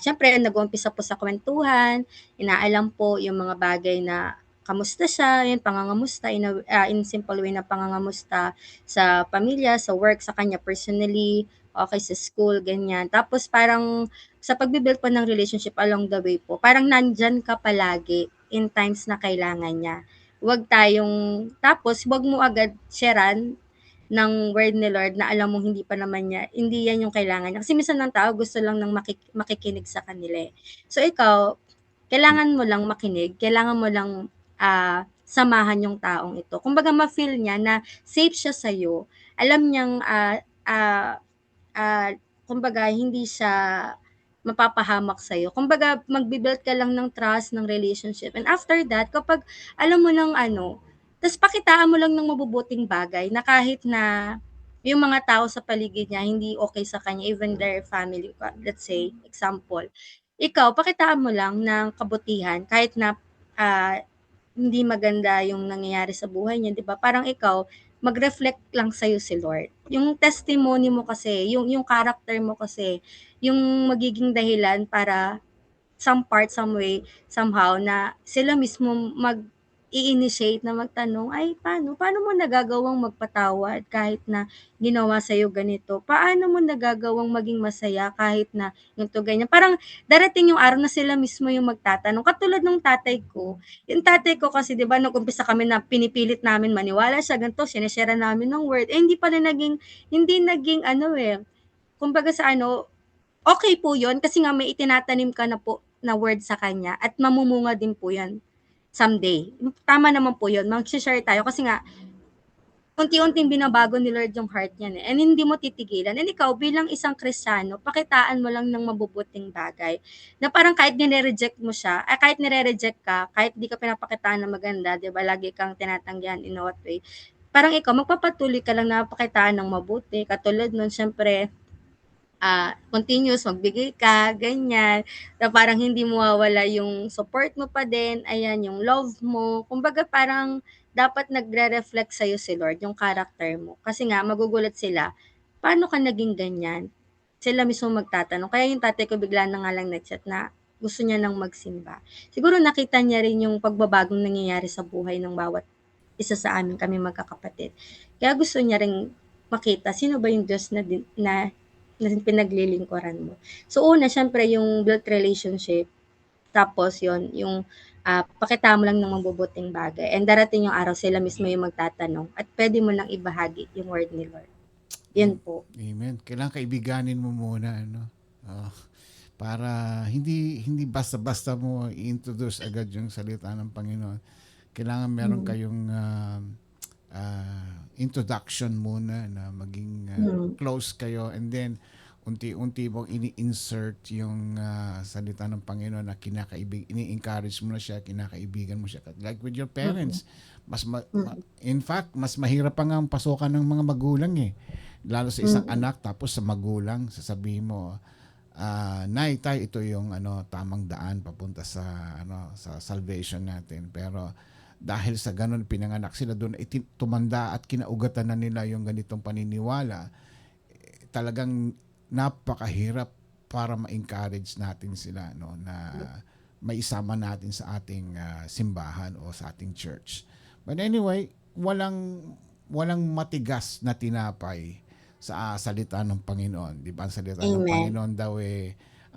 J: syempre, nag-uumpisa po sa kwentuhan, inaalam po yung mga bagay na kamusta siya, yun, pangangamusta, in simple way na pangangamusta sa pamilya, sa work, sa kanya personally, okay, sa school, ganyan. Tapos parang sa pagbibuild po ng relationship along the way po, parang nandyan ka palagi in times na kailangan niya. Tapos wag mo agad sharean ng word ni Lord na alam mong hindi yan yung kailangan niya. Kasi minsan ng tao gusto lang ng makikinig sa kanila, eh. So ikaw, kailangan mo lang makinig, kailangan mo lang, samahan yung taong ito. Kumbaga ma-feel niya na safe siya sa'yo, alam niyang, ah, kumbaga hindi siya mapapahamak sa'yo. Kumbaga magbi-build ka lang ng trust, ng relationship, and after that kapag alam mo ng ta's pakitaan mo lang ng mabubuting bagay na kahit na yung mga tao sa paligid niya hindi okay sa kanya, even their family, let's say, example. Ikaw, pakitaan mo lang ng kabutihan kahit na, ah, hindi maganda yung nangyayari sa buhay niya, 'di ba? Parang ikaw, mag-reflect lang sa'yo si Lord. Yung testimony mo kasi, yung character mo kasi, yung magiging dahilan para some part, some way, somehow na sila mismo mag-i-initiate na magtanong, ay paano mo nagagawang magpatawad kahit na ginawa sa'yo ganito? Paano mo nagagawang maging masaya kahit na ganito, ganyan? Parang darating yung araw na sila mismo yung magtatanong. Katulad ng tatay ko. Yung tatay ko kasi, di ba, nung umpisa kami na pinipilit namin maniwala siya, ganito, sinishare namin ng word. Hindi naging kumbaga sa okay po yun kasi nga may itinatanim ka na po na word sa kanya at mamumunga din po yan someday. Tama naman po yun. Mag-share tayo kasi nga unti-unting binabago ni Lord yung heart niya, and hindi mo titigilan. And ikaw bilang isang Kristiyano, pakitaan mo lang ng mabubuting bagay. Na parang kahit nire-reject mo siya, kahit nire-reject ka, kahit di ka pinapakitaan na maganda, 'di ba? Lagi kang tinatanggihan in what way. Parang ikaw magpapatuloy ka lang na pakitaan ng mabuti. Katulad nun, syempre, continuous, magbigay ka, ganyan, na parang hindi mawawala yung support mo pa din, ayan, yung love mo. Kumbaga parang dapat nagre-reflect sa'yo si Lord, yung character mo. Kasi nga, magugulat sila, paano ka naging ganyan? Sila mismo magtatanong. Kaya yung tatay ko bigla na nga lang nag-chat na gusto niya nang magsimba. Siguro nakita niya rin yung pagbabagong nangyayari sa buhay ng bawat isa sa amin, kami magkakapatid. Kaya gusto niya rin makita sino ba yung Diyos na pinaglilingkuran mo. So una, syempre yung built relationship, tapos yon yung pakita mo lang ng mabubuting bagay, and darating yung araw sila mismo yung magtatanong at pwede mo nang ibahagi yung word ni Lord. Yan po.
D: Amen. Kailangan kaibiganin mo muna, para hindi basta-basta mo i-introduce agad yung salita ng Panginoon. Kailangan meron kayong introduction muna na maging close kayo, and then unti-unti mong ini-insert yung salita ng Panginoon na ini-encourage mo na siya, kinakaibigan mo siya. Like with your parents, in fact, mas mahirap pa nga ang pasukan ng mga magulang, lalo sa isang anak, tapos sa magulang, sasabihin mo, Nay, tay, ito yung tamang daan papunta sa sa salvation natin. Pero dahil sa ganun pinanganak sila doon, tumanda at kinaugatan na nila yung ganitong paniniwala, talagang napakahirap para ma-encourage natin sila na maisama natin sa ating simbahan o sa ating church. But anyway, walang matigas na tinapay sa salita ng Panginoon. Di ba? Ang salita ng Panginoon daw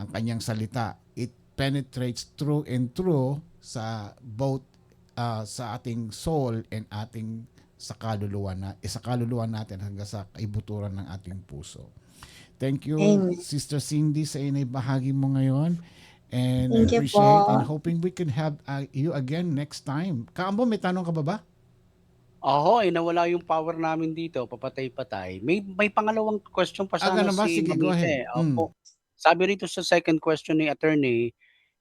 D: ang kanyang salita, it penetrates through and through sa both sa ating soul and ating sa kaluluwa natin hanggang sa kaibuturan ng ating puso. Thank you, Sister Cindy, sa bahagi mo ngayon. And I appreciate and hoping we can have you again next time. Kaambo, may tanong ka ba?
H: Nawala yung power namin dito, papatay-patay. May pangalawang question pa sana si
D: Sige, go ahead.
H: Sabi rito sa second question ni attorney,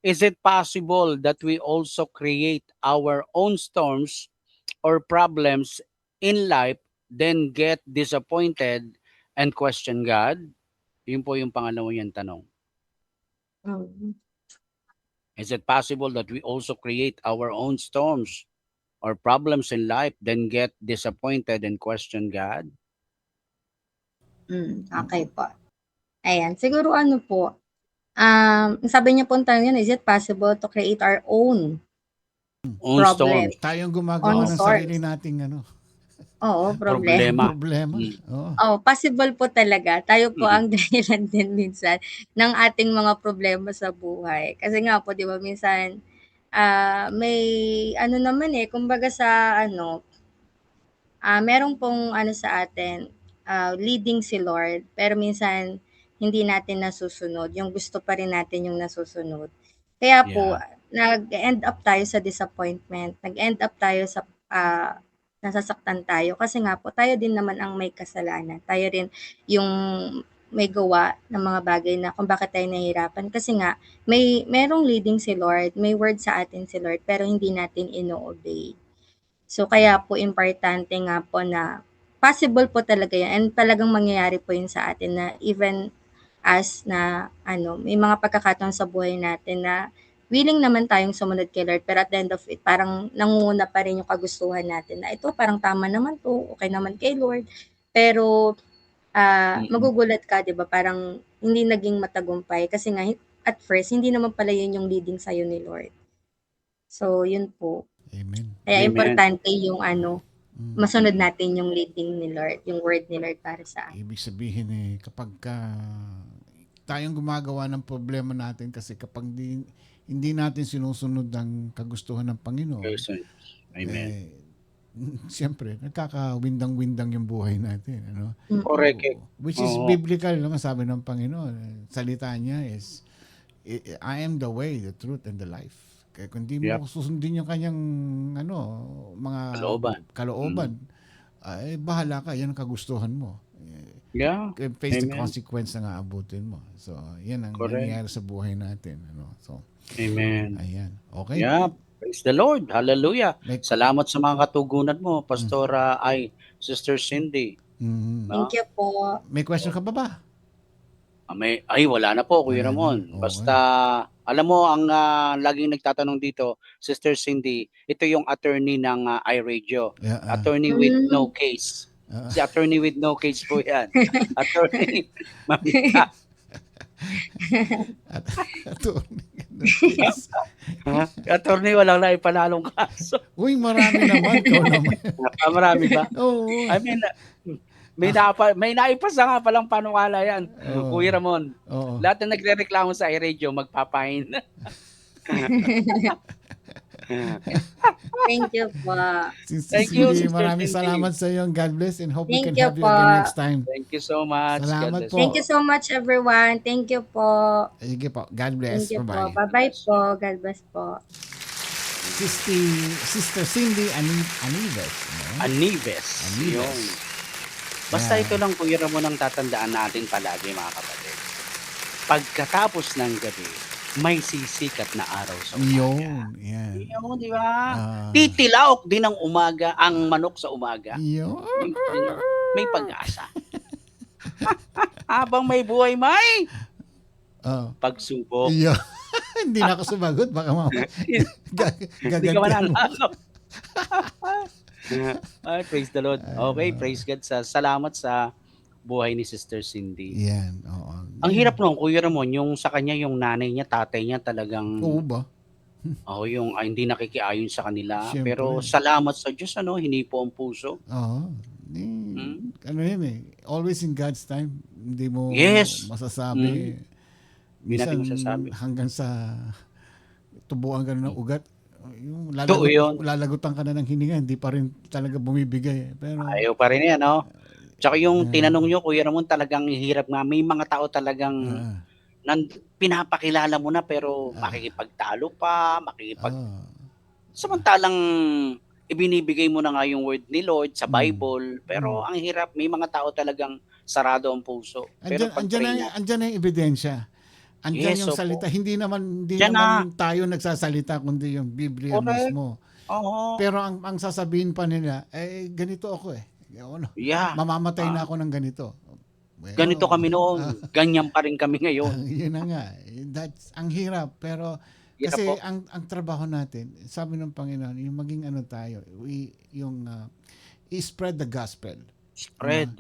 H: is it possible that we also create our own storms or problems in life, then get disappointed and question God? Yun po yung pangalawang yung tanong. Is it possible that we also create our own storms or problems in life, then get disappointed and question God?
J: Okay po. Ayan, siguro po, sabi niya po tanong, is it possible to create our own problem?
H: Storms.
D: Tayong gumagawa ng sarili nating
J: Oo, problema. Possible po talaga. Tayo po ang dahilan din minsan ng ating mga problema sa buhay. Kasi nga po, di ba, minsan, may naman kumbaga sa Meron pong ano sa atin, leading si Lord, pero minsan hindi natin nasusunod, yung gusto pa rin natin yung nasusunod. Kaya po
H: Yeah.
J: nag-end up tayo sa disappointment, nag-end up tayo sa, nasasaktan tayo kasi nga po tayo din naman ang may kasalanan. Tayo rin yung may gawa ng mga bagay na kung bakit tayo nahihirapan kasi nga merong leading si Lord, may word sa atin si Lord pero hindi natin ino-obey. So kaya po importante nga po na possible po talaga 'yan and talagang mangyayari po 'yun sa atin na even us na ano, may mga pagkakataon sa buhay natin na willing naman tayong sumunod kay Lord pero at the end of it parang nangunguna pa rin yung kagustuhan natin na ito parang tama naman 'to, okey naman kay Lord. Pero, magugulat ka 'di ba parang hindi naging matagumpay kasi nga at first hindi naman pala 'yun yung leading sa'yo ni Lord. So 'yun po.
D: Amen.
J: Kaya
H: Amen.
J: importante yung ano,
D: Mm.
J: masunod natin yung leading ni Lord, yung word ni Lord para sa atin.
D: Ibig sabihin kapagka tayong gumagawa ng problema natin kasi kapag hindi natin sinusunod ang kagustuhan ng Panginoon,
H: Person. Amen.
D: siyempre, nagkakawindang-windang yung buhay natin. Ano?
H: Correct.
D: Which is
H: Oo.
D: biblical naman, sabi ng Panginoon. Salita niya is, I am the way, the truth, and the life. Kaya kung di mo
H: Yep.
D: susundin yung kanyang mga kalooban, ay bahala ka, yan ang kagustuhan mo.
H: Yeah.
D: Face the
H: Amen.
D: consequence na nga abutin mo. So, yan ang
H: Correct.
D: nangyayari sa buhay natin. So,
H: Amen.
D: ayan. Okay.
H: Yeah. Praise the Lord. Hallelujah.
D: Like,
H: Salamat sa mga katugunan mo, Pastora Sister Cindy.
D: mhm.
J: Thank you po.
D: May question ka ba?
H: Wala na po, Kuya
D: Wala na.
H: Ramon.
D: Okay.
H: Basta, alam mo, ang laging nagtatanong dito, Sister Cindy, ito yung attorney ng iRadio.
D: Yeah,
H: Attorney with no case. Si attorney with no case po yan. Attorney, mamita. Attorney, walang naipanalong kaso.
D: Uy, marami naman. Ikaw naman.
H: Marami ba?
D: Oo.
H: I mean, may naipasa nga palang panukala yan. Kuya Ramon.
D: Oo.
H: Lahat na nagrereklamo sa iRadio, magpapahin.
J: Thank you po.
H: Thank you, Sister
D: Maraming
H: Cindy.
D: salamat sa iyo. God bless and hope we
J: Thank
D: can
J: you
D: have you
J: po.
D: again next time.
H: Thank you so much.
D: Salamat
H: God bless.
D: po.
J: Thank you so much everyone. Thank you po.
D: Sige po. God bless.
J: Thank you po.
D: Bye-bye.
J: Bye-bye po. God bless po.
D: Sister Cindy Anives.
H: Anives.
D: Anives.
H: Yun. Basta
D: Yeah.
H: ito lang, Kuya Ramon, ang tatandaan natin palagi, mga kapatid. Pagkatapos ng gabi, may sisikat na araw sa umaga.
D: Yun. Yan.
H: Yun, di ba?
D: Ah.
H: Titilaok din ang umaga, ang manok sa umaga.
D: Yun.
H: May pag-asa. Habang may buhay, may
D: Oh.
H: pagsubok.
D: Yun. Hindi na ako sumagot. Baka
H: Hindi ka
D: gagantihan mo.
H: mananalo. Ay, praise the Lord. Okay, praise God. Salamat sa buhay ni Sister Cindy.
D: Yan. Oo.
H: Ang hirap nung, Kuya Ramon, yung sa kanya, yung nanay niya, tatay niya talagang,
D: Oo ba?
H: yung hindi nakikiayon sa kanila.
D: Siyempre.
H: Pero salamat sa Diyos, hinipo ang puso.
D: Oo. Ano yun always in God's time. Hindi mo
H: Yes.
D: masasabi.
H: Hindi natin masasabi.
D: Hanggang sa tubuan ka na ng ugat. Yung
H: Totoo yun.
D: lalagutan ka na ng hininga, hindi pa rin talaga bumibigay. Pero,
H: Ayaw pa rin yan, no? Tsaka yung tinanong nyo, Kuya Ramon, talagang hirap nga. May mga tao talagang pinapakilala mo na pero makikipagtalo pa, samantalang ibinibigay mo na nga yung word ni Lord sa Bible, pero ang hirap, may mga tao talagang sarado ang puso. Pero
D: andyan na yung ebidensya. Andyan
H: Yes,
D: yung
H: opo.
D: salita. Hindi naman
H: Diyan
D: naman tayo nagsasalita kundi yung Biblia
H: Correct.
D: mismo.
H: Oo.
D: Pero ang sasabihin pa nila, ganito ako
H: Yeah.
D: Mamamatay na ako ng ganito. Well,
H: Ganito kami noon, ganyan pa rin kami ngayon.
D: Yun na nga. That's ang hirap. Pero
H: Hirap
D: kasi
H: po.
D: ang trabaho natin, sabi ng Panginoon, yung maging tayo, i-spread the gospel.
H: Spread,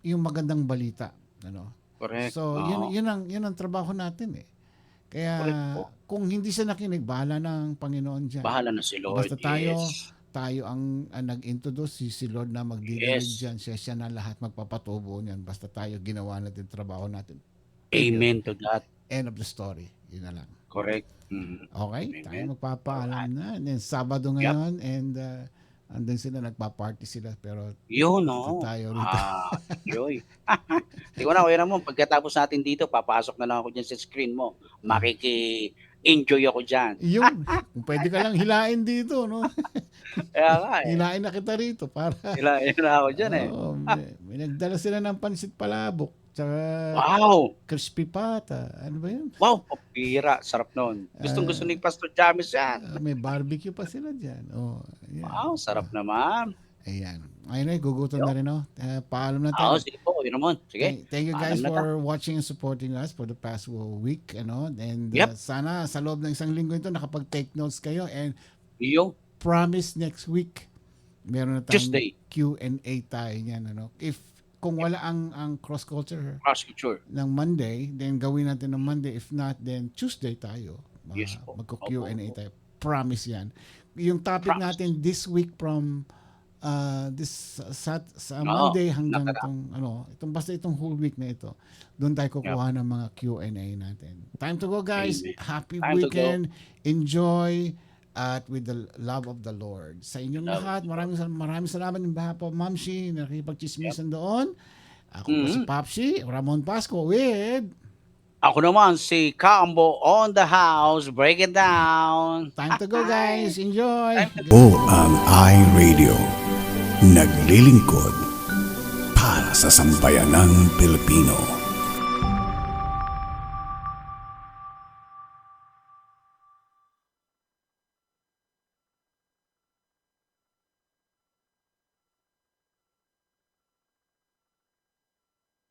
D: Yung magandang balita.
H: Correct.
D: So, yun ang trabaho natin Kaya,
H: Correct po.
D: kung hindi siya nakinig, bahala ng Panginoon dyan.
H: Bahala na si Lord.
D: Basta tayo ang nag-introduce, si Lord na magdidinig dyan. Siya na lahat magpapatubo niyan. Basta tayo ginawa natin trabaho natin.
H: Amen to that.
D: End of the story. Yun na lang.
H: Correct.
D: Okay?
H: Amen.
D: Tayo magpapaalam na. And then, Sabado ngayon. And andun sila, nagpa-party sila, pero
H: Yun,
D: ito
H: no?
D: tayo rito.
H: Yoy. Hindi ko na, kuya naman, pagkatapos natin dito, papasok na lang ako dyan sa screen mo. Makiki-enjoy ako dyan.
D: Yun, kung pwede ka lang hilain dito, no?
H: Kaya nga eh.
D: Hilain na kita rito para...
H: Hilain na ako dyan eh.
D: Oo, may nagdala sila ng pansit palabok, tsaka
H: Wow!
D: crispy pata. Ano ba yun?
H: Wow, papira. Sarap nun. Gustong-gusto ni Pastor James yan.
D: May barbecue pa sila dyan. Oh, ayan.
H: Wow, sarap naman.
D: Ayan. Anyway, gugutom na rin, no? Paalam na tayo.
H: Sige po, yun naman. Sige.
D: Thank you guys
H: Paalam na
D: for watching and supporting us for the past week, ano? And
H: Yep.
D: sana sa loob ng isang linggo ito nakapag-take notes kayo, and
H: Yo,
D: promise next week meron na tayong
H: Tuesday.
D: Q&A tayo niyan, ano? Kung wala ang cross culture
H: cross-culture.
D: ng Monday, then gawin natin ng Monday. If not, then Tuesday tayo.
H: Yes po.
D: Magko-Q&A
H: Opo.
D: tayo. Promise yan. Yung topic
H: Promise.
D: natin this week from sa Monday hanggang itong whole week na ito, doon tayo kukuha ng mga Q&A natin. Time to go, guys.
H: Amen.
D: Happy
H: Time to
D: weekend. Enjoy at with the love of the Lord. Sa inyong lahat, maraming salamat ng baha po, Ma'am Shi, nakipag-chismisan doon. Ako po si Popshi, Ramon Pasco with...
H: Ako naman si Kambo on the house. Break it down.
D: Time to go, guys. Enjoy.
I: O ang iRadio. Naglilingkod para sa sambayanang Pilipino.